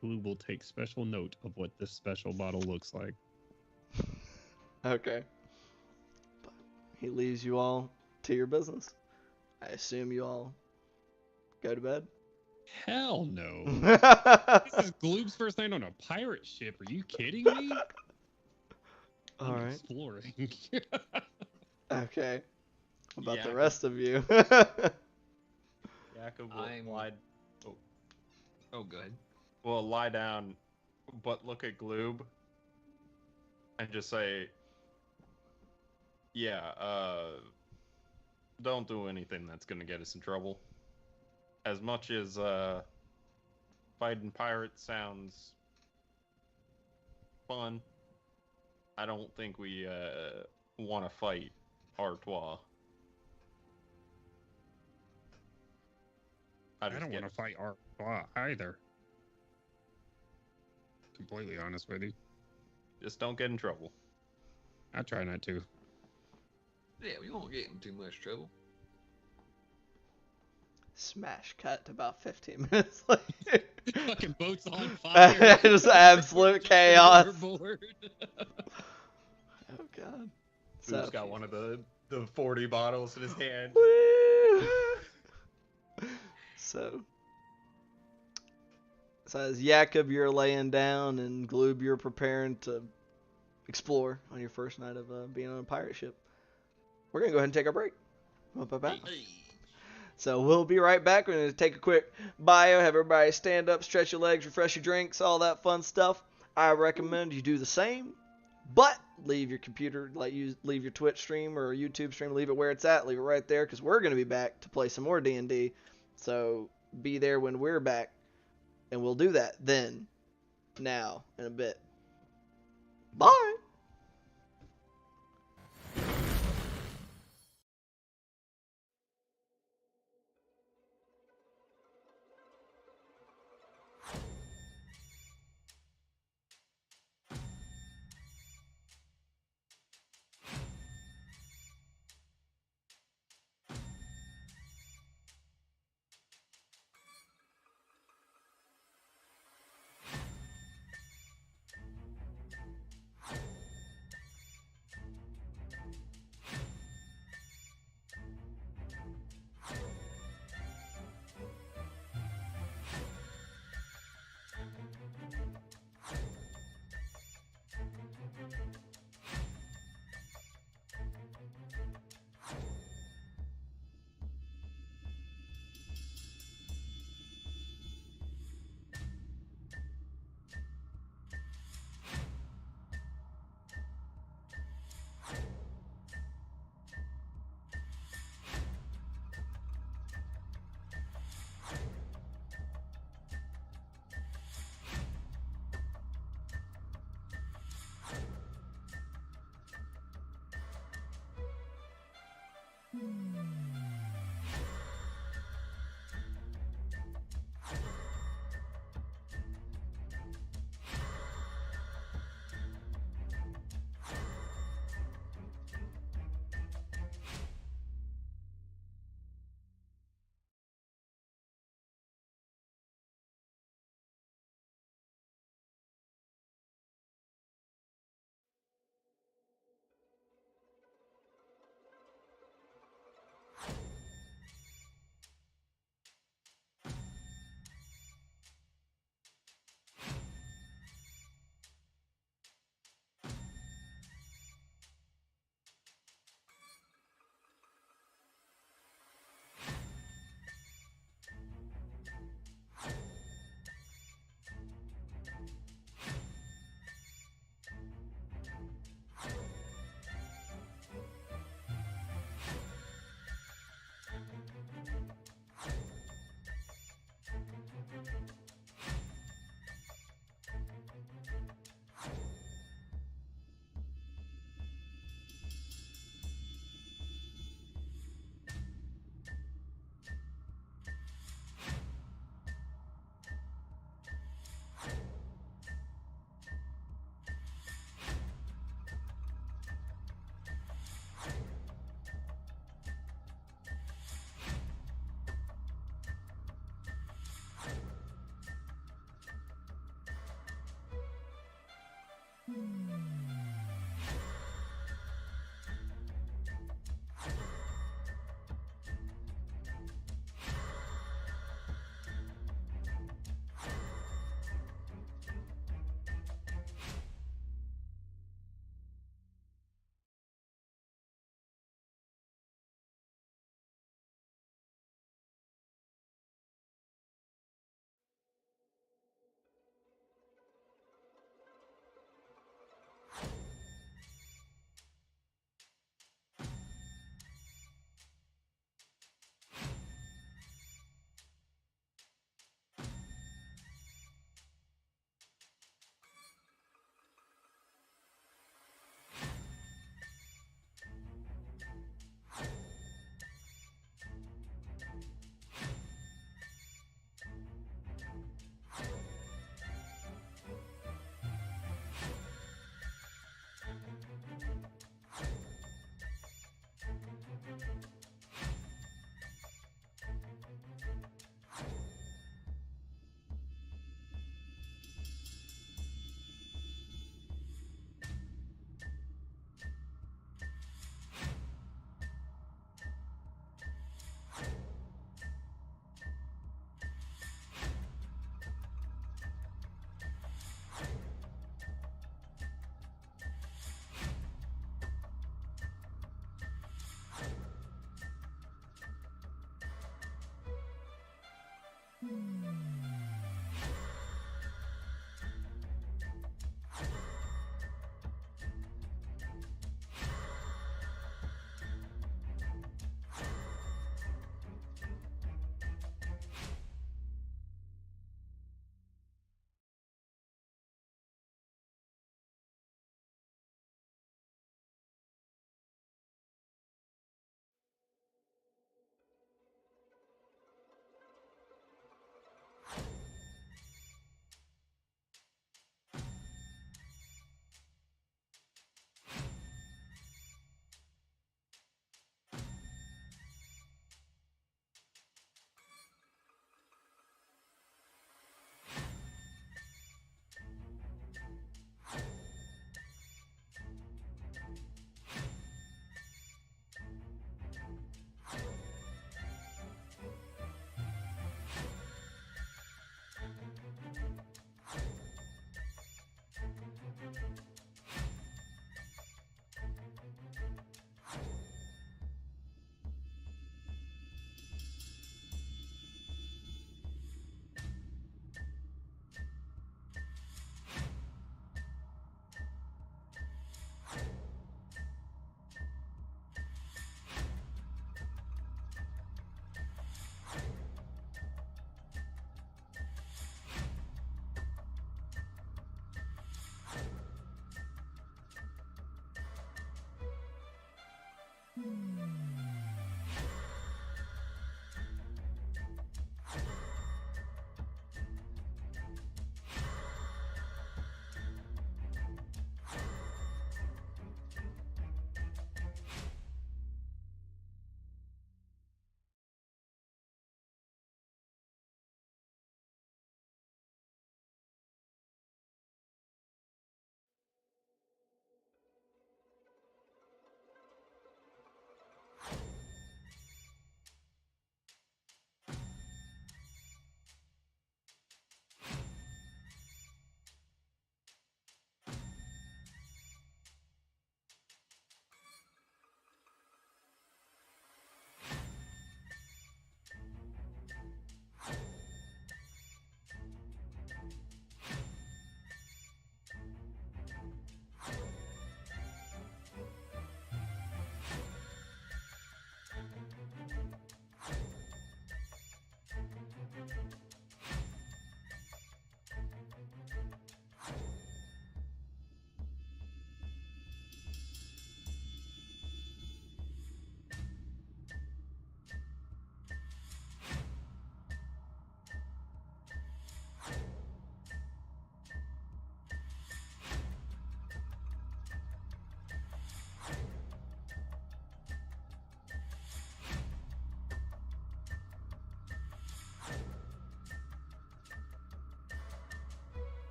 Glue will take special note of what this special bottle looks like. Okay. But he leaves you all to your business. I assume you all go to bed. Hell no. All This is Gloob's first night on a pirate ship. Are you kidding me? I'm right. exploring. Okay. What about the Yeah. rest of you? Jacob I'm- will lie. Oh, go ahead. Will lie down, but look at Gloob, and just say, "Yeah, don't do anything that's gonna get us in trouble." As much as fighting pirates sounds fun, I don't think we want to fight Artois. I don't want to fight Artois either. Completely honest with you. Just don't get in trouble. I try not to. Yeah, we won't get in too much trouble. Smash cut to about 15 minutes later. Fucking boat It's on fire. Just absolute chaos. Overboard. Oh god. Boob's So. got one of the 40 bottles in his hand. Woo! So as Jakob, you're laying down, and Gloob, you're preparing to explore on your first night of being on a pirate ship. We're gonna go ahead and take our break. So we'll be right back. We're gonna take a quick bio, have everybody stand up, stretch your legs, refresh your drinks, all that fun stuff. I recommend you do the same, but leave your computer, leave your Twitch stream or YouTube stream, leave it where it's at, leave it right there, because we're gonna be back to play some more D&D. So be there when we're back, and we'll do that then, now, in a bit. Bye.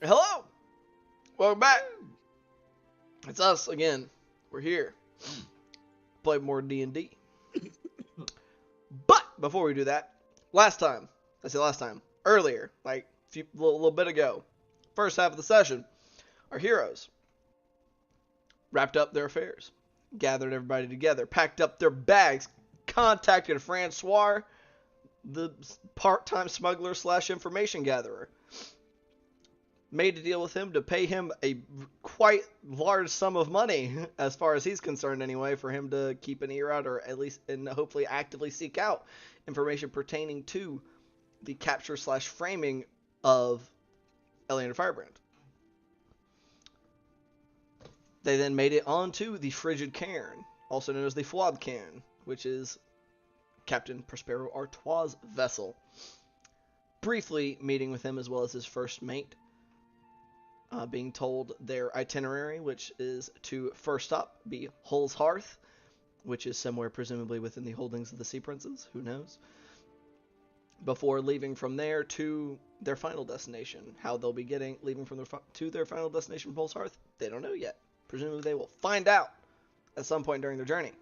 Hello! Welcome back! It's us again. We're here. Play more D&D. But before we do that, earlier, like a little bit ago, first half of the session, our heroes wrapped up their affairs, gathered everybody together, packed up their bags, contacted Francois, the part-time smuggler / information gatherer, made a deal with him to pay him a quite large sum of money, as far as he's concerned anyway, for him to keep an ear out, or at least, and hopefully actively seek out information pertaining to the capture / framing of Eleander Firebrand. They then made it onto the Frigid Cairn, also known as the Fouad Cairn, which is Captain Prospero Artois' vessel. Briefly meeting with him as well as his first mate, being told their itinerary, which is to first stop be Hull's Hearth, which is somewhere presumably within the holdings of the Sea Princes, who knows, before leaving from there to their final destination. How they'll be leaving from to their final destination from Hull's Hearth, they don't know yet. Presumably they will find out at some point during their journey.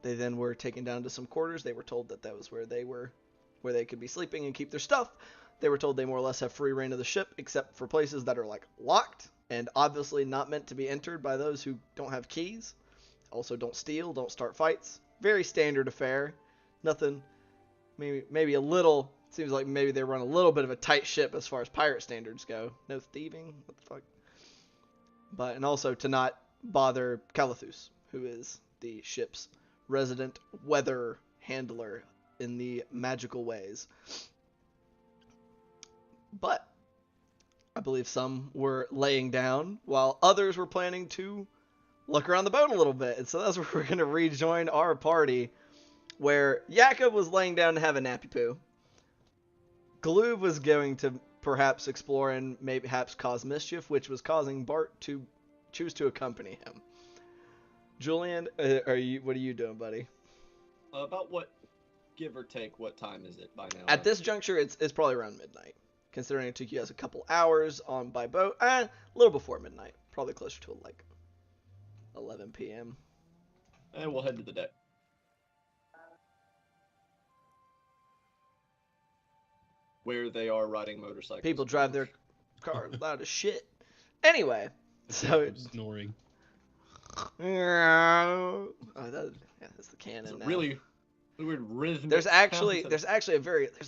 They then were taken down to some quarters. They were told that was where they could be sleeping and keep their stuff. They were told they more or less have free reign of the ship, except for places that are like locked and obviously not meant to be entered by those who don't have keys. Also, don't steal, don't start fights. Very standard affair. Nothing. Maybe a little. Seems like maybe they run a little bit of a tight ship as far as pirate standards go. No thieving. What the fuck? And also to not bother Calathus, who is the ship's resident weather handler in the magical ways. But I believe some were laying down while others were planning to look around the boat a little bit. And so that's where we're going to rejoin our party, where Jakob was laying down to have a nappy poo. Gloob was going to perhaps explore and maybe perhaps cause mischief, which was causing Bart to choose to accompany him. Julian, what are you doing, buddy? About what, give or take, what time is it by now? At this juncture, it's probably around midnight, considering it took you guys a couple hours by boat. A little before midnight, probably closer to like 11 p.m. And we'll head to the deck. Where they are riding motorcycles. People drive their cars loud as shit. Anyway, so snoring. Oh, that's the cannon. Now. Really weird rhythm. There's actually there's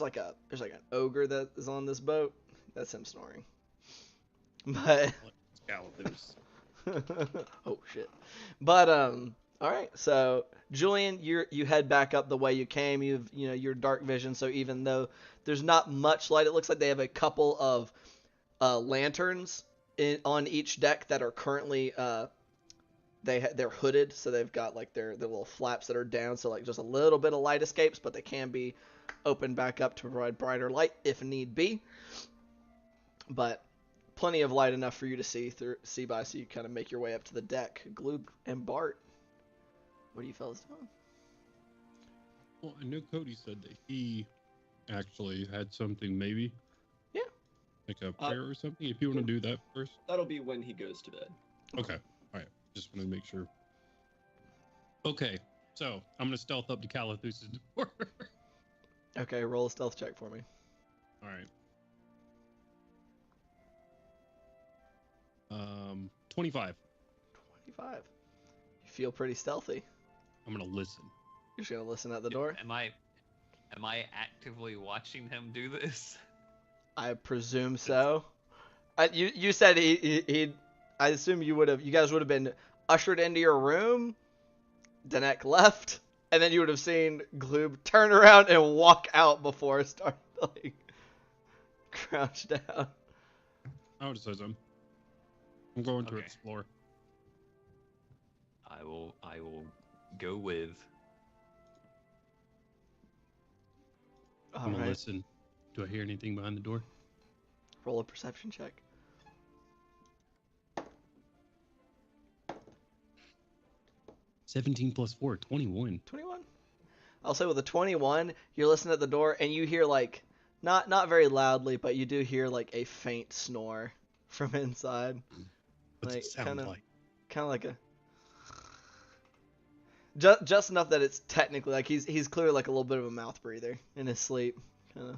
like an ogre that is on this boat. That's him snoring. But Calathus. oh shit. But All right, so Julian, you head back up the way you came. Your dark vision, so even though there's not much light, it looks like they have a couple of lanterns on each deck that are currently they're hooded, so they've got like their little flaps that are down, so like just a little bit of light escapes, but they can be opened back up to provide brighter light if need be. But plenty of light enough for you to see by, so you kind of make your way up to the deck. Gloob and Bart. What are you fellas doing? Well, I know Cody said that he actually had something, maybe. Yeah. Like a prayer or something. If you want to do that first. That'll be when he goes to bed. Okay. All right. Just want to make sure. Okay. So I'm gonna stealth up to Calathus's door. Okay, roll a stealth check for me. All right. 25. 25. You feel pretty stealthy. I'm gonna listen. You're just gonna listen at the door? Am I actively watching him do this? I presume so. You said he I assume you guys would have been ushered into your room. Danek left, and then you would have seen Gloob turn around and walk out before starting to like crouch down. I would say so. I'm going to Okay. explore. I will go with. All I'm gonna right. listen. Do I hear anything behind the door? Roll a perception check. 17 plus 4, 21. 21. I'll say with a 21, you're listening at the door and you hear like not very loudly, but you do hear like a faint snore from inside. What's Like, it sound kinda- like? Kind of like a just enough that it's technically like he's clearly like a little bit of a mouth breather in his sleep. Kind of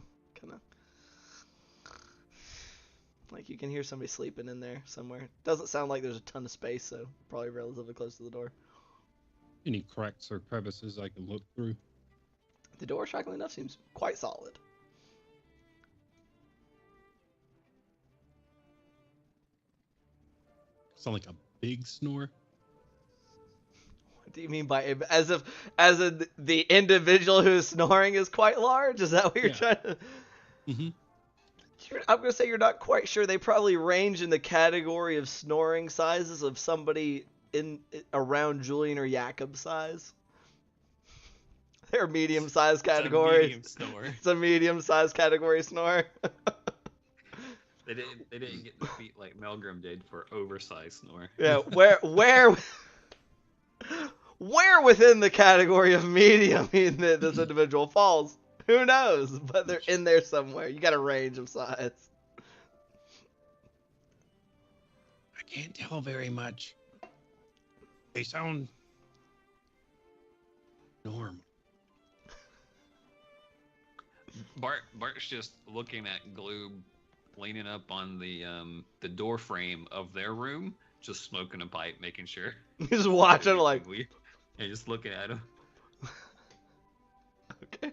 like you can hear somebody sleeping in there somewhere. Doesn't sound like there's a ton of space, so probably relatively close to the door. Any cracks or crevices I can look through? The door, shockingly enough, seems quite solid. Sound like a big snore? What do you mean by as if the individual who's snoring is quite large? Is that what you're Yeah. trying to? Mm-hmm. I'm gonna say you're not quite sure. They probably range in the category of snoring sizes of somebody in around Julian or Jakob's size. They're medium-sized categories. Medium snore. It's a medium-sized category snore. They didn't get the feet like Melgrim did for oversized snore. Yeah, where within the category of medium this individual falls? Who knows? But they're in there somewhere. You got a range of size. I can't tell very much. They sound normal. Bart's just looking at Gloob leaning up on the door frame of their room, just smoking a pipe, making sure. He's watching like, Yeah, just looking at him. okay.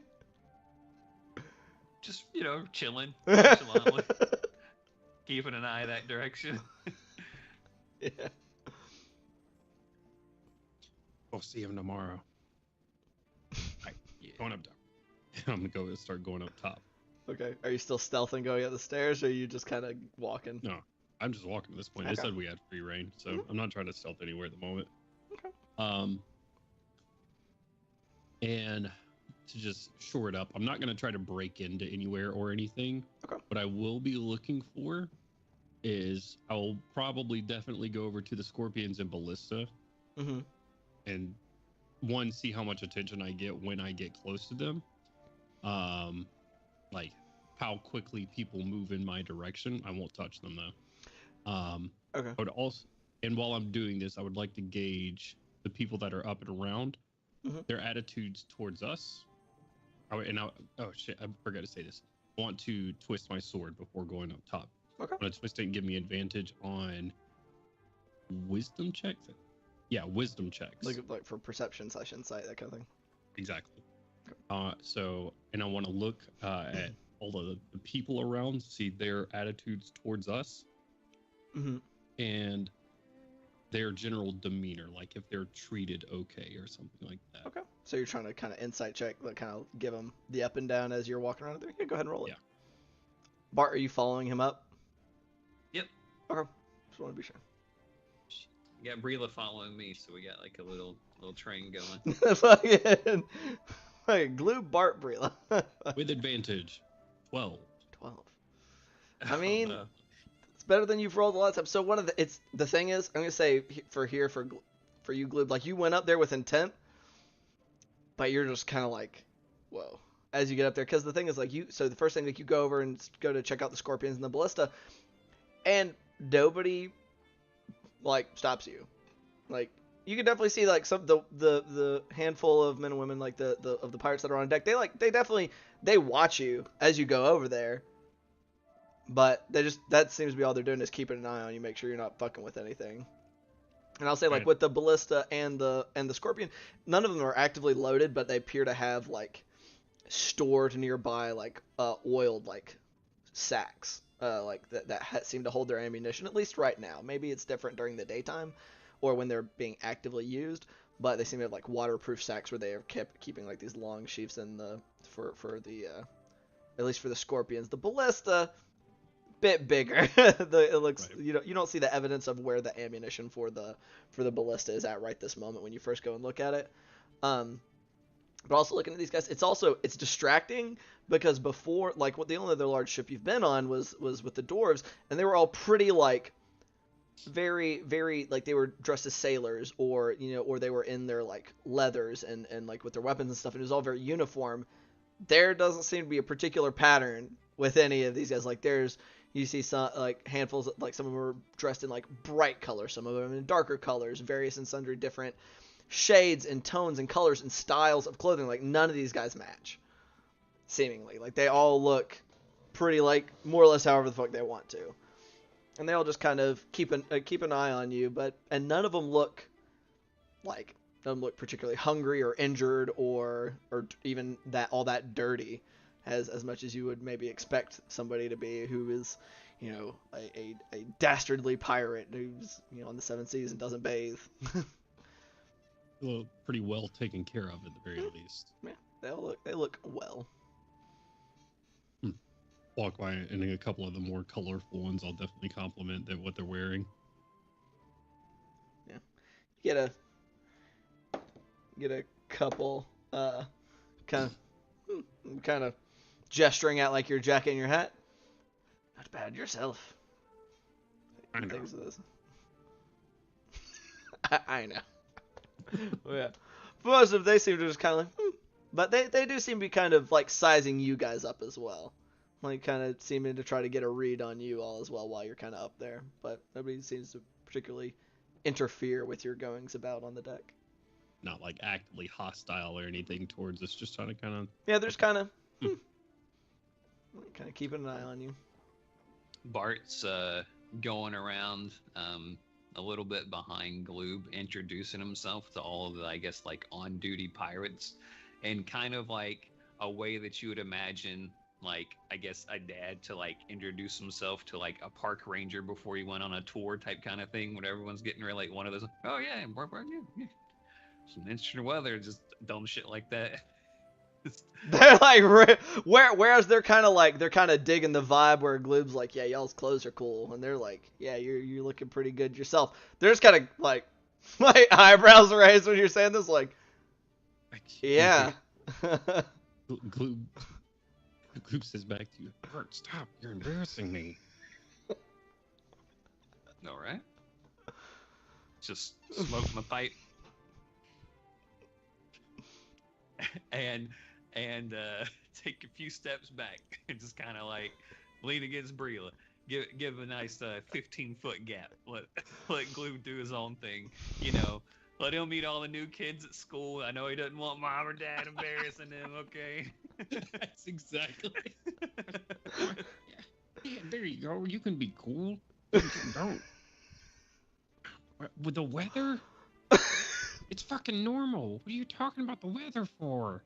Just, chilling. Nonchalantly, keeping an eye that direction. Yeah. We'll see him tomorrow. Yeah. Going up top. I'm gonna start going up top. Okay. Are you still stealthing going up the stairs, or are you just kind of walking? No, I'm just walking at this point. Okay. I said we had free reign, so I'm not trying to stealth anywhere at the moment. Okay. And to just shore it up, I'm not gonna try to break into anywhere or anything. Okay. What I will be looking for is I'll probably definitely go over to the Scorpions and Ballista Mm-hmm. and see how much attention I get when I get close to them. Like how quickly people move in my direction. I won't touch them though. Okay. I would also, and while I'm doing this, I would like to gauge the people that are up and around, Mhm. their attitudes towards us. Oh shit, I forgot to say this. I want to twist my sword before going up top. Okay. I want to twist it and give me advantage on wisdom checks. Yeah, wisdom checks. Like for perception / insight, that kind of thing. Exactly. And I want to look at all of the people around, see their attitudes towards us, Mm-hmm. and their general demeanor, like if they're treated okay or something like that. Okay. So you're trying to kind of insight check, like kind of give them the up and down as you're walking around there. Yeah, go ahead and roll it. Yeah. Bart, are you following him up? Yep. Okay. Just want to be sure. We got Brila following me, so we got like a little train going. Fucking glue Bart Brila. With advantage, 12. 12. I mean, Oh, no. it's better than you've rolled a lot of times. So the thing is, I'm gonna say for you, Gloob, like you went up there with intent, but you're just kind of like, whoa, as you get up there, because the thing is like so the first thing like you go over and go to check out the scorpions and the ballista, and nobody like stops you, like you can definitely see like some the handful of men and women like the of the pirates that are on deck, they watch you as you go over there. But that seems to be all they're doing is keeping an eye on you, make sure you're not fucking with anything. And I'll say like Right. with the ballista and the scorpion, none of them are actively loaded, but they appear to have like stored nearby like oiled like sacks like that seem to hold their ammunition, at least right now. Maybe it's different during the daytime or when they're being actively used, but they seem to have like waterproof sacks where they are keeping like these long sheaths in the for the at least for the scorpions. The ballista, bit bigger. It looks Right. you don't see the evidence of where the ammunition for the ballista is at right this moment when you first go and look at it. But also looking at these guys, it's distracting because before, like, what the only other large ship you've been on was with the dwarves, and they were all pretty like very very like they were dressed as sailors, or or they were in their like leathers and like with their weapons and stuff, and it was all very uniform. There doesn't seem to be a particular pattern with any of these guys. Like you see some like handfuls, like some of them are dressed in like bright colors, some of them in darker colors, various and sundry different shades and tones and colors and styles of clothing. Like none of these guys match, seemingly. Like they all look pretty like more or less however the fuck they want to, and they all just kind of keep an eye on you. And none of them look particularly hungry or injured or even all that dirty, as much as you would maybe expect somebody to be who is, a dastardly pirate who's on the seven seas and doesn't bathe. Well, pretty well taken care of at the very least. Yeah, they look well. Walk by, and a couple of the more colorful ones, I'll definitely compliment what they're wearing. Yeah, get a couple kind of gesturing at like you're jacking your hat. Not bad yourself. I know. Things of this. I know. Well, yeah. For most of them, they seem to just kind of like, but they do seem to be kind of like sizing you guys up as well, like kind of seeming to try to get a read on you all as well while you're kind of up there. But nobody seems to particularly interfere with your goings about on the deck. Not like actively hostile or anything towards us, just trying to kind of. Yeah, there's kind of keeping an eye on you. Bart's going around a little bit behind Gloob, introducing himself to all of the, I guess, like on-duty pirates, and kind of like a way that you would imagine, like, I guess, a dad to like introduce himself to like a park ranger before he went on a tour type kind of thing, when everyone's getting ready, like one of those, oh yeah, yeah. Some interesting weather, just dumb shit like that. They're like, whereas they're kind of digging the vibe where Gloob's like, yeah, y'all's clothes are cool, and they're like, yeah, you're looking pretty good yourself. They're just kind of like, my eyebrows raised when you're saying this, like, yeah. Gloob says back to you, Bart, stop, you're embarrassing me. All right. Just smoke my pipe. and take a few steps back and just kind of like lean against Brila. Give a nice 15-foot gap. Let Glue do his own thing. Let him meet all the new kids at school. I know he doesn't want mom or dad embarrassing him, okay? That's exactly. Yeah, there you go. You can be cool. Don't. With the weather? It's fucking normal. What are you talking about the weather for?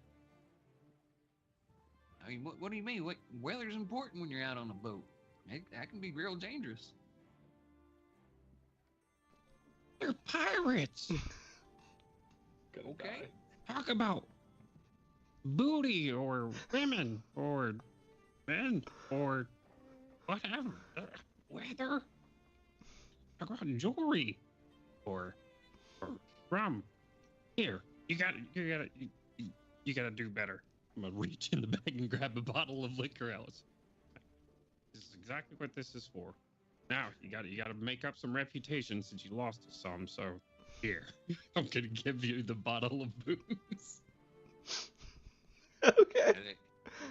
I mean, what do you mean? Weather's important when you're out on a boat. That can be real dangerous. They're pirates. Gonna Okay. die. Talk about booty or women or men or whatever. Weather. Talk about jewelry or rum. Here, you gotta do better. I'm gonna reach in the bag and grab a bottle of liquor out. This is exactly what this is for. Now you gotta make up some reputation since you lost us some. So here, I'm gonna give you the bottle of booze. Okay.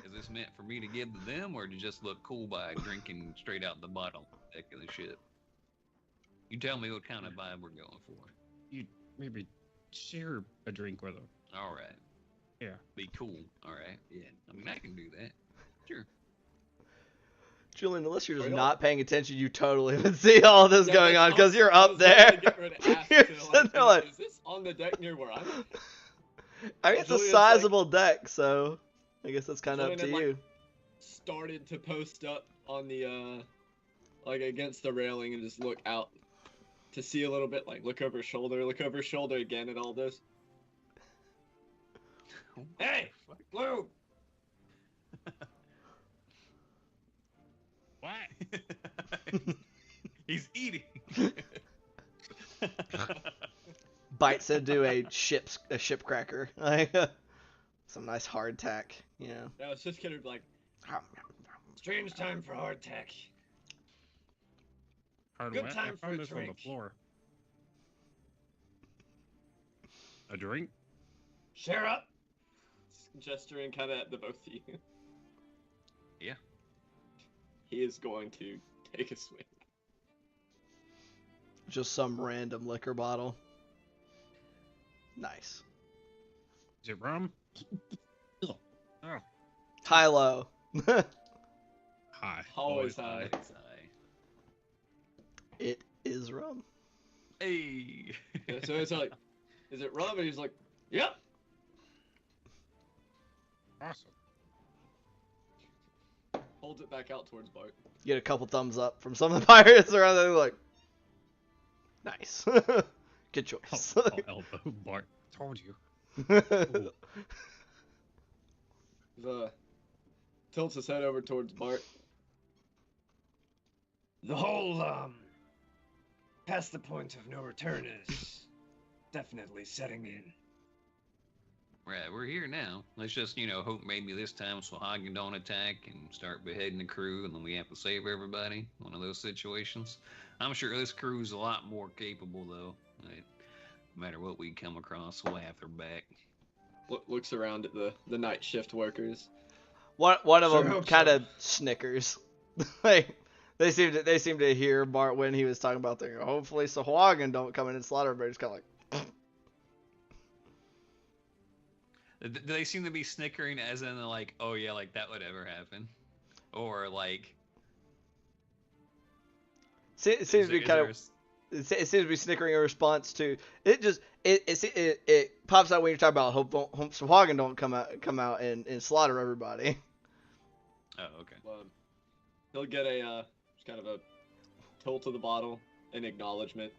Is this meant for me to give to them, or to just look cool by drinking straight out the bottle? Heck of the shit. You tell me what kind of vibe we're going for. You maybe share a drink with them. All right. Yeah. Be cool. All right. Yeah. I mean, I can do that. Sure. Julian, unless you're just Wait, not paying attention, you totally would see all this Yeah, going on I because was- you're I up was literally there. getting ready to ask You're to, sitting there like, is this on the deck near where I'm at? I mean, it's a Julian's like- sizable deck, so I guess that's kind of up Julian to had, you. like, started to post up on the like against the railing and just look out to see a little bit, like look over his shoulder again at all this. Hey, Blue! What? He's eating. Bites into a ship cracker, like some nice hardtack, you know. No, it's just kind of like strange time for hardtack. Hard Good what? time I for a found this on the drink. floor. A drink? Share up. Gesturing kind of at the both of you. Yeah. He is going to take a swing. Just some random liquor bottle. Nice. Is it rum? Oh, High low. hi. Always high. It is rum. Hey. Yeah, so it's like, is it rum? And he's like, yep. Awesome. Holds it back out towards Bart. You get a couple thumbs up from some of the pirates around there, like, nice. Good choice. I'll elbow Bart. Told you. The tilts his head over towards Bart. The whole, past the point of no return is definitely setting in. Right, we're here now. Let's just, hope maybe this time Swahagan don't attack and start beheading the crew, and then we have to save everybody. One of those situations. I'm sure this crew's a lot more capable, though. Right? No matter what we come across, we'll have their back. Looks around at the night shift workers. One of Sure them hope kind so. of snickers. Like they seem to hear Bart when he was talking about the hopefully Sahuagin don't come in and slaughter everybody. Just kind of like. Do they seem to be snickering as in like, oh yeah, like that would ever happen? Or like... It seems to be kind of. It seems to be snickering in response to it. Just it pops out when you're talking about hope Sahuagin don't come out and slaughter everybody. Oh, okay. He'll get a just kind of a tilt of the bottle in acknowledgement.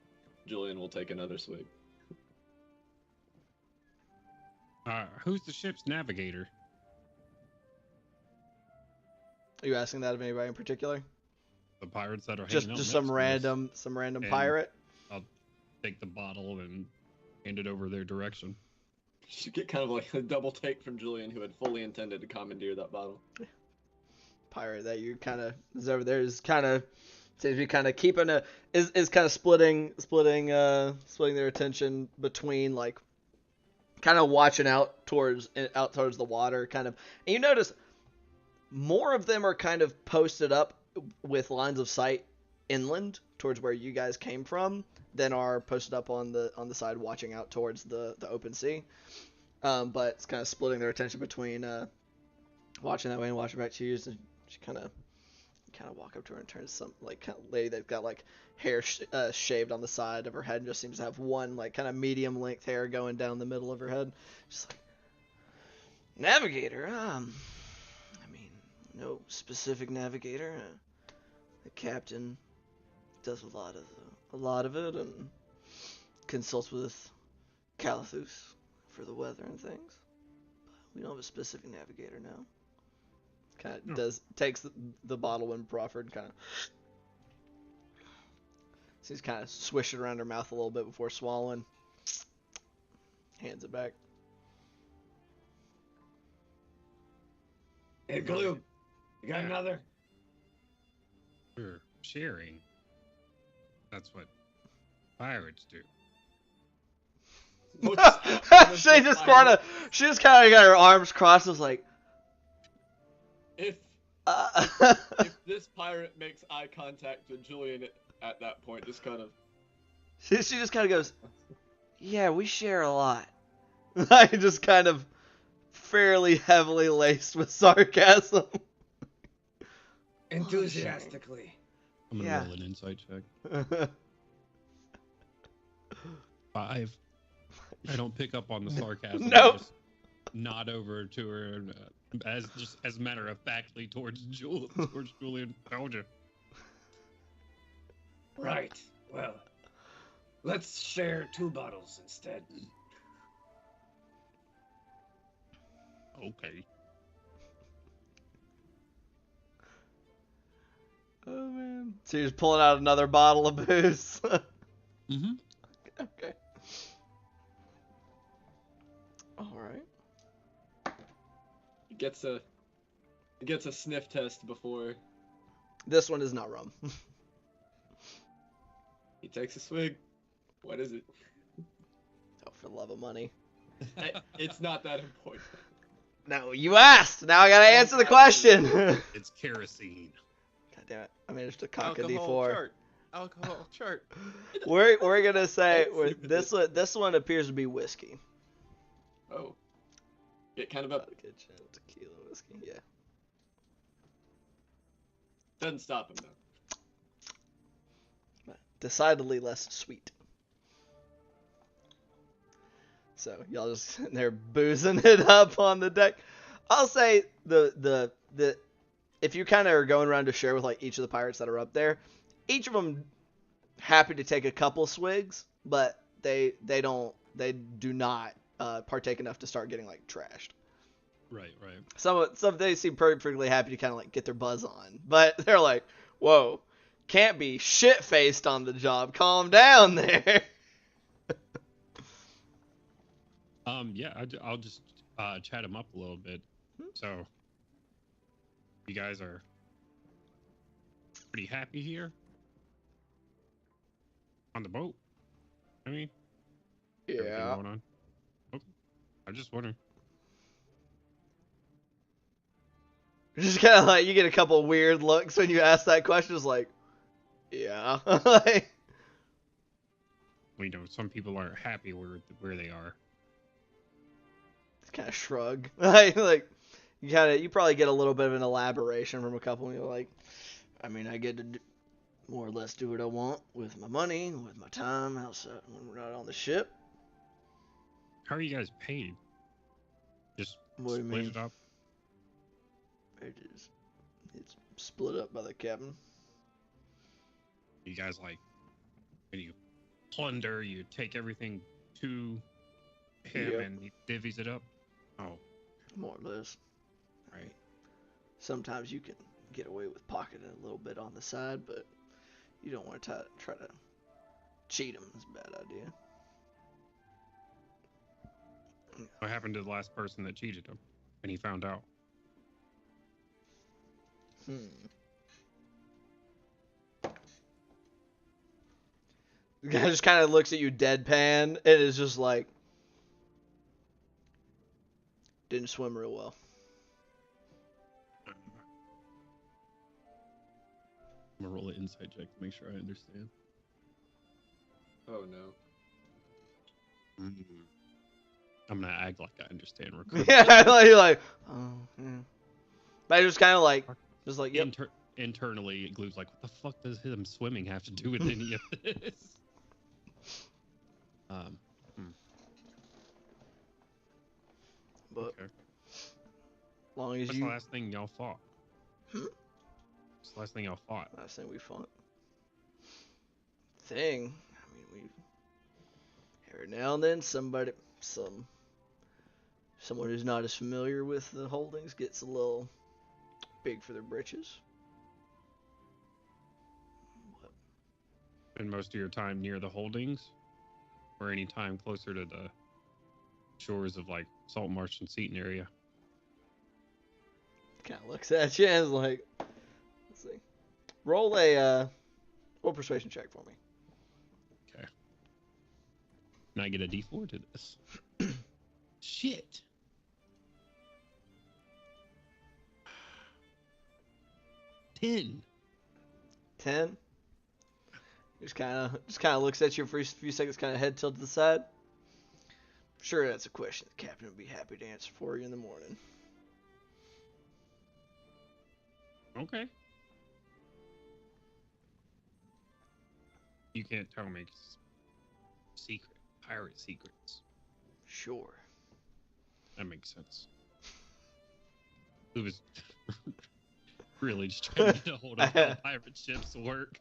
Julian will take another swig. Who's the ship's navigator? Are you asking that of anybody in particular? The pirates that are Just hanging out just next some to us. random And- pirate. Take the bottle and hand it over their direction. You get kind of like a double take from Julian, who had fully intended to commandeer that bottle. Pirate that you kind of is over there is kind of seems to be kind of keeping is kind of splitting their attention between like kind of watching out towards the water kind of, and you notice more of them are kind of posted up with lines of sight inland towards where you guys came from than are posted up on the side watching out towards the open sea. But it's kind of splitting their attention between watching that way and watching back to you. And she kind of walk up to her and turn to some like kind of lady that's got like hair shaved on the side of her head and just seems to have one like kind of medium length hair going down the middle of her head. She's like, navigator. I mean, no specific navigator. The captain does a lot of it, and consults with Calathus for the weather and things. We don't have a specific navigator now. Kind of takes the bottle when proffered, kind of. She's kind of swish it around her mouth a little bit before swallowing. Hands it back. Hey, Glue, you got another? We're sharing. That's what pirates do. She just kind of got her arms crossed. Was like, If this pirate makes eye contact with Julian at that point, just kind of. She just kind of goes, yeah, we share a lot. Like, just kind of fairly heavily laced with sarcasm. Enthusiastically. I'm gonna Yeah. roll an insight check. 5. I don't pick up on the sarcasm. Nope. I just nod over to her and, as a matter of factly towards Julian. Told you. Right. Well, let's share 2 bottles instead. Okay. Oh man. So you're just pulling out another bottle of booze. Mm-hmm. Okay. Alright. He gets a sniff test before This one is not rum. he takes a swig. What is it? Oh, for the love of money. It's not that important. No, you asked! Now I gotta answer the question! God It's kerosene. damn it. I managed to cock a Alcohol D4. chart. Alcohol chart. We're gonna say Let's see what this one appears to be whiskey. Oh. Get kind of up. Vodka, gin, tequila, whiskey, yeah. Doesn't stop him though. But decidedly less sweet. So y'all just sitting there boozing it up on the deck. I'll say the if you kind of are going around to share with like each of the pirates that are up there, each of them happy to take a couple swigs, but they do not partake enough to start getting like trashed. Right. Some they seem perfectly happy to kind of like get their buzz on, but they're like, whoa, can't be shit faced on the job. Calm down there. Yeah, I'll just chat him up a little bit. So, you guys are pretty happy here on the boat. I mean, everything Yeah. going on. Okay, I just wondering. Just kind of like you get a couple weird looks when you ask that question. It's like, yeah. Like, You know, some people aren't happy where they are. kind of shrug. Like you probably get a little bit of an elaboration from a couple. You're like, I mean, I get to more or less do what I want with my money, with my time outside when we're not on the ship. How are you guys paid? Just What do you split mean? it up. It's split up by the captain. You guys like when you plunder, you take everything to him Yep. and he divvies it up. Oh, More or less. right. Sometimes you can get away with pocketing a little bit on the side, but you don't want to try to cheat him. It's a bad idea. What happened to the last person that cheated him? And he found out. The guy just kind of looks at you deadpan and is just like, didn't swim real well. I'm gonna roll an insight check to make sure I understand. Oh no. I'm gonna act like I understand real quick. Yeah, you're like, oh, yeah. But I just kind of like, yep. Internally, Glue's like, what the fuck does him swimming have to do with any of this? But Okay. as long as What's you, the last thing y'all fought? What's the last thing y'all fought? last thing we fought. Thing. I mean, Every now and then, someone who's not as familiar with the holdings gets a little big for their britches. Spend most of your time near the holdings, or any time closer to the shores of like Saltmarsh and Seaton area? Kind of looks at you and is like, let's see. Roll a persuasion check for me. Okay. Can I get a D4 to this? Shit. Ten. 10. Just kind of looks at you for a few seconds, kind of head tilted to the side. Sure, that's a question the captain would be happy to answer for you in the morning. Okay. You can't tell me. Secret. Pirate secrets. Sure. That makes sense. It was really just trying to get a hold of how pirate ships work.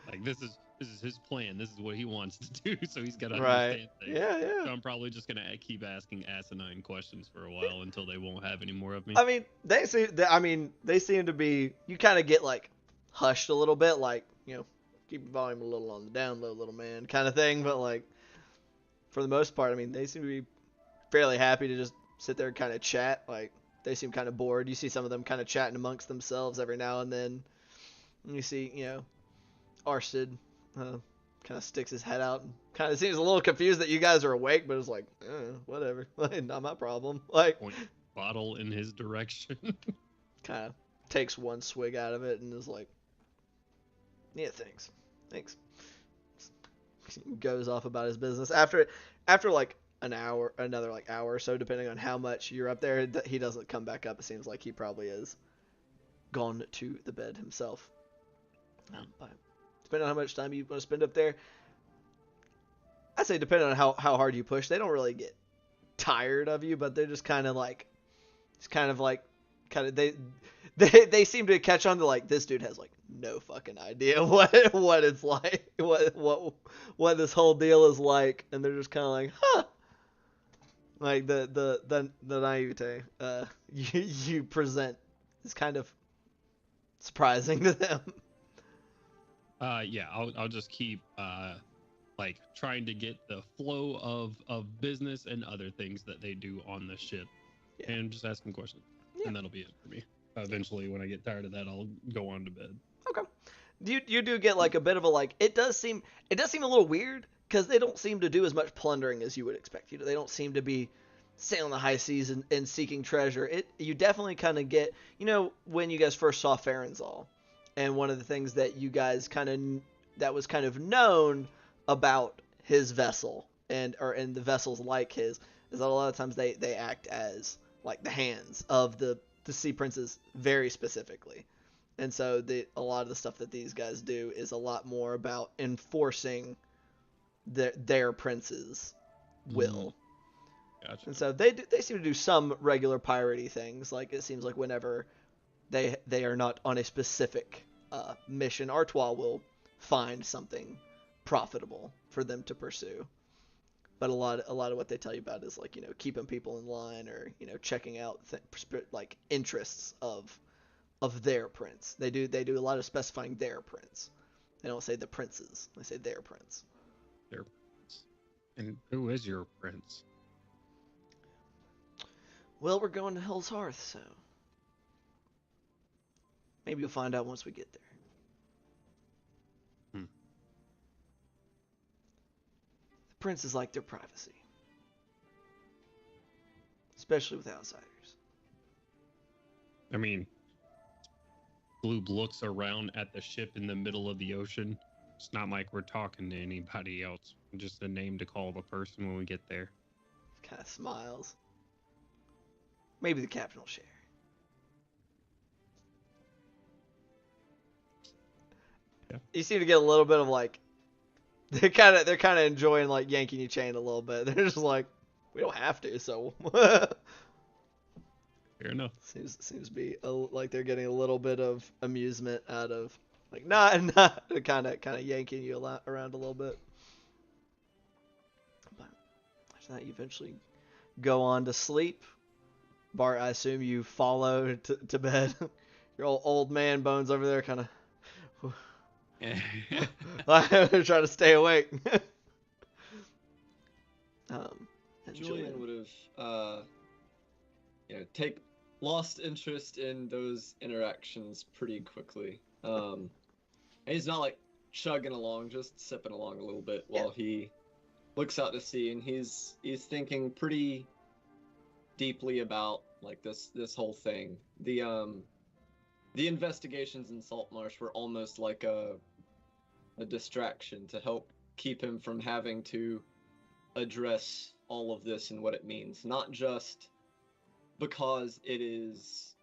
Like this is his plan. This is what he wants to do. So he's got to understand things. Yeah. So I'm probably just gonna keep asking asinine questions for a while until they won't have any more of me. I mean, they seem to be. You kind of get like hushed a little bit, like keep your volume a little on the down low, little man, kind of thing. But like for the most part, I mean, they seem to be fairly happy to just sit there and kind of chat. Like they seem kind of bored. You see some of them kind of chatting amongst themselves every now and then. And you see, Arsted kind of sticks his head out and kind of seems a little confused that you guys are awake, but it's like, whatever, like, not my problem. Like, point bottle in his direction. kind of takes one swig out of it and is like, yeah, thanks. Goes off about his business. After like another like hour or so, depending on how much you're up there, he doesn't come back up. It seems like he probably is gone to the bed himself. But depending on how much time you want to spend up there, I'd say depending on how hard you push, they don't really get tired of you, but they're just kind of they seem to catch on to like, this dude has like no fucking idea what it's like, what this whole deal is like, and they're just kind of like, huh. Like the naivete you present is kind of surprising to them. Yeah, I'll just keep like trying to get the flow of business and other things that they do on the ship, and just ask them questions, and that'll be it for me. Eventually, when I get tired of that, I'll go on to bed. Okay. You do get like a bit of a like. It does seem a little weird because they don't seem to do as much plundering as you would expect. They don't seem to be sailing the high seas and seeking treasure. You definitely kind of get, when you guys first saw Farenzal, and one of the things that you guys that was kind of known about his vessel and the vessels like his, is that a lot of times they act as like the hands of the sea princes very specifically. And so a lot of the stuff that these guys do is a lot more about enforcing their prince's will. Gotcha. And so they seem to do some regular piratey things. Like it seems like whenever they are not on a specific mission, Artois will find something profitable for them to pursue. But a lot of what they tell you about is like, keeping people in line, or checking out like interests of their prince. They do a lot of specifying their prince. They don't say the princes. They say their prince. Their prince. And who is your prince? Well, we're going to Hell's Hearth, so maybe you'll find out once we get there. The princes like their privacy, especially with outsiders. I mean, Gloob looks around at the ship in the middle of the ocean. It's not like we're talking to anybody else. Just a name to call the person when we get there. Kind of smiles. Maybe the captain will share. Yeah. You seem to get a little bit of like, they're kind of enjoying like yanking your chain a little bit. They're just like, we don't have to, so. Fair enough. Seems to be like they're getting a little bit of amusement out of like not kind of yanking you around a little bit. You eventually go on to sleep. Bart, I assume you follow to bed. Your old man bones over there kind of trying to stay awake. And Julian would have, take lost interest in those interactions pretty quickly. And he's not like chugging along, just sipping along a little bit while he looks out to sea, and he's thinking pretty deeply about like this whole thing. The investigations in Saltmarsh were almost like a distraction to help keep him from having to address all of this and what it means, not just because it is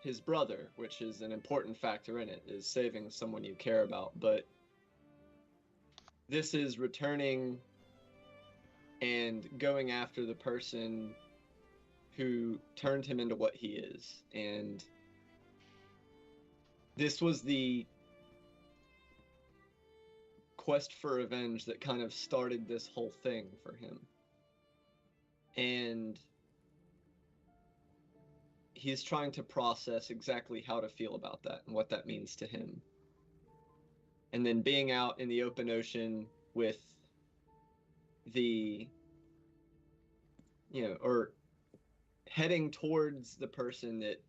his brother, which is an important factor in it, is saving someone you care about, but this is returning and going after the person who turned him into what he is. And this was the quest for revenge that kind of started this whole thing for him. And he's trying to process exactly how to feel about that and what that means to him. And then being out in the open ocean with the, or heading towards the person that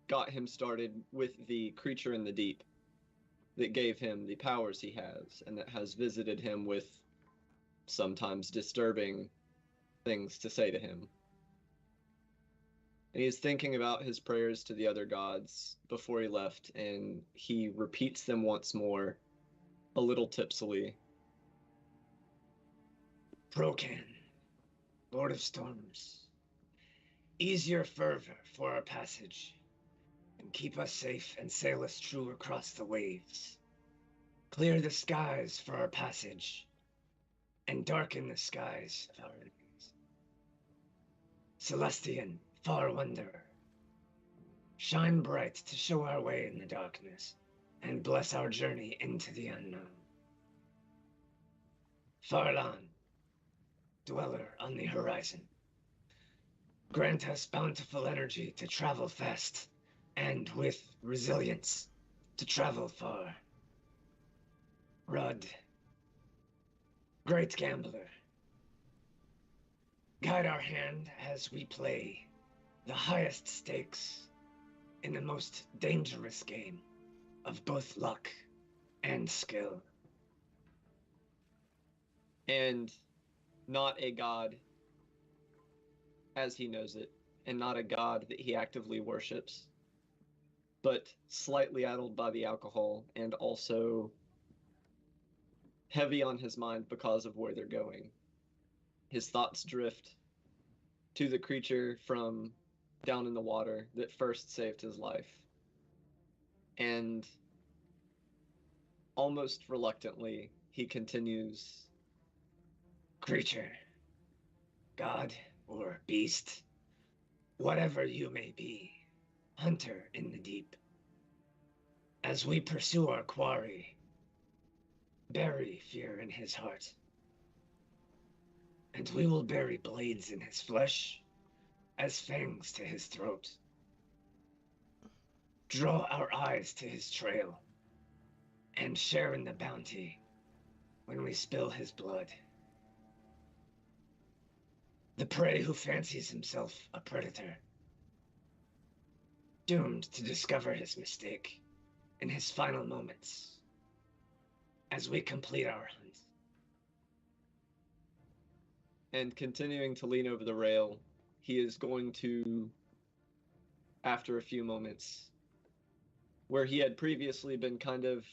got him started with the creature in the deep that gave him the powers he has, and that has visited him with sometimes disturbing things to say to him. And he's thinking about his prayers to the other gods before he left, and he repeats them once more, a little tipsily. Procan, Lord of Storms, ease your fervor for our passage, and keep us safe and sail us true across the waves. Clear the skies for our passage, and darken the skies of our enemies. Celestian, far wanderer, shine bright to show our way in the darkness, and bless our journey into the unknown. Farlan, dweller on the horizon, grant us bountiful energy to travel fast, and with resilience to travel far. Rudd, great gambler, guide our hand as we play the highest stakes in the most dangerous game of both luck and skill. And not a god as he knows it, and not a god that he actively worships, but slightly addled by the alcohol and also heavy on his mind because of where they're going. His thoughts drift to the creature from down in the water that first saved his life. And almost reluctantly, he continues, Creature, god, or beast, whatever you may be, hunter in the deep, as we pursue our quarry, bury fear in his heart, and we will bury blades in his flesh as fangs to his throat. Draw our eyes to his trail, and share in the bounty when we spill his blood. The prey who fancies himself a predator, doomed to discover his mistake in his final moments as we complete our hunt. and continuing to lean over the rail, he is going to, after a few moments, where he had previously been kind of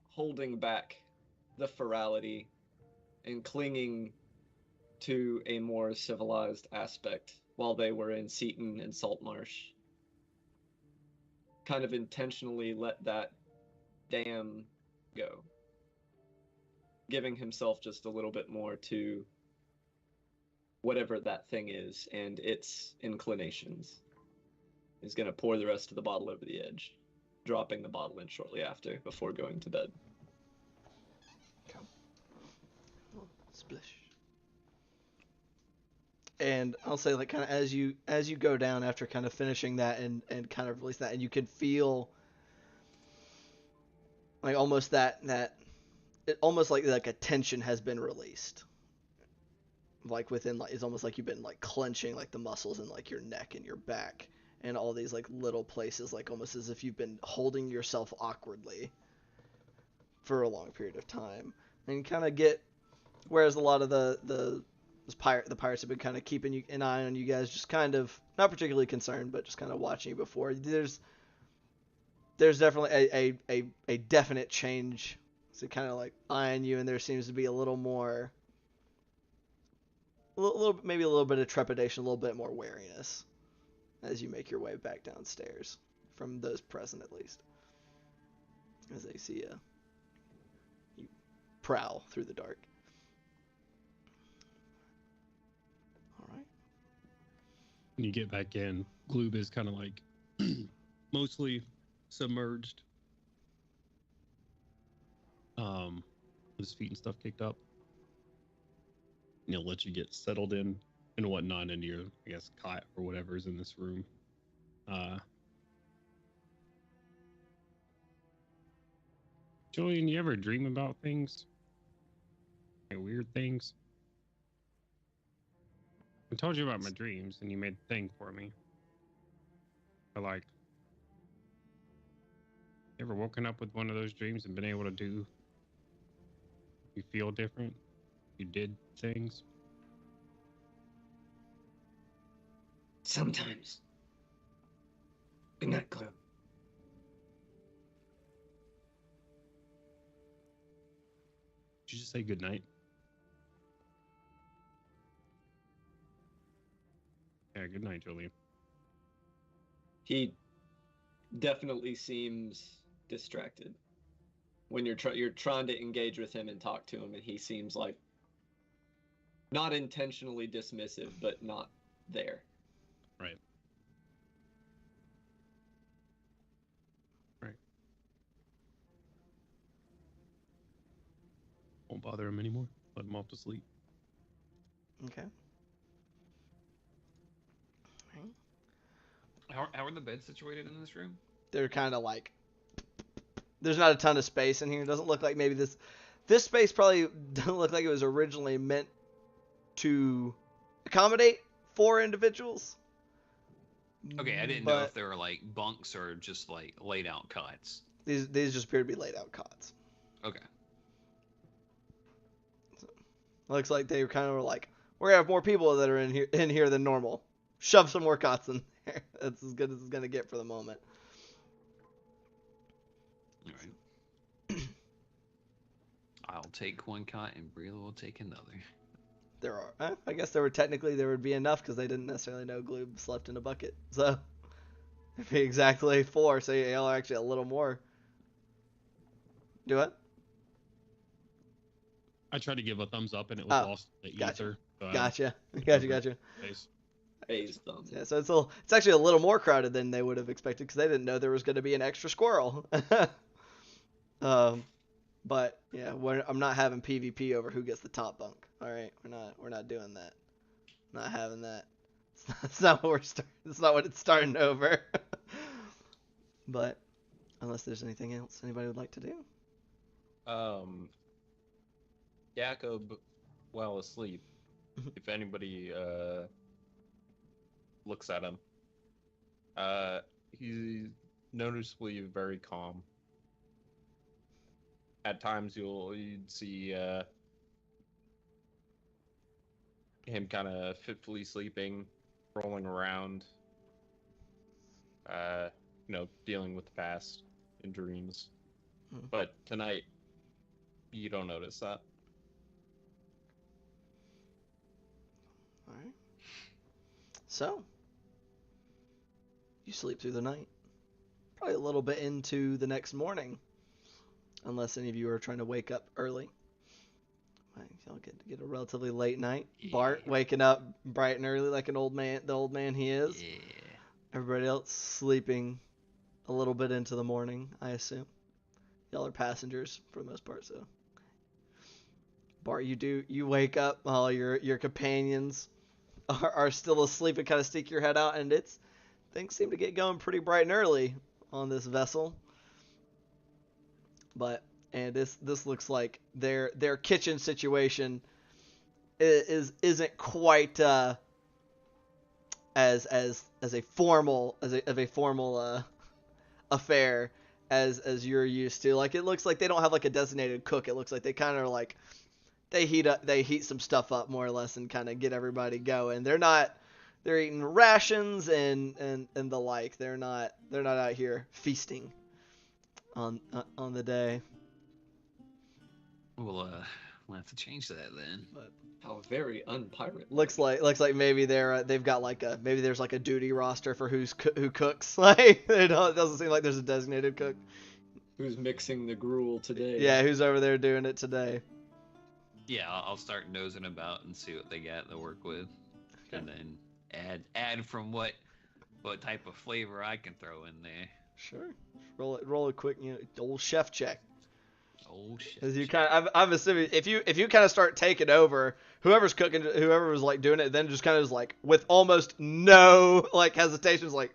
holding back the ferality and clinging to a more civilized aspect while they were in Seaton and Saltmarsh, kind of intentionally let that dam go, giving himself just a little bit more to whatever that thing is and its inclinations. He's going to pour the rest of the bottle over the edge, dropping the bottle in shortly after, before going to bed. Splish. And I'll say like kind of as you go down after kind of finishing that and kind of release that, and you can feel like almost that it almost like a tension has been released. Like within like it's almost like you've been like clenching like the muscles in like your neck and your back and all these like little places, like almost as if you've been holding yourself awkwardly for a long period of time. And you kind of get, whereas a lot of the pirates have been kind of keeping an eye on you guys, just kind of not particularly concerned, but just kind of watching you before. There's definitely a definite change. So kind of like eyeing you, and there seems to be a little more, maybe a little bit of trepidation, a little bit more wariness as you make your way back downstairs, from those present at least, as they see you prowl through the dark. All right. When you get back in, Gloob is kind of like mostly submerged. With his feet and stuff kicked up. And he'll let you get settled in and whatnot into your, I guess, cot or whatever is in this room. Julian, you ever dream about things? Like weird things? I told you about my dreams, and you made a thing for me. But like, you ever woken up with one of those dreams and been able to do? You feel different? You did things? Sometimes. Good night, Glue. Did you just say good night? Yeah, good night, Julian. He definitely seems distracted when you're trying to engage with him and talk to him, and he seems like not intentionally dismissive, but not there. Right. Right. Won't bother him anymore. Let him off to sleep. Okay. How are the beds situated in this room? They're kind of like, there's not a ton of space in here. It doesn't look like maybe this space probably doesn't look like it was originally meant to accommodate 4 individuals. Okay, I didn't know if they were like bunks or just like laid out cots. These just appear to be laid out cots. Okay. So, looks like they kind of like, we're gonna have more people that are in here than normal. Shove some more cots in there. That's as good as it's gonna get for the moment. All right. I'll take one cot and Brila will take another. There are. I guess there would be enough because they didn't necessarily know Gloob slept in a bucket. So it'd be exactly 4. So y'all are actually a little more. Do what? I tried to give a thumbs up and it was lost in the gotcha. ether. So Gotcha. Phase thumbs. Yeah, so it's actually a little more crowded than they would have expected because they didn't know there was going to be an extra squirrel. But yeah, I'm not having PvP over who gets the top bunk. All right, we're not doing that. Not having that. It's not what we're starting. It's not what it's starting over. But unless there's anything else anybody would like to do. Jacob, while asleep, if anybody looks at him, he's noticeably very calm. At times you'd see him kind of fitfully sleeping, rolling around, dealing with the past in dreams. But tonight, you don't notice that. All right. So, you sleep through the night. Probably a little bit into the next morning. Unless any of you are trying to wake up early. Y'all get a relatively late night. Yeah. Bart waking up bright and early like the old man he is. Yeah. Everybody else sleeping a little bit into the morning, I assume. Y'all are passengers for the most part, so. Bart, you wake up while your companions are still asleep and kind of stick your head out, and things seem to get going pretty bright and early on this vessel. But this looks like their kitchen situation isn't quite as a formal affair as you're used to. Like, it looks like they don't have like a designated cook. It looks like they kind of like they heat some stuff up more or less and kind of get everybody going. They're eating rations and the like. They're not out here feasting on the day. We'll have to change that then. But How very unpirate. looks like maybe they've got like maybe there's like a duty roster for who cooks. Like, it doesn't seem like there's a designated cook. Who's mixing the gruel today? Yeah, who's over there doing it today? Yeah, I'll start nosing about and see what they got to work with, and then add from what type of flavor I can throw in there. Sure. Roll a quick, old chef check. Oh shit! As you I'm assuming if you kind of start taking over, whoever's cooking, whoever was like doing it, then just kind of is like with almost no like hesitations, like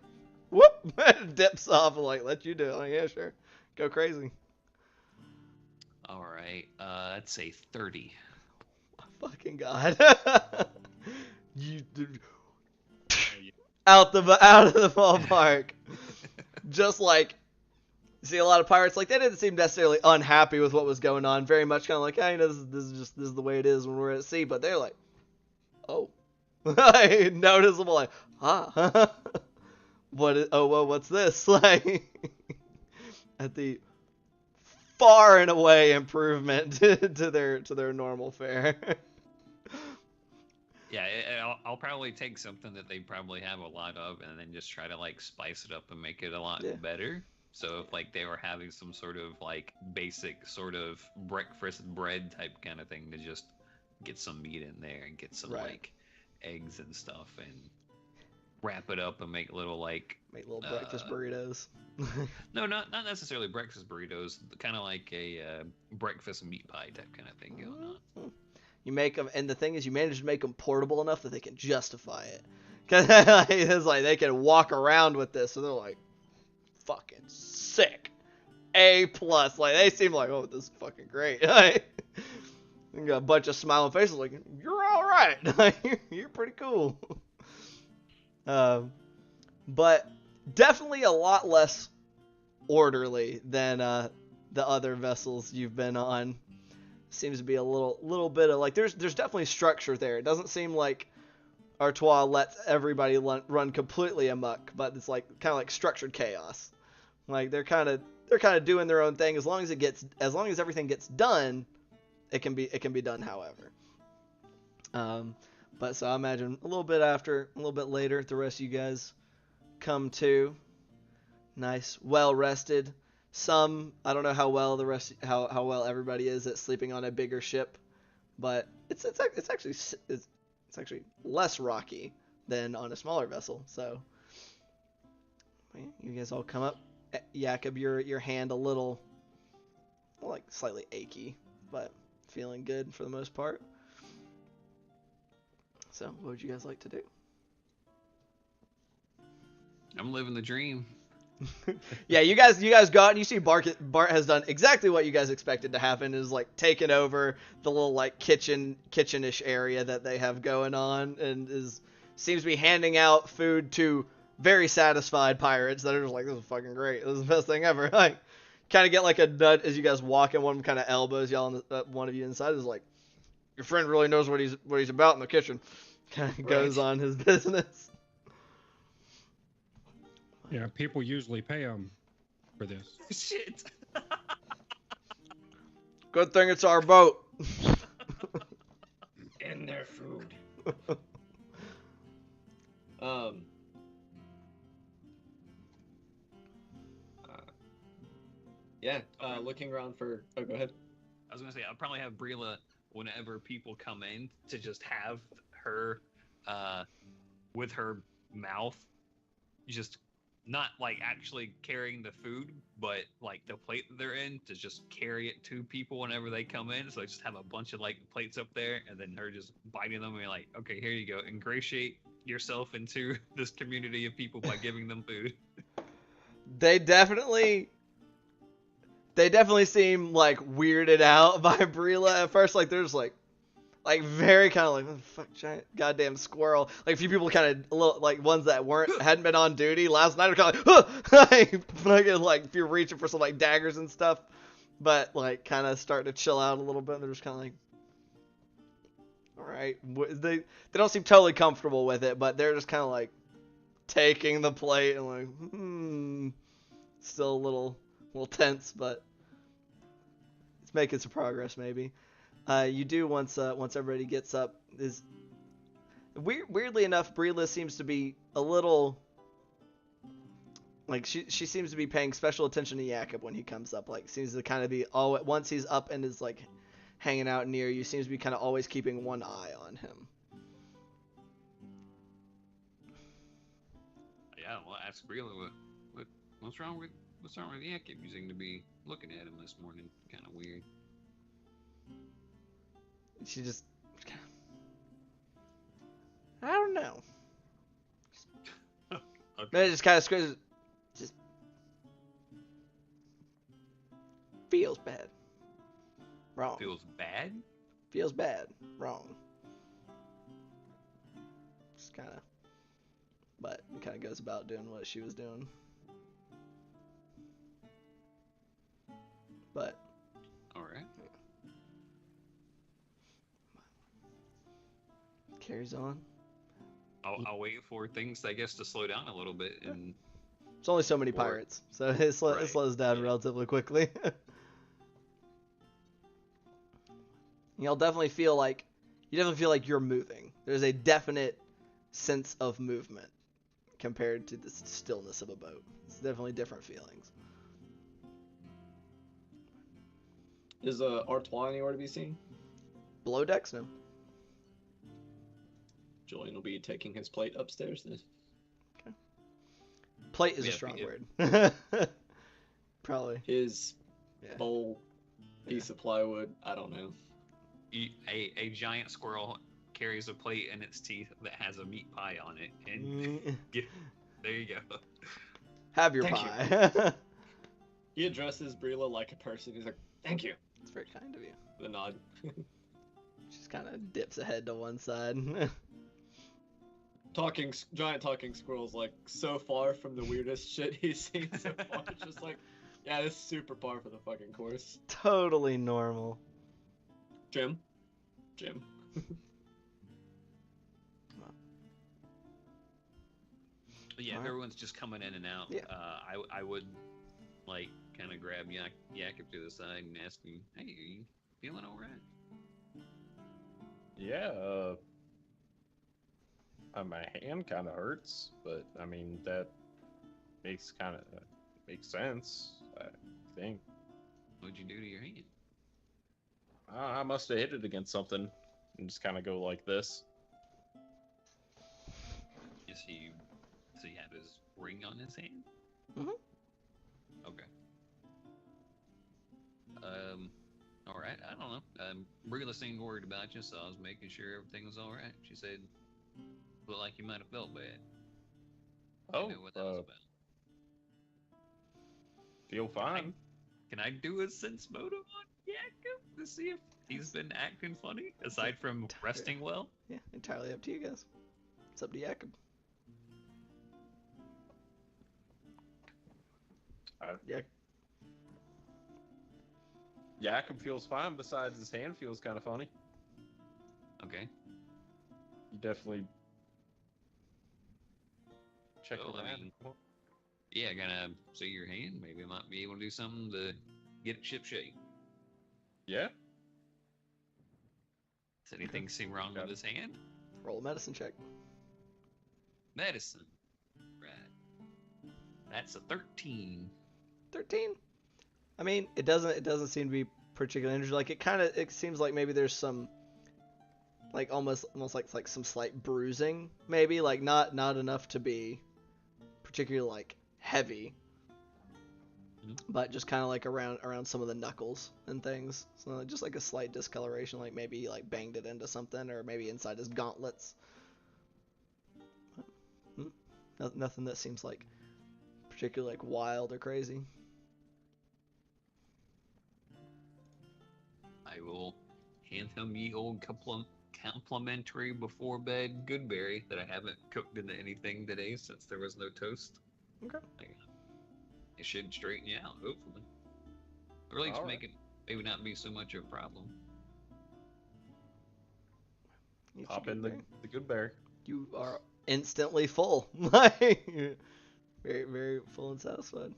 whoop, dips off and like let you do it. Like, yeah, sure, go crazy. All right, I'd say 30. Fucking god. You out of the ballpark. Just like, see, a lot of pirates, like, they didn't seem necessarily unhappy with what was going on. Very much kind of like, hey, this is the way it is when we're at sea. But they're like, oh, noticeable, like, what's this? Like, at the far and away improvement to their normal fare. Yeah, I'll probably take something that they probably have a lot of, and then just try to like spice it up and make it a lot better. So if like they were having some sort of like basic sort of breakfast bread type kind of thing, to just get some meat in there and get some like eggs and stuff and wrap it up and make little breakfast burritos. No, not necessarily breakfast burritos. Kind of like a breakfast meat pie type kind of thing going on. You make them, and the thing is, you manage to make them portable enough that they can justify it. Cause it's like they can walk around with this, so they're like, fucking sick, A+. Like, they seem like, oh, this is fucking great. Like, you got a bunch of smiling faces, like, you're all right. Like, you're pretty cool. But definitely a lot less orderly than the other vessels you've been on. Seems to be a little bit of like there's definitely structure there. It doesn't seem like Artois lets everybody run completely amok, but it's like kind of like structured chaos. Like they're kind of doing their own thing. As long as everything gets done, it can be done. However, but so I imagine a little bit later, the rest of you guys come to, nice, well rested. Some, I don't know how well how well everybody is at sleeping on a bigger ship, but it's actually less rocky than on a smaller vessel. So you guys all come up. Jakob, your hand a little, like, slightly achy, but feeling good for the most part. So what would you guys like to do? I'm living the dream. Yeah, you guys go out and you see Bart has done exactly what you guys expected to happen, is like taken over the little like kitchenish area that they have going on, and seems to be handing out food to very satisfied pirates that are just like, this is fucking great, this is the best thing ever. Like, kind of get like a nut as you guys walk in, one of them kind of elbows y'all, one of you inside is like, your friend really knows what he's about in the kitchen. Kind of goes on his business. Yeah, people usually pay him for this. Shit. Good thing it's our boat. And their food. Looking around for. Oh, go ahead. I was gonna say I'll probably have Brila, whenever people come in, to just have her, with her mouth, just not like actually carrying the food, but like the plate that they're in to just carry it to people whenever they come in. So I just have a bunch of like plates up there, and then her just biting them and be like, okay, here you go. Ingratiate yourself into this community of people by giving them food. They definitely seem like weirded out by Brila at first. Like they're just like very kind of like, what the fuck, giant goddamn squirrel. Like a few people kind of like ones that hadn't been on duty last night are kind of like, like if you're reaching for some like daggers and stuff, but like kind of starting to chill out a little bit. And they're just kind of like, all right, they don't seem totally comfortable with it, but they're just kind of like taking the plate and like, still a little tense, but it's making some progress maybe. You do once everybody gets up. Is weirdly enough, Brila seems to be a little like she seems to be paying special attention to Jakob when he comes up. Like seems to kind of be once he's up and is like hanging out near you, seems to be kind of always keeping one eye on him. Yeah, well, ask Brila what's wrong with Jakob? You seem to be looking at him this morning, kind of weird. She just, I don't know. Okay. It just kind of screams, just feels bad. Wrong. Feels bad? Feels bad. Wrong. Just kind of, but it kind of goes about doing what she was doing. But. Alright. Carries on. I'll wait for things, I guess, to slow down a little bit. And it's only so many pirates, so it slows down relatively quickly. You'll definitely feel like you're moving. There's a definite sense of movement compared to the stillness of a boat. It's definitely different feelings. Is Artois anywhere to be seen? Below decks, no. Julian will be taking his plate upstairs then. Okay. Plate is a Yeah, strong yeah. word. Probably. His bowl, piece of plywood, I don't know. A giant squirrel carries a plate in its teeth that has a meat pie on it, and there you go. Have your Thank pie. He addresses Brila like a person. He's like, Thank you. It's very kind of you. the nod. Just kind of dips ahead to one side. Giant talking squirrel's like so far from the weirdest shit he's seen so far. It's just like, yeah, this is super par for the fucking course. Totally normal. Jim. But yeah, Alright. everyone's just coming in and out. Yeah. I would like kind of grab Jakob to the side and ask him, "Hey, are you feeling all right?" Yeah, my hand kind of hurts, but I mean that makes sense. I think What'd you do to your hand? I must have hit it against something and just kind of go like this. Is he? Does he have his ring on his hand? Mhm. Okay. All right. I don't know. Brila seemed worried about you, so I was making sure everything was all right. She said, "Looked like you might have felt bad." Oh, Didn't know what that was about. feel fine. Can I do a sense motive on Jakob to see if he's been acting funny aside from resting well? Yeah, entirely up to you guys. It's up to Jakob. Yeah. Jakob feels fine. Besides, his hand feels kind of funny. Okay. You definitely check Well, it I out. mean, yeah, gonna see your hand. Maybe I might be able to do something to get it shipshape. Yeah. Does anything seem wrong with his hand? Roll a medicine check. Medicine. Right. That's a 13. 13. I mean, it doesn't seem to be particularly injured. Like it seems like maybe there's some like almost like some slight bruising, maybe like not enough to be particularly like heavy, Mhm. but just kind of like around some of the knuckles and things. So just like a slight discoloration, like maybe he like banged it into something, or maybe inside his gauntlets. Nothing that seems like particularly like wild or crazy. I will hand him ye old complimentary before bed goodberry that I haven't cooked into anything today since there was no toast. Okay. It should straighten you out, hopefully. Or at least All make right. it maybe not be so much of a problem. Eat Pop your in good the good bear. You are instantly full. Like, very, very full and satisfied.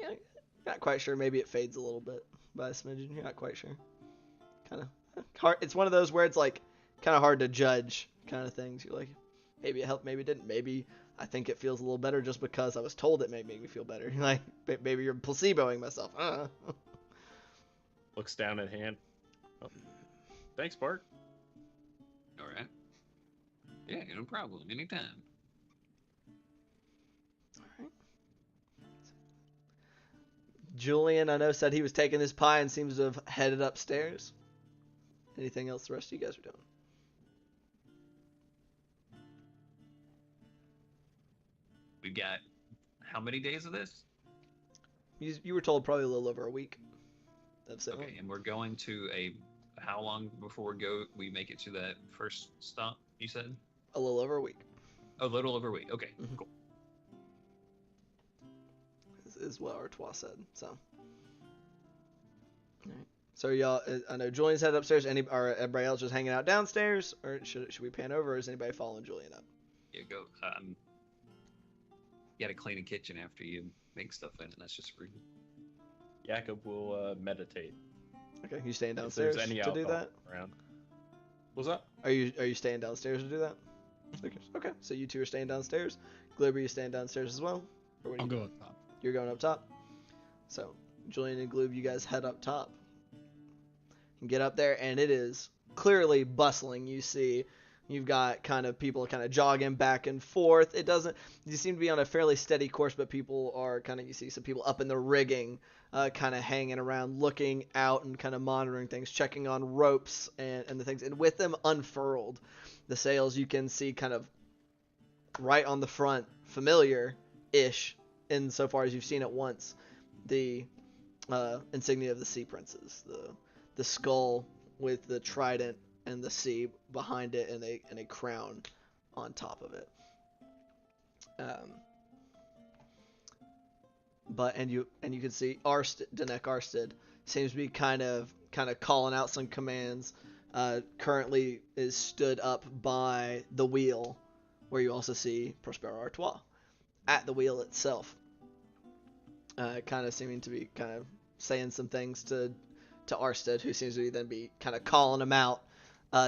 Yeah, not quite sure. Maybe it fades a little bit by a smidgen. You're not quite sure. Kind of hard. It's one of those where it's like kind of hard to judge kind of things. You're like, maybe it helped, maybe it didn't. Maybe I think it feels a little better just because I was told it may make me feel better. Like, maybe you're placeboing myself. Looks down at hand. Oh. Thanks, Bart. All right. Yeah, no problem. Anytime. Alright. Julian, I know, said he was taking his pie and seems to have headed upstairs. Anything else the rest of you guys are doing? We got how many days of this? You were told probably a little over a week. That's it. Okay, and we're going to how long before we make it to that first stop, you said? A little over a week. A little over a week. Okay, Mhm. cool. Is what Artois said. So. Alright. So y'all, I know Julian's headed upstairs. Or everybody else just hanging out downstairs, or should we pan over? Or is anybody following Julian up? Yeah, go. You gotta clean the kitchen after you make stuff in it. That's just rude. Jakob will meditate. Okay, you staying If downstairs there's any to do alcohol that? around. What's up? Are you staying downstairs to do that? Okay, so you two are staying downstairs. Gloob, you staying downstairs as well? Or what do I'll you go up top. You're going up top. So Julian and Gloob, you guys head up top. You get up there, and it is clearly bustling. You see, you've got kind of people kind of jogging back and forth. You seem to be on a fairly steady course, but people are you see some people up in the rigging, kind of hanging around, looking out and kind of monitoring things, checking on ropes and the things. And with them unfurled, the sails you can see kind of right on the front, familiar-ish, insofar as you've seen it once, the insignia of the Sea Princes, the skull with the trident and the sea behind it, and a crown on top of it. You can see Danek Arsted seems to be kind of calling out some commands. Currently is stood up by the wheel, where you also see Prospero Artois at the wheel itself. Kind of seeming to be kind of saying some things to Arsted, who seems to be kind of calling him out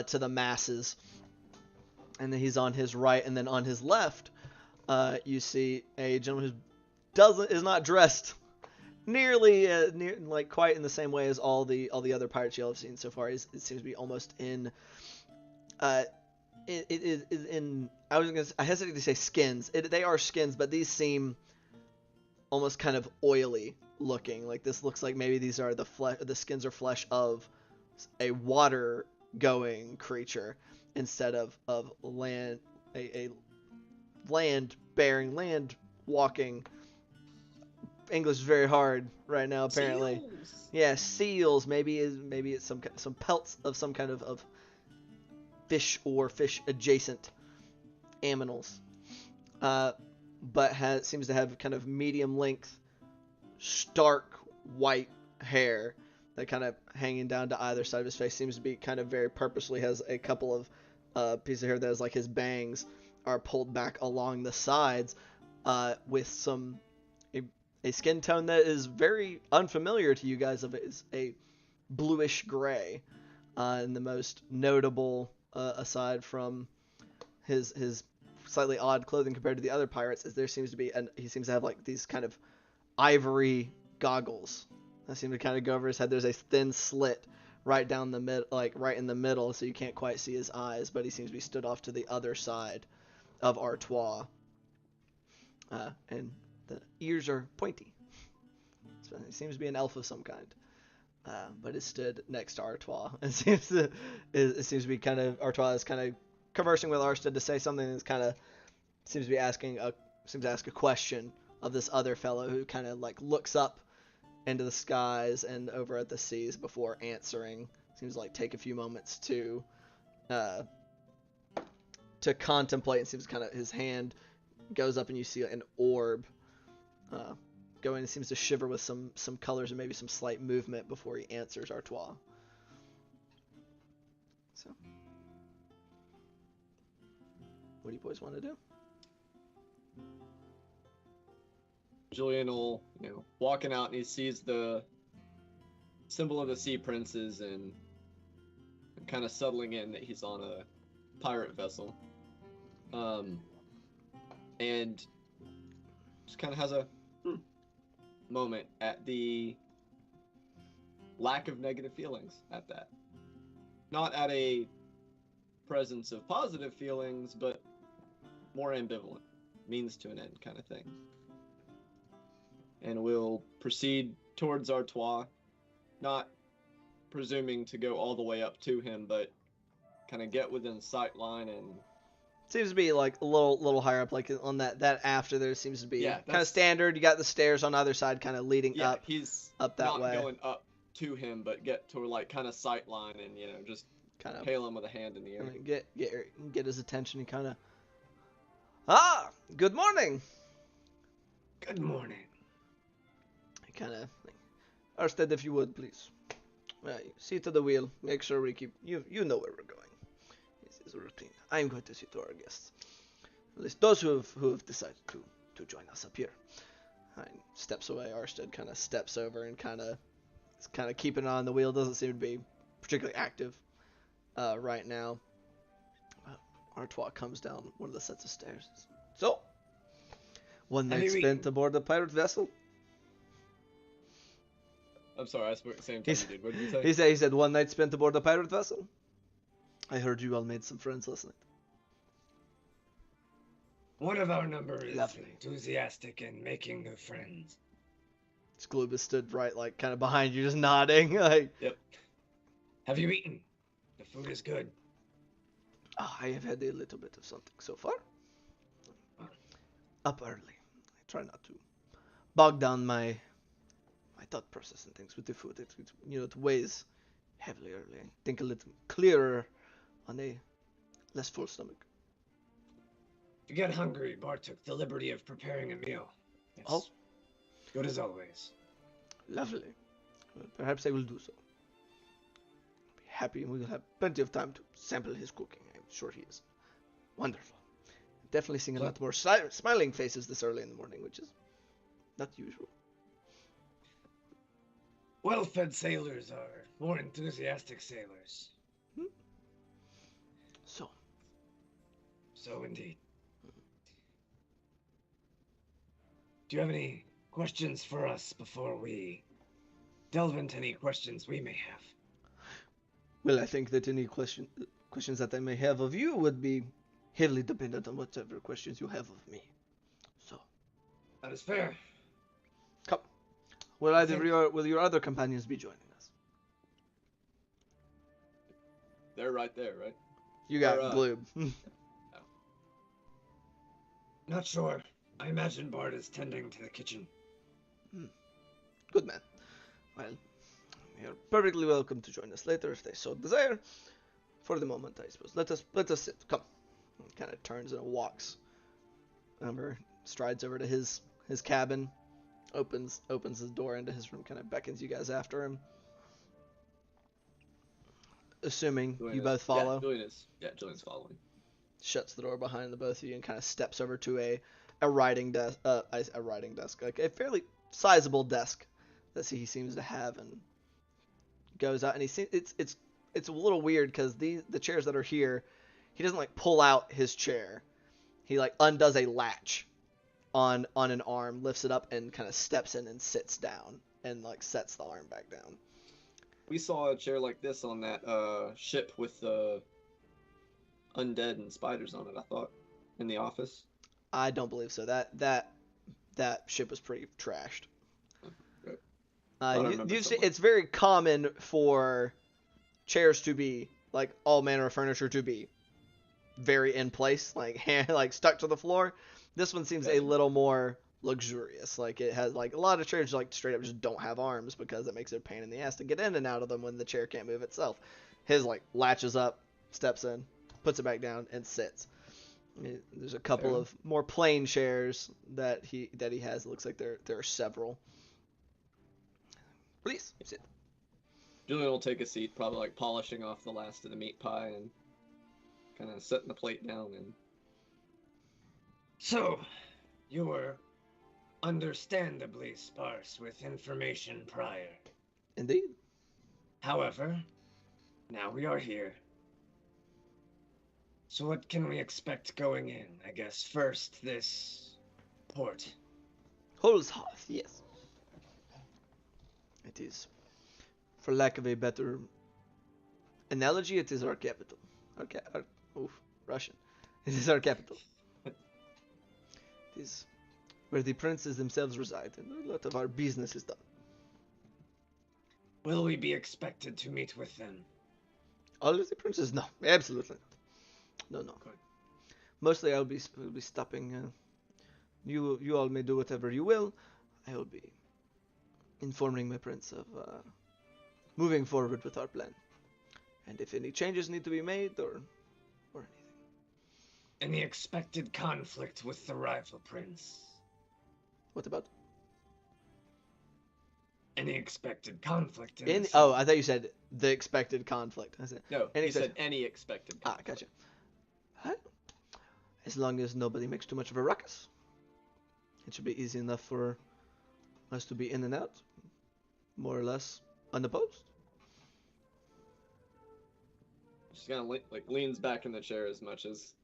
to the masses. And then he's on his right, and then on his left, you see a gentleman who is not dressed nearly quite in the same way as all the other pirates you'll have seen so far. It seems to be almost in it is in I hesitate to say skins. They are skins, but these seem almost kind of oily looking. Like, this looks like maybe these are the skins or flesh of a water going creature instead of land, a land bearing, land walking. English is very hard right now, apparently. Seals. Yeah, seals. Maybe it's some pelts of some kind of fish or fish adjacent aminals. But seems to have kind of medium length, stark white hair that kind of hanging down to either side of his face. Seems to be kind of very purposely has a couple of pieces of hair that is like his bangs are pulled back along the sides, with a skin tone that is very unfamiliar to you guys. Of it is a bluish gray, and the most notable, aside from his slightly odd clothing compared to the other pirates, is he seems to have like these kind of ivory goggles that seem to kind of go over his head. There's a thin slit right down the mid, like right in the middle, so you can't quite see his eyes, but he seems to be stood off to the other side of Artois. And The ears are pointy. So he seems to be an elf of some kind. But it stood next to Artois. It seems to be kind of Artois is kind of conversing with Arsted to say something that's kind of seems to ask a question of this other fellow who kind of like looks up into the skies and over at the seas before answering. Seems like take a few moments to contemplate. It seems kind of his hand goes up and you see an orb going. It seems to shiver with some colors and maybe some slight movement before he answers Artois. So, what do you boys want to do? Julian will, walking out and he sees the symbol of the Sea Princes and kind of settling in that he's on a pirate vessel. And just kind of has a moment at the lack of negative feelings at that. Not at a presence of positive feelings, but more ambivalent. Means to an end kind of thing. And we'll proceed towards Artois, not presuming to go all the way up to him, but kind of get within sight line and... Seems to be like a little higher up, like on that after there seems to be kind of that's- standard. You got the stairs on either side kind of leading up. he's up that not way. going up to him, but get to like kind of sight line and, just Kind of hail him with a hand in the air. get his attention and kind of, good morning. Good morning. Kind of, Arsted, if you would, please. See to the wheel. Make sure we keep, you know where we're going. This is a routine. I'm going to see to our guests. At least those who have decided to join us up here. Steps away. Arsted kind of steps over and kind of keeping an eye on the wheel. Doesn't seem to be particularly active right now. Artois comes down one of the sets of stairs. So, one night spent aboard a pirate vessel. I'm sorry, I spoke at the same time you did. What did you say? He said one night spent aboard a pirate vessel. I heard you all made some friends last night. One of our number is Lovely. enthusiastic in making new friends. Glubus stood right, like, kind of behind you, just nodding. Like, Yep. Have you eaten? The food is good. I have had a little bit of something so far. Up early. I try not to bog down my thought process and things with the food. It weighs heavily early. I think a little clearer on a less full stomach. If you get hungry, Bart took the liberty of preparing a meal. It's Oh. good as always. Lovely. Well, perhaps I will do so. I'll be happy and we will have plenty of time to sample his cooking. I'm sure he is wonderful. Definitely seeing a lot more smiling faces this early in the morning, which is not usual. Well-fed sailors are more enthusiastic sailors. So indeed. Do you have any questions for us before we delve into any questions we may have? Well, I think that any questions that I may have of you would be heavily dependent on whatever questions you have of me. So, That is fair. come. Will your other companions be joining us? They're right there, right? You got They're, Gloob. Not sure. I imagine Bart is tending to the kitchen. Good man. Well, you're perfectly welcome to join us later if they so desire. For the moment, I suppose. Let us sit. Come. He kind of turns and walks. Strides over to his cabin, opens his door into his room, kind of beckons you guys after him. Assuming you both follow. Julian's following. Shuts the door behind the both of you and kind of steps over to a writing desk, like a fairly sizable desk that he seems to have, and goes out and it's a little weird because the chairs that are here, he doesn't like pull out his chair. He like undoes a latch on an arm, lifts it up, and kind of steps in and sits down and like sets the arm back down. We saw a chair like this on that ship with the undead and spiders on it, I thought, in the office. I don't believe so. That that ship was pretty trashed. Thought I remembered You've seen, somewhere. it's very common for chairs to be, like, all manner of furniture to be very in place, like like stuck to the floor. This one seems a Gotcha. little more luxurious. Like, it has, like, a lot of chairs like straight up just don't have arms because it makes it a pain in the ass to get in and out of them when the chair can't move itself. His, like, latches up, steps in, puts it back down, and sits. There's a couple Fair. of more plain chairs that he has. It looks like there are several. Please sit. Julian will take a seat, probably like polishing off the last of the meat pie and kind of setting the plate down. And So, you were understandably sparse with information prior. Indeed. However, now we are here. So what can we expect going in? I guess first this port. Holzhof, yes. It is, for lack of a better analogy, it is our capital. Russian. It is our capital. It is where the princes themselves reside, and a lot of our business is done. Will we be expected to meet with them? All of the princes? No, absolutely not. No. Good. Mostly I'll be stopping. You all may do whatever you will. I will be informing my prince of moving forward with our plan, and if any changes need to be made or anything. Any expected conflict with the rival prince? What about? Any expected conflict in In this? I thought you said the expected conflict. I said no, Any he said such- any expected. gotcha. Huh? As long as nobody makes too much of a ruckus, it should be easy enough for us to be in and out, more or less unopposed. Just kind of like leans back in the chair as much as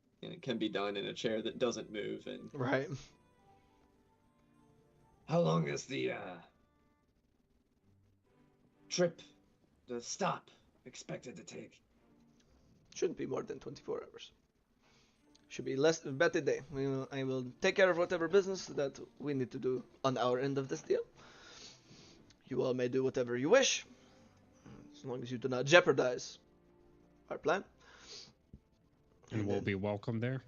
can be done in a chair that doesn't move, and Right. How long is the trip, the stop, expected to take? Shouldn't be more than 24 hours. Should be less about a day. I will take care of whatever business that we need to do on our end of this deal. You all may do whatever you wish, as long as you do not jeopardize our plan. And we'll then- be welcome there.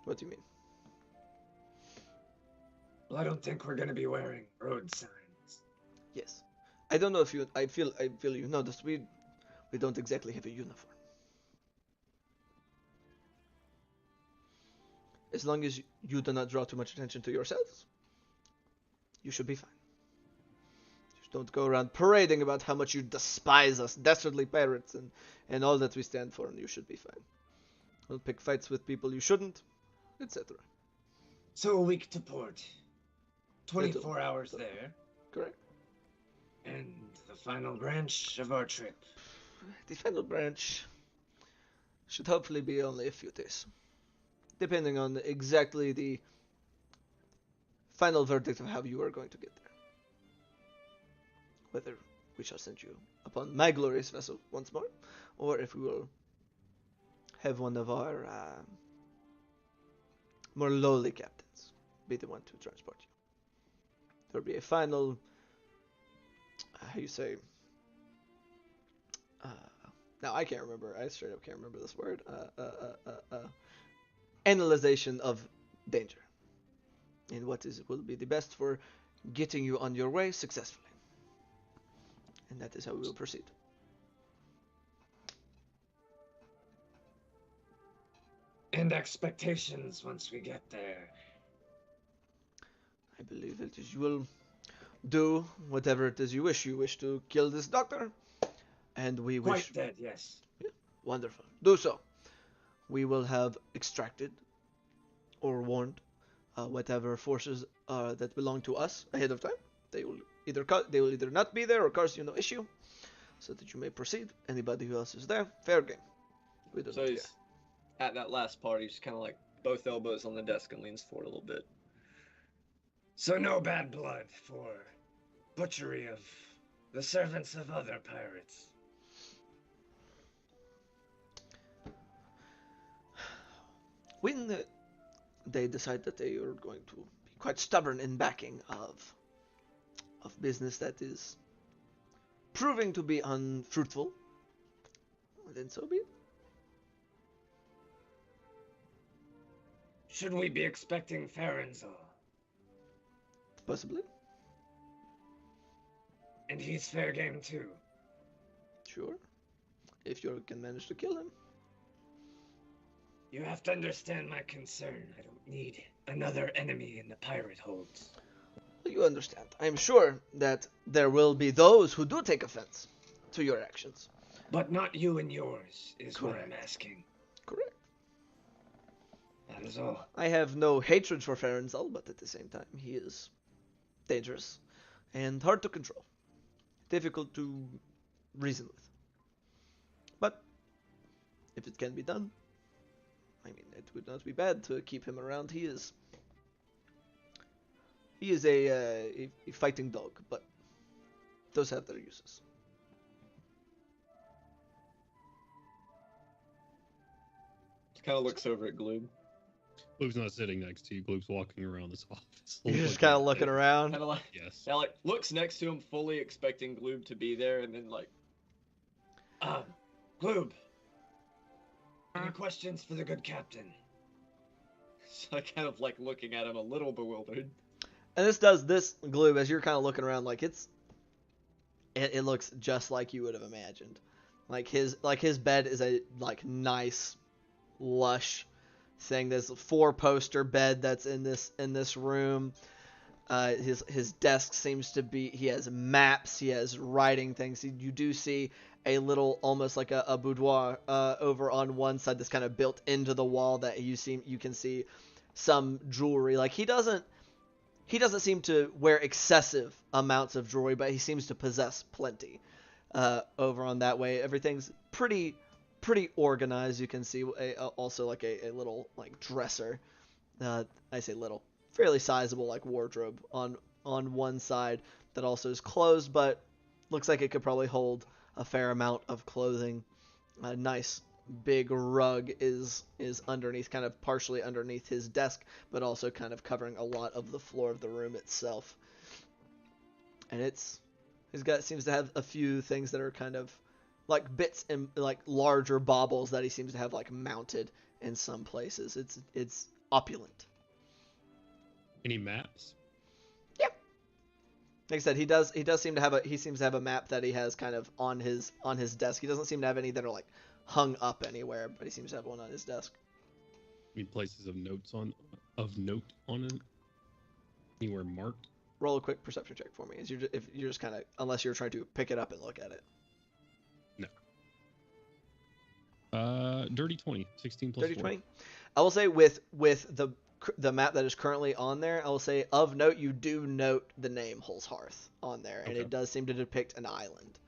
What do you mean? Well, I don't think we're gonna be wearing road signs. Yes. I don't know if you. I feel you noticed. We don't exactly have a uniform. As long as you do not draw too much attention to yourselves, you should be fine. Just don't go around parading about how much you despise us, dastardly pirates, and all that we stand for, and you should be fine. Don't pick fights with people you shouldn't, etc. So a week to port. 24 hours there. Correct? And the final branch of our trip. The final branch should hopefully be only a few days, depending on exactly the final verdict of how you are going to get there. Whether we shall send you upon my glorious vessel once more, or if we will have one of our more lowly captains be the one to transport you. There will be a final, how you say, now I can't remember, I straight up can't remember this word, analyzation of danger, and what will be the best for getting you on your way successfully. And that is how we will proceed. And expectations once we get there. I believe it is you will do whatever it is you wish. You wish to kill this doctor, and we wish. Quite dead, yes. Wonderful. Do so. We will have extracted or warned whatever forces that belong to us ahead of time. They will either not be there or cause you no issue, so that you may proceed. Anybody who else is there, fair game. We do so not care. he's at that last part. He's kind of like both elbows on the desk and leans forward a little bit. So no bad blood for butchery of the servants of other pirates. When they decide that they are going to be quite stubborn in backing of business that is proving to be unfruitful, then so be it. Should we be expecting Ferenzel? Possibly. And he's fair game too. Sure. If you can manage to kill him. You have to understand my concern. I don't need another enemy in the pirate holds. You understand. I am sure that there will be those who do take offense to your actions. But not you and yours, is what I'm Correct. asking. Correct. That is all. I have no hatred for Ferenzel, but at the same time, he is dangerous and hard to control. Difficult to reason with. But if it can be done, I mean, it would not be bad to keep him around. He is a fighting dog, but those have their uses. Just kind of looks over at Gloob. Gloob's not sitting next to you. Gloob's walking around this office. You're just kind of looking around. Kind of like, Yes. yeah, like looks next to him, fully expecting Gloob to be there, and then like, Gloob. Any questions for the good captain? so kind of like looking at him a little bewildered. And this Gloob, as you're kind of looking around, like it looks just like you would have imagined. Like his bed is a like nice, lush thing. There's a 4-poster bed that's in this room. His desk seems to be. He has maps. He has writing things. You do see a little, almost like a boudoir over on one side that's kind of built into the wall that you can see some jewelry. Like he doesn't seem to wear excessive amounts of jewelry, but he seems to possess plenty. Over on that way, everything's pretty organized. You can see also like a little like dresser. I say little, fairly sizable like wardrobe on one side that also is closed, but looks like it could probably hold a fair amount of clothing. A nice big rug is underneath, kind of partially underneath his desk, but also kind of covering a lot of the floor of the room itself. And seems to have a few things that are kind of like bits and like larger baubles that he seems to have like mounted in some places. It's opulent. Any maps? Yeah. Like I said, he seems to have a map that he has kind of on his desk. He doesn't seem to have any that are like hung up anywhere, but he seems to have one on his desk. Any places of note on it? Anywhere marked? Roll a quick perception check for me. If you're just kind of, unless you're trying to pick it up and look at it. No. Dirty 20. 16 plus 30, 4. 20. I will say with the map that is currently on there, I will say of note, you do note the name Hull's Hearth on there, and Okay. it does seem to depict an island.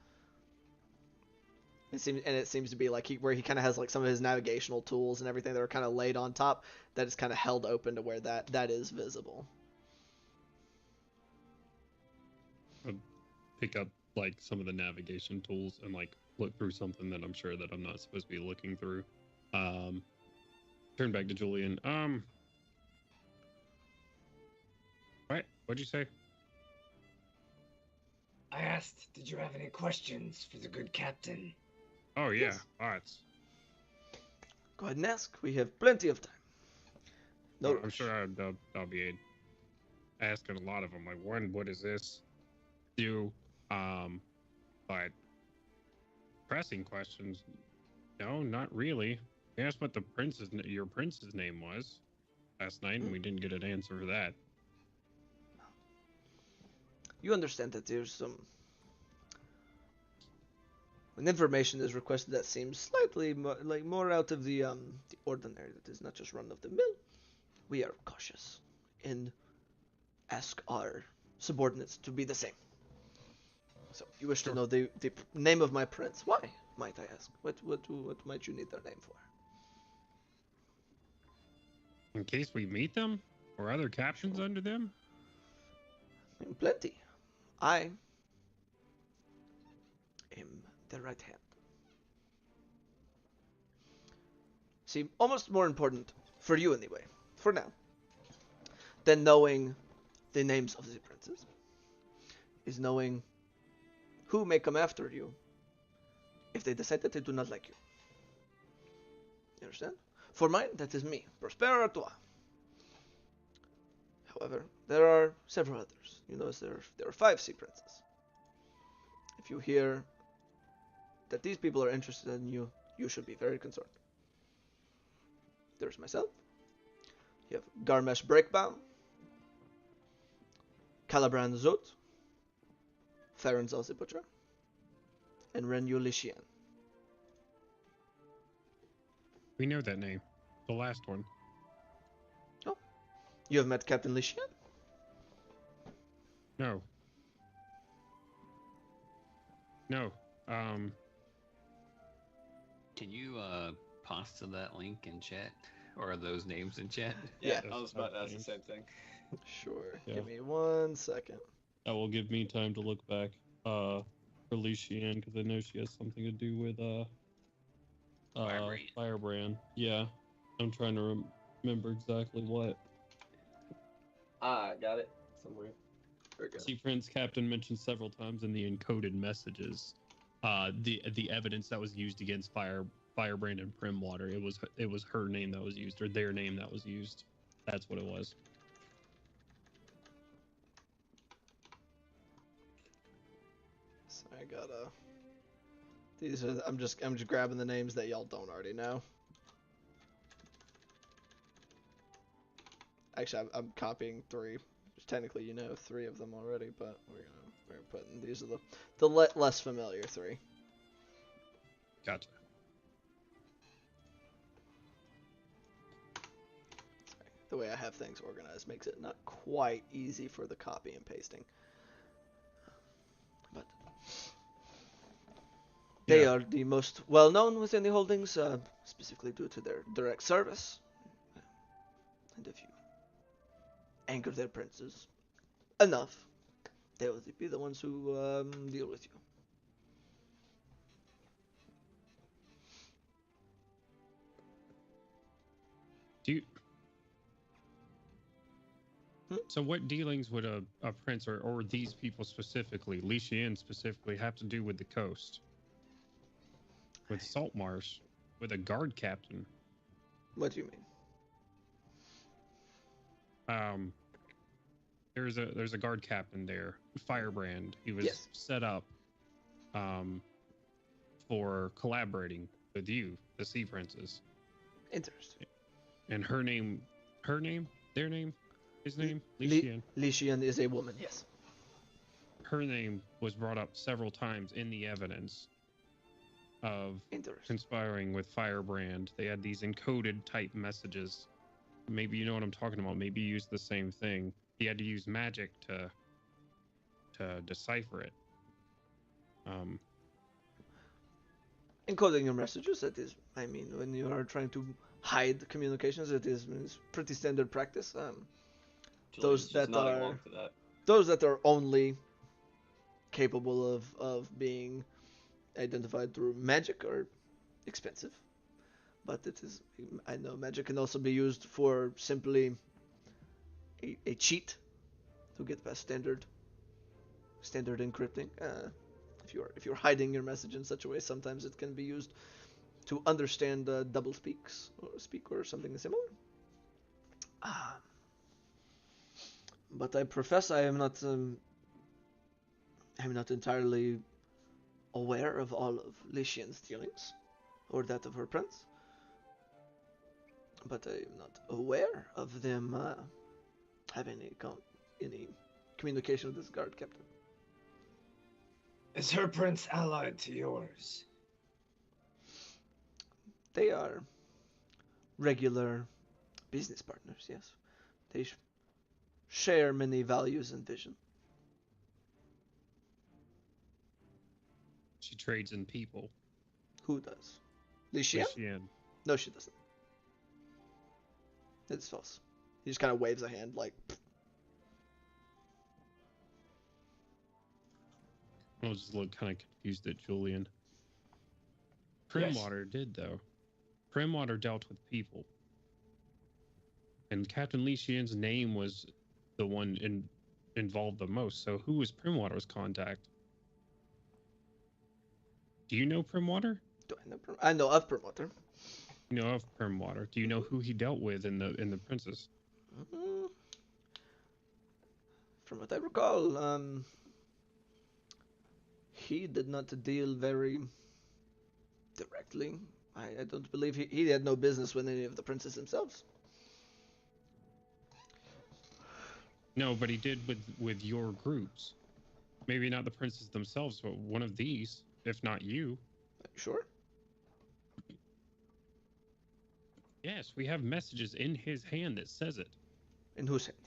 It seems to be like where he kind of has like some of his navigational tools and everything that are kind of laid on top, that is kind of held open to where that is visible. Pick up like some of the navigation tools and like look through something that I'm sure that I'm not supposed to be looking through. Turn back to Julian. What'd you say? I asked, did you have any questions for the good captain? Oh yeah, Yes. lots. Go ahead and ask. We have plenty of time. No I'm rush. sure I'll be asking a lot of them. Like, one, what does this do? But pressing questions, no, not really. We asked what your prince's name was last night, and we didn't get an answer for that. You understand that there's some when information is requested that seems slightly more out of the ordinary, that is not just run of the mill. We are cautious and ask our subordinates to be the same. So you wish to know the name of my prince? Why, might I ask? What might you need their name for? In case we meet them or other captains under them. Plenty. I am their right hand. See, almost more important for you anyway, for now, than knowing the names of the princes is knowing who may come after you if they decide that they do not like you. You understand? For mine, that is me, Prosper Artois. However, there are several others. You notice there are 5 sea princes. If you hear that these people are interested in you, you should be very concerned. There's myself. You have Garmesh Breakbow, Calabran Zot, Farron Zalzibutcher, and Renyu Lishian. We know that name. The last one. Oh, you have met Captain Lishian? No. No. Can you pasta that link in chat? Or are those names in chat? Yeah, Yeah. I was about to ask the same thing. Sure. Yeah. Give me 1 second. That will give me time to look back for Lucienne, because I know she has something to do with Firebrand. Firebrand. Yeah. I'm trying to remember exactly what. Ah, got it. Somewhere. Very good. Sea Prince Captain mentioned several times in the encoded messages the evidence that was used against Firebrand and Primwater. It was her name that was used, or their name that was used. That's what it was. So I gotta. These are. I'm just grabbing the names that y'all don't already know. Actually, I'm copying 3. Technically, you know 3 of them already, but we're putting these are the less familiar 3. Gotcha. The way I have things organized makes it not quite easy for the copy and pasting. But they are the most well known within the holdings, specifically due to their direct service. And if you anger their princes enough, they will be the ones who deal with you. Do you... So what dealings would a prince or these people specifically, Lishian specifically, have to do with the coast? With Saltmarsh? With a guard captain? What do you mean? There's a guard captain there, Firebrand. He was Yes. set up for collaborating with you, the Sea Princes. Interesting. And their name, his name, Lishian. Lishian is a woman, yes. Her name was brought up several times in the evidence of conspiring with Firebrand. They had these encoded type messages. Maybe you know what I'm talking about. Maybe you used the same thing. He had to use magic to decipher it. Encoding your messages, that is, I mean, when you are trying to hide communications, it is pretty standard practice. Those that are only capable of being identified through magic are expensive. But it is, I know magic can also be used for simply a cheat to get past standard encrypting. If you're hiding your message in such a way, sometimes it can be used to understand double speak or something similar. But I profess I am not entirely aware of all of Lishian's dealings, or that of her prince. But I am not aware of them having any communication with this guard captain. Is her prince allied to yours? They are regular business partners, yes. They share many values and vision. She trades in people. Who does? Lishian? Lishian. No, she doesn't. It's false. He just kind of waves a hand like... I was just a little kind of confused at Julian. Yes. Primwater did, though. Primwater dealt with people. And Captain Lishian's name was the one involved the most. So who was Primwater's contact? Do you know Primwater? Do I know? I know of Promoter. You know of Primwater. Do you know who he dealt with in the Princess? Mhm. From what I recall, he did not deal very directly. I don't believe he had no business with any of the princes themselves. No, but he did with your groups. Maybe not the princes themselves, but one of these, if not you. Are you sure? Yes, we have messages in his hand that says it. In whose hand?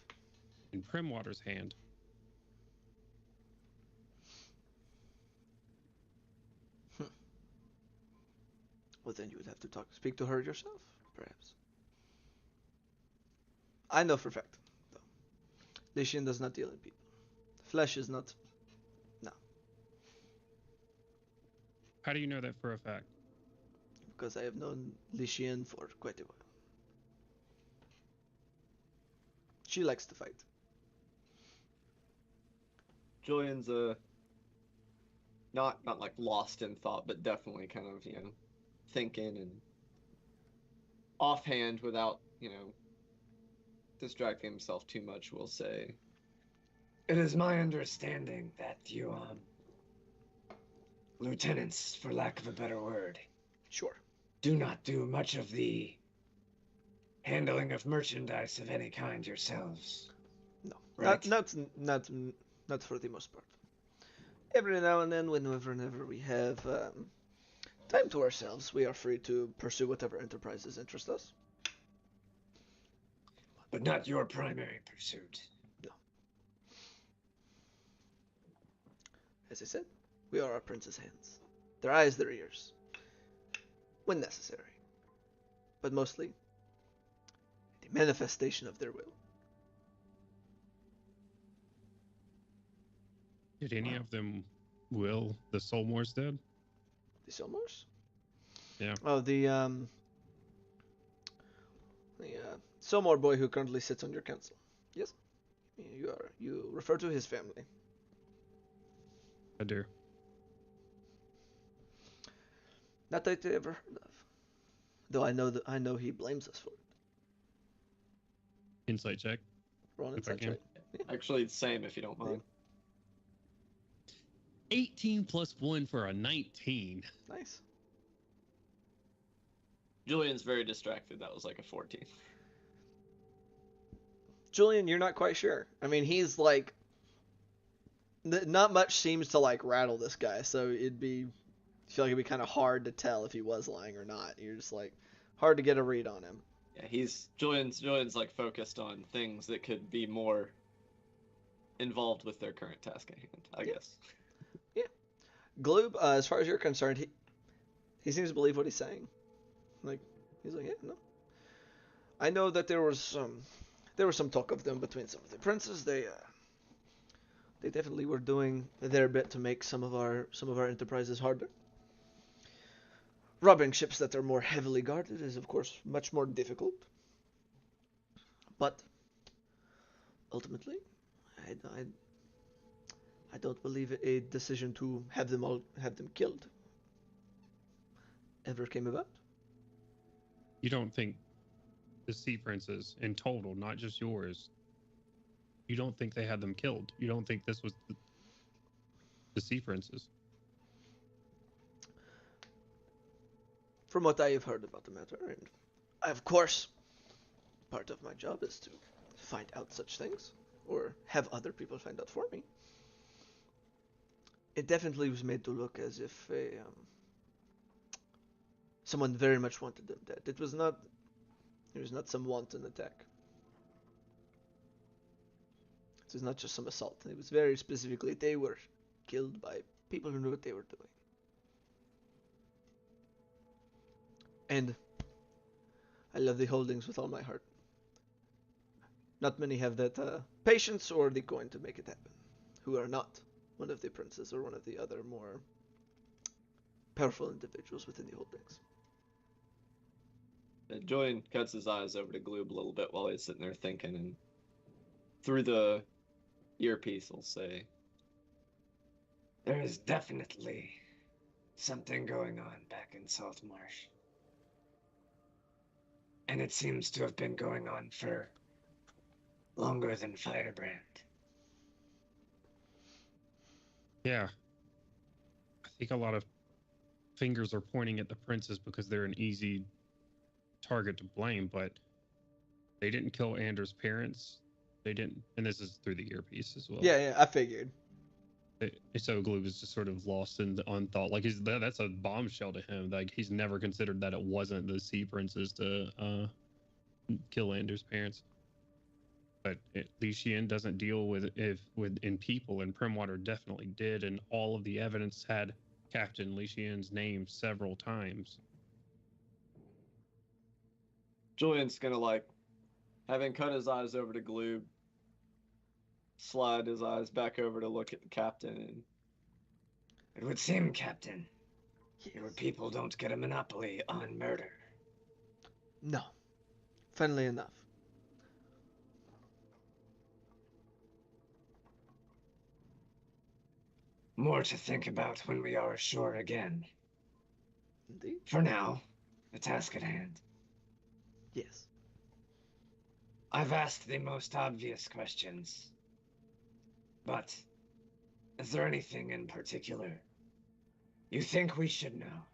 In Primwater's hand. Well, then you would have to speak to her yourself, perhaps. I know for a fact, though. Lishian does not deal in people. Flesh is not. No, How do you know that for a fact? because I have known Lishian for quite a while. She likes to fight. Julian's not like lost in thought, but definitely kind of, thinking and offhand without, distracting himself too much, will say, It is my understanding that you, lieutenants, for lack of a better word, Sure. do not do much of the handling of merchandise of any kind yourselves. No, Right. not for the most part. Every now and then, whenever we have time to ourselves, we are free to pursue whatever enterprises interest us. But not your primary pursuit. No. As I said, we are our prince's hands. Their eyes, their ears. When necessary. But mostly, the manifestation of their will. Did any of them will the Saltmarsh dead? The Saltmarsh? Yeah. Oh, the Saltmarsh boy who currently sits on your council. Yes. You refer to his family. I do. Not that I ever heard of. Though I know he blames us for it. Insight check. Roll an If I insight can. check. Yeah. actually, the same if you don't mind. 18 plus 1 for a 19. Nice. Julian's very distracted. That was like a 14. Julian, you're not quite sure. I mean, he's like, not much seems to like rattle this guy, so I feel like it'd be kind of hard to tell if he was lying or not. You're just like, hard to get a read on him. Yeah, Julian's like focused on things that could be more involved with their current task at hand, I guess. Gloob, as far as you're concerned, he seems to believe what he's saying. Like, he's like, yeah, no. I know that there was some talk of them between some of the princes. They definitely were doing their bit to make some of our enterprises harder. Robbing ships that are more heavily guarded is, of course, much more difficult. But ultimately, I don't believe a decision to have them killed ever came about. You don't think the Sea Princes in total, not just yours, you don't think they had them killed? You don't think this was the Sea Princes? From what I have heard about the matter, and of course, part of my job is to find out such things, or have other people find out for me. It definitely was made to look as if someone very much wanted them dead. It was not some wanton attack. It was not just some assault. It was very specifically they were killed by people who knew what they were doing. And I love the holdings with all my heart. Not many have that patience or the coin to make it happen, who are not one of the princes or one of the other more powerful individuals within the holdings. Julian cuts his eyes over to Gloob a little bit while he's sitting there thinking, and through the earpiece, he'll say, There is definitely something going on back in Saltmarsh. And it seems to have been going on for longer than Firebrand. Yeah. I think a lot of fingers are pointing at the princes because they're an easy target to blame, but they didn't kill Anders' parents. They didn't, and this is through the earpiece as well. Yeah, I figured. So Glue is just sort of lost on thought. Like that's a bombshell to him. Like he's never considered that it wasn't the Sea Princes to kill Anders' parents. But Lixian doesn't deal with in people, and Primwater definitely did, and all of the evidence had Captain Lixian's name several times. Julian's gonna, like, having cut his eyes over to Gloob, slide his eyes back over to look at the captain, and It would seem, Captain, Yes. your people don't get a monopoly on murder. No. Funnily enough. More to think about when we are ashore again. Indeed. For now, the task at hand. Yes. I've asked the most obvious questions. But, is there anything in particular you think we should know?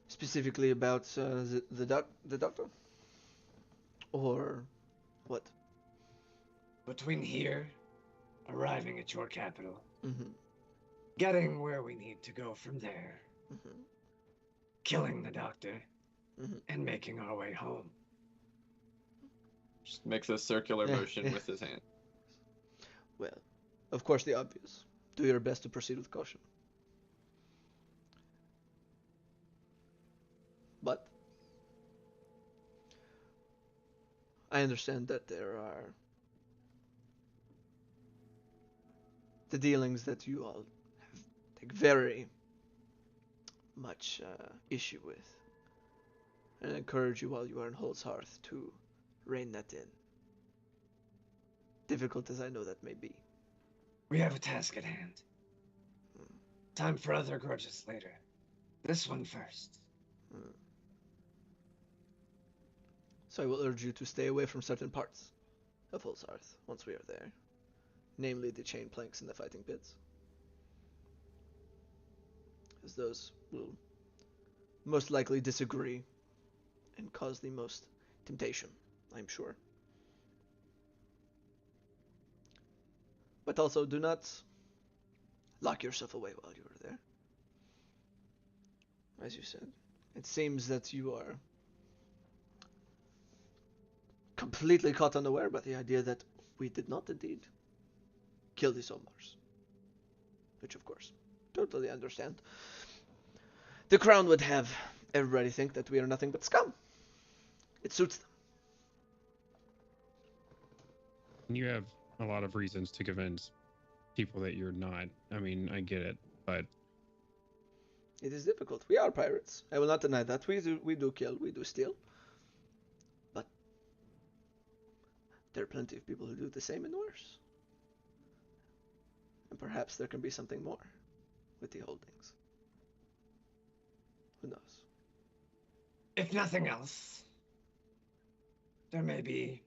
Specifically about the doctor? Or what? Between here, arriving at your capital, Mm-hmm. getting where we need to go from there, Mm-hmm. killing the doctor, Mhm. and making our way home. just makes a circular Yeah, motion yeah. with his hand. Well, of course the obvious. Do your best to proceed with caution. But I understand that there are the dealings that you all have take very much issue with, and I encourage you while you are in Holt's Hearth to rein that in. Difficult as I know that may be. We have a task at hand. Time for other grudges later. This one first. So I will urge you to stay away from certain parts of Holt's Hearth once we are there, namely the chain planks and the fighting pits, as those will most likely disagree and cause the most temptation, I'm sure. But also do not lock yourself away while you are there. As you said, it seems that you are completely caught unaware by the idea that we did not indeed kill the Saltmarsh. Which, of course, totally understand. The Crown would have everybody think that we are nothing but scum. It suits them. And you have a lot of reasons to convince people that you're not. I mean, I get it, but It is difficult. We are pirates. I will not deny that. We do kill, we do steal. But there are plenty of people who do the same and worse. And perhaps there can be something more with the holdings. Who knows? If nothing else, there may be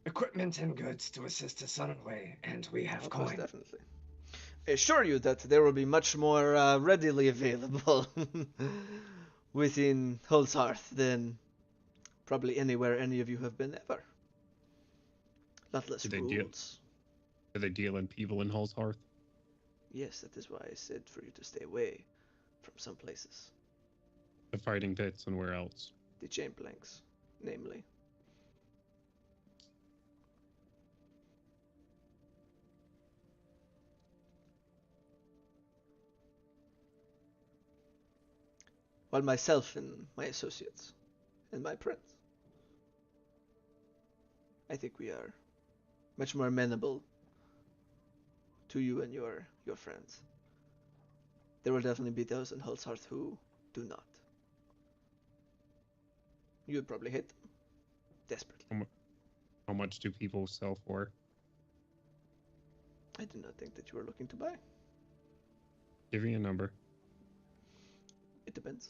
equipment and goods to assist us on our way, and we have Of course, coin. definitely. I assure you that there will be much more readily available within Holt's Hearth than probably anywhere any of you have been ever. Lot less Do they deal- rules. do they deal in people in Hull's Hearth? Yes, that is why I said for you to stay away from some places. The fighting pits and where else? The chain planks, namely. While myself and my associates and my prince, I think we are much more amenable to you and your friends. There will definitely be those in Holt's Hearth who do not. You would probably hate them. Desperately. How much do people sell for? I do not think that you are looking to buy. Give me a number. It depends.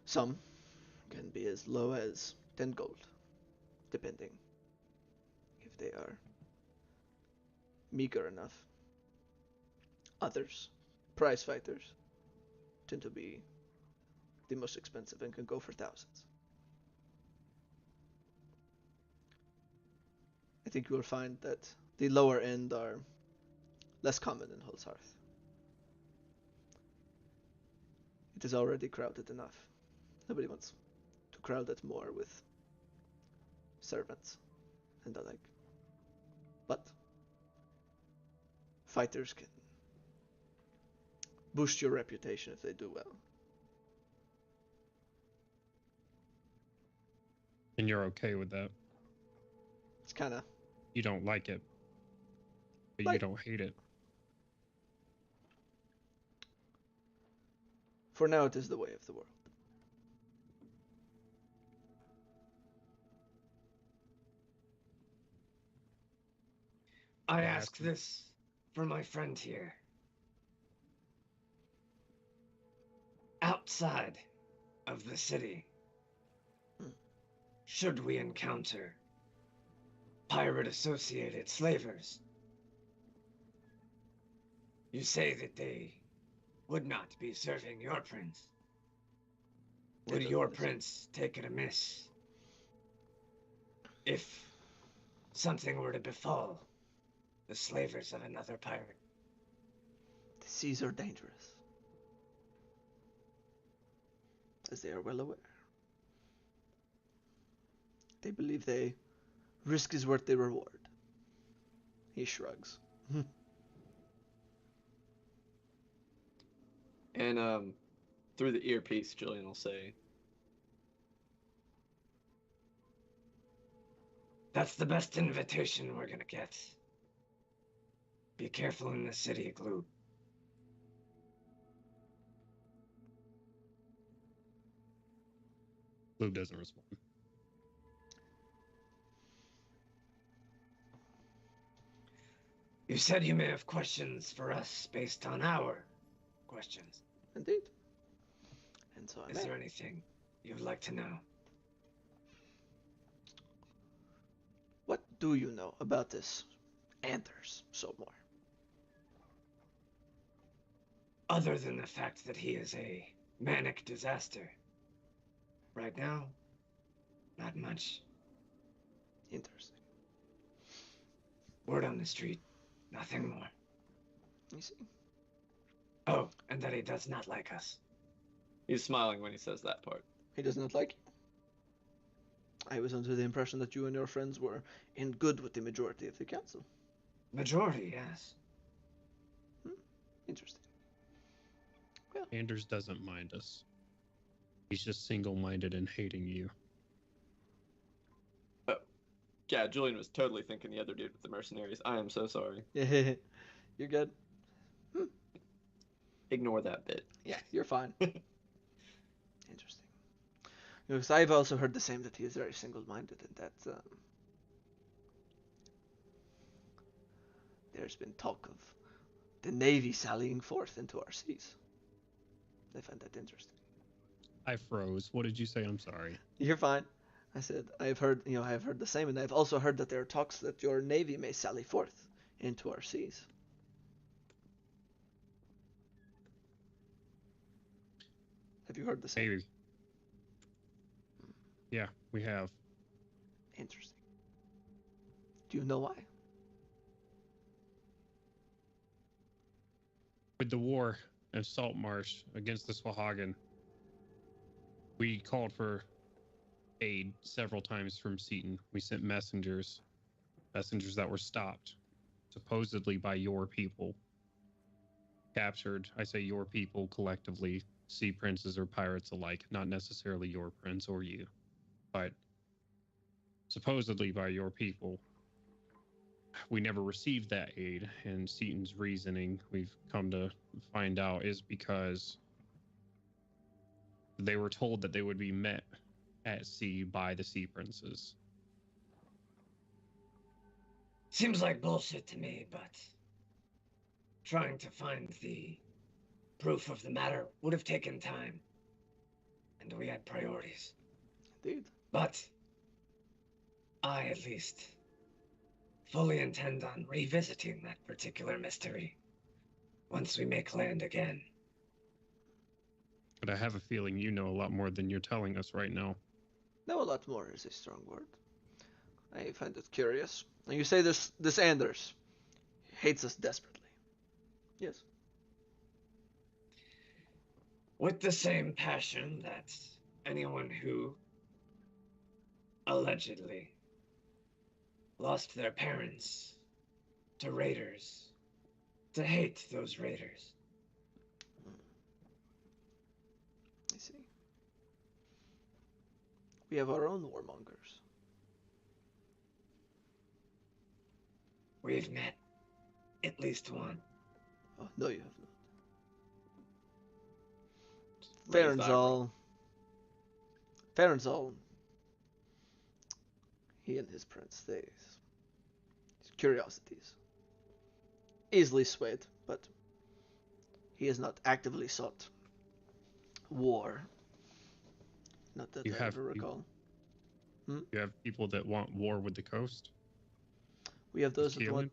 Some can be as low as 10 gold, depending if they are meager enough. Others, prize fighters, tend to be the most expensive and can go for thousands. I think you will find that the lower end are less common in Holzhearth. It is already crowded enough. Nobody wants to crowd it more with servants and the like. But fighters can boost your reputation if they do well. And you're okay with that? It's kind of You don't like it, but you like, don't hate it. for now, it is the way of the world. I Yeah, ask this for my friend here. Outside of the city, should we encounter pirate-associated slavers, you say that they would not be serving your prince. Would your prince take it amiss if something were to befall the slavers of another pirate? The seas are dangerous, as they are well aware. They believe risk is worth the reward. He shrugs. And through the earpiece, Julian will say, That's the best invitation we're gonna get. Be careful in the city, Gloob. Blue doesn't respond. You said you may have questions for us based on our questions. Indeed. And so I Is there anything you'd like to know? What do you know about this Anders Saltmarsh? Other than the fact that he is a manic disaster. Right now, not much. Interesting. Word on the street, nothing more. You see? Oh, and that he does not like us. he's smiling when he says that part. He does not like you. I was under the impression that you and your friends were in good with the majority of the council. Majority, yes. Interesting. Anders doesn't mind us. He's just single-minded in hating you. Yeah, Julian was totally thinking the other dude with the mercenaries. I am so sorry. You're good. Ignore that bit. Yeah, you're fine. Interesting. Because I've also heard the same, that he is very single-minded, and that there's been talk of the Navy sallying forth into our seas. I find that interesting. I froze. What did you say? I'm sorry. You're fine. I said I've heard the same, and I've also heard that there are talks that your Navy may sally forth into our seas. Have you heard the same? Maybe. Yeah, we have. Interesting. Do you know why? With the war of Saltmarsh against the Swahagan, we called for aid several times from Seaton. We sent messengers that were stopped, supposedly by your people. Captured, I say your people collectively, sea princes or pirates alike, not necessarily your prince or you, but supposedly by your people. We never received that aid, and Seaton's reasoning, we've come to find out, is because They were told that they would be met at sea by the Sea Princes. Seems like bullshit to me, but trying to find the proof of the matter would have taken time. And we had priorities. Indeed. But I, at least, fully intend on revisiting that particular mystery once we make land again. But I have a feeling you know a lot more than you're telling us right now. Know a lot more is a strong word. I find it curious. And you say this Anders hates us desperately. Yes. With the same passion that anyone who allegedly lost their parents to raiders, to hate those raiders. I see. We have our own warmongers. We've met at least one. Oh, no, you have not. Raise the Farenzal, he and his prince, his curiosities. Easily swayed, but he has not actively sought war. Not that I ever recall. You have people that want war with the coast? We have those With that want. Keelan?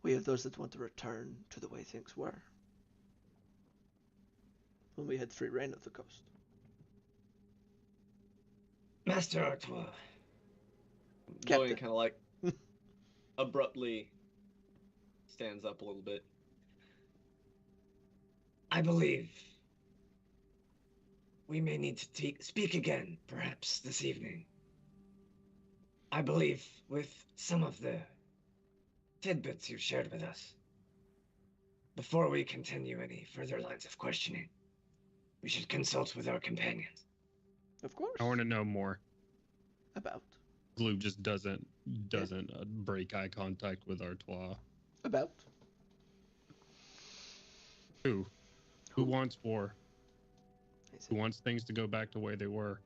We have those that want to return to the way things were when we had free reign of the coast. Master Artois, Julian kind of like abruptly stands up a little bit. I believe we may need to speak again, perhaps this evening. I believe with some of the tidbits you've shared with us, before we continue any further lines of questioning, we should consult with our companions. Of course. I want to know more. About. Glue just doesn't break eye contact with Artois. About. Who wants war? I see. Who wants things to go back to where they were?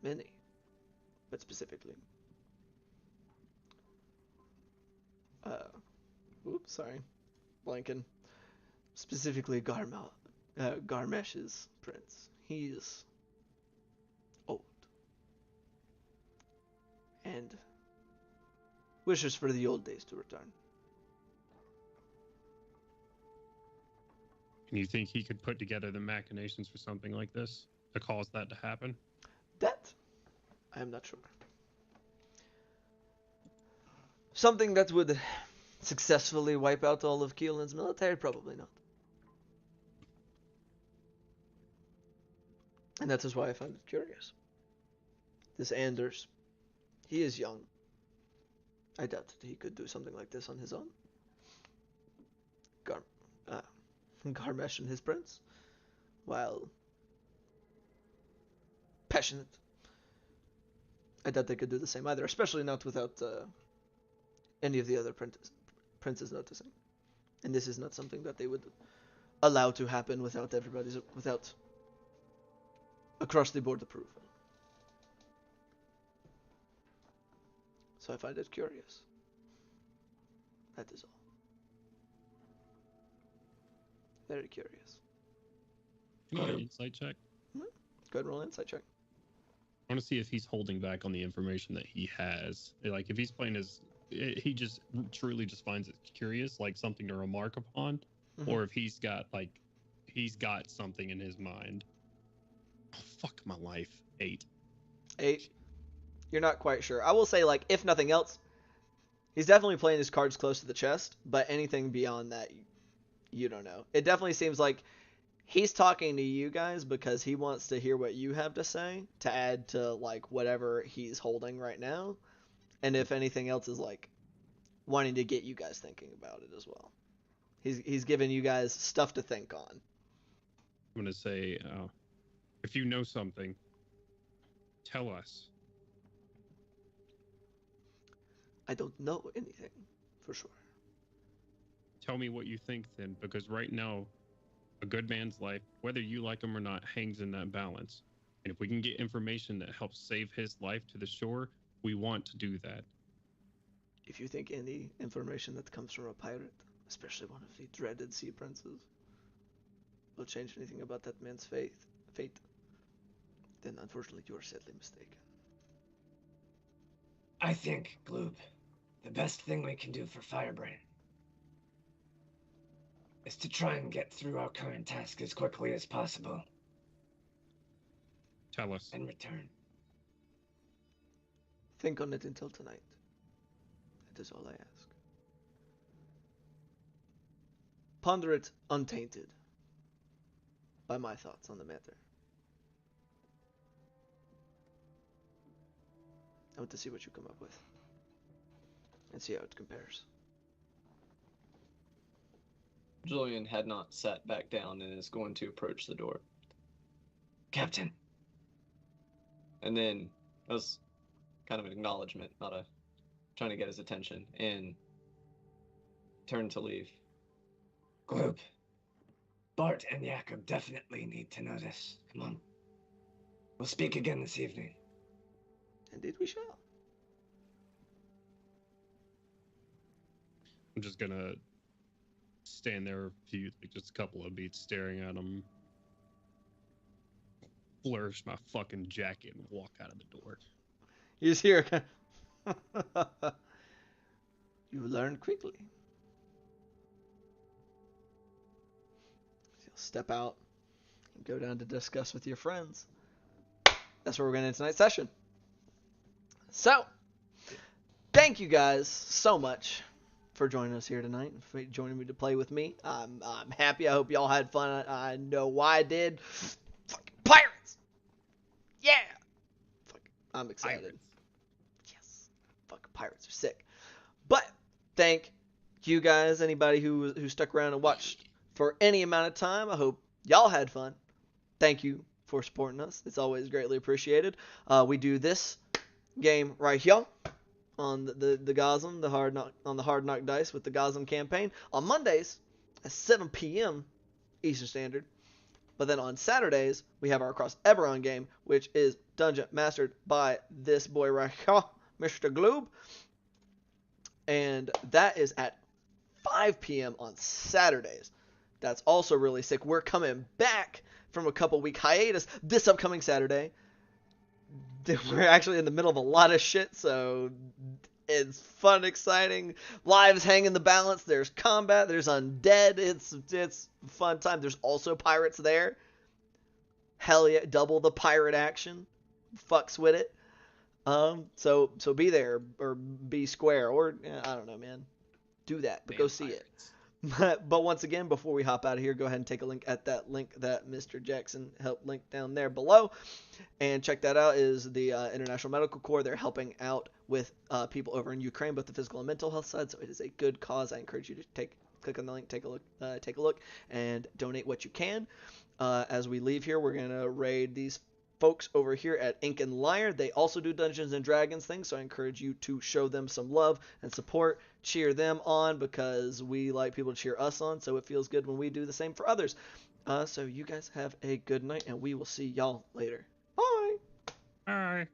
Many. But specifically. Oops, sorry. Blanking. Specifically Garmesh's prince. He's old. And wishes for the old days to return. And you think he could put together the machinations for something like this to cause that to happen? That, I am not sure. Something that would successfully wipe out all of Keelan's military? Probably not. And that is why I find it curious. This Anders, he is young. I doubt that he could do something like this on his own. Garmesh and his prince, while passionate, I doubt they could do the same either, especially not without any of the other princes noticing. And this is not something that they would allow to happen without without across the board approval. So I find it curious. That is all. Very curious. Can you do an insight check? Go ahead and roll an insight check. I want to see if he's holding back on the information that he has. Like, if he's playing he just truly just finds it curious, like something to remark upon, or if he's got something in his mind. Oh, fuck my life. 8. 8. You're not quite sure. I will say, like, if nothing else, he's definitely playing his cards close to the chest, but anything beyond that, you don't know. It definitely seems like he's talking to you guys because he wants to hear what you have to say to add to, like, whatever he's holding right now. And if anything else is, like, wanting to get you guys thinking about it as well. He's giving you guys stuff to think on. I'm going to say, if you know something, tell us. I don't know anything, for sure. Tell me what you think then, because right now, A good man's life, whether you like him or not, hangs in that balance. And if we can get information that helps save his life to the shore, we want to do that. If you think any information that comes from a pirate, especially one of the dreaded sea princes, will change anything about that man's fate, then unfortunately you are sadly mistaken. I think, Gloob, the best thing we can do for Firebrain is to try and get through our current task as quickly as possible. Tell us. And return. Think on it until tonight. That is all I ask. Ponder it untainted by my thoughts on the matter. I want to see what you come up with and see how it compares. Julian had not sat back down and is going to approach the door. Captain. And then that was kind of an acknowledgement, not a trying to get his attention, and turned to leave. Gloob. Bart and Jakob definitely need to know this. Come on. We'll speak again this evening. Indeed we shall. I'm just gonna stand there just a couple of beats staring at him. Flourish my fucking jacket and walk out of the door. You just hear you learn quickly. You'll step out and go down to discuss with your friends. That's where we're going to end tonight's session. So, thank you guys so much for joining us here tonight, for joining me to play with me. I'm happy. I hope y'all had fun. I know why I did. Fucking pirates! Yeah! I'm excited. Pirates. Yes. Fucking pirates are sick. But thank you guys, anybody who stuck around and watched for any amount of time. I hope y'all had fun. Thank you for supporting us. It's always greatly appreciated. We do this game right here on the Gotham, the hard knock dice with the Gotham campaign on Mondays at 7 p.m. Eastern Standard. But then on Saturdays, we have our Across Eberron game, which is dungeon mastered by this boy right here, Mr. Gloob. And that is at 5 p.m. on Saturdays. That's also really sick. We're coming back from a couple-week hiatus this upcoming Saturday. We're actually in the middle of a lot of shit, so it's fun and exciting. Lives hang in the balance. There's combat. There's undead. It's a fun time. There's also pirates there. Hell yeah, double the pirate action. Fucks with it. So be there or be square or I don't know, man. Do that, but go see it. But once again, before we hop out of here, go ahead and take a link at that link that Mr. Jackson helped link down there below. And check that out is the International Medical Corps. They're helping out with people over in Ukraine, both the physical and mental health side. So it is a good cause. I encourage you to click on the link, take a look, and donate what you can. As we leave here, we're gonna raid these folks over here at Ink and Lyre. They also do Dungeons and Dragons things, so I encourage you to show them some love and support. Cheer them on because we like people to cheer us on, so it feels good when we do the same for others. So you guys have a good night, and we will see y'all later. Bye! Bye.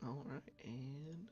Alright, and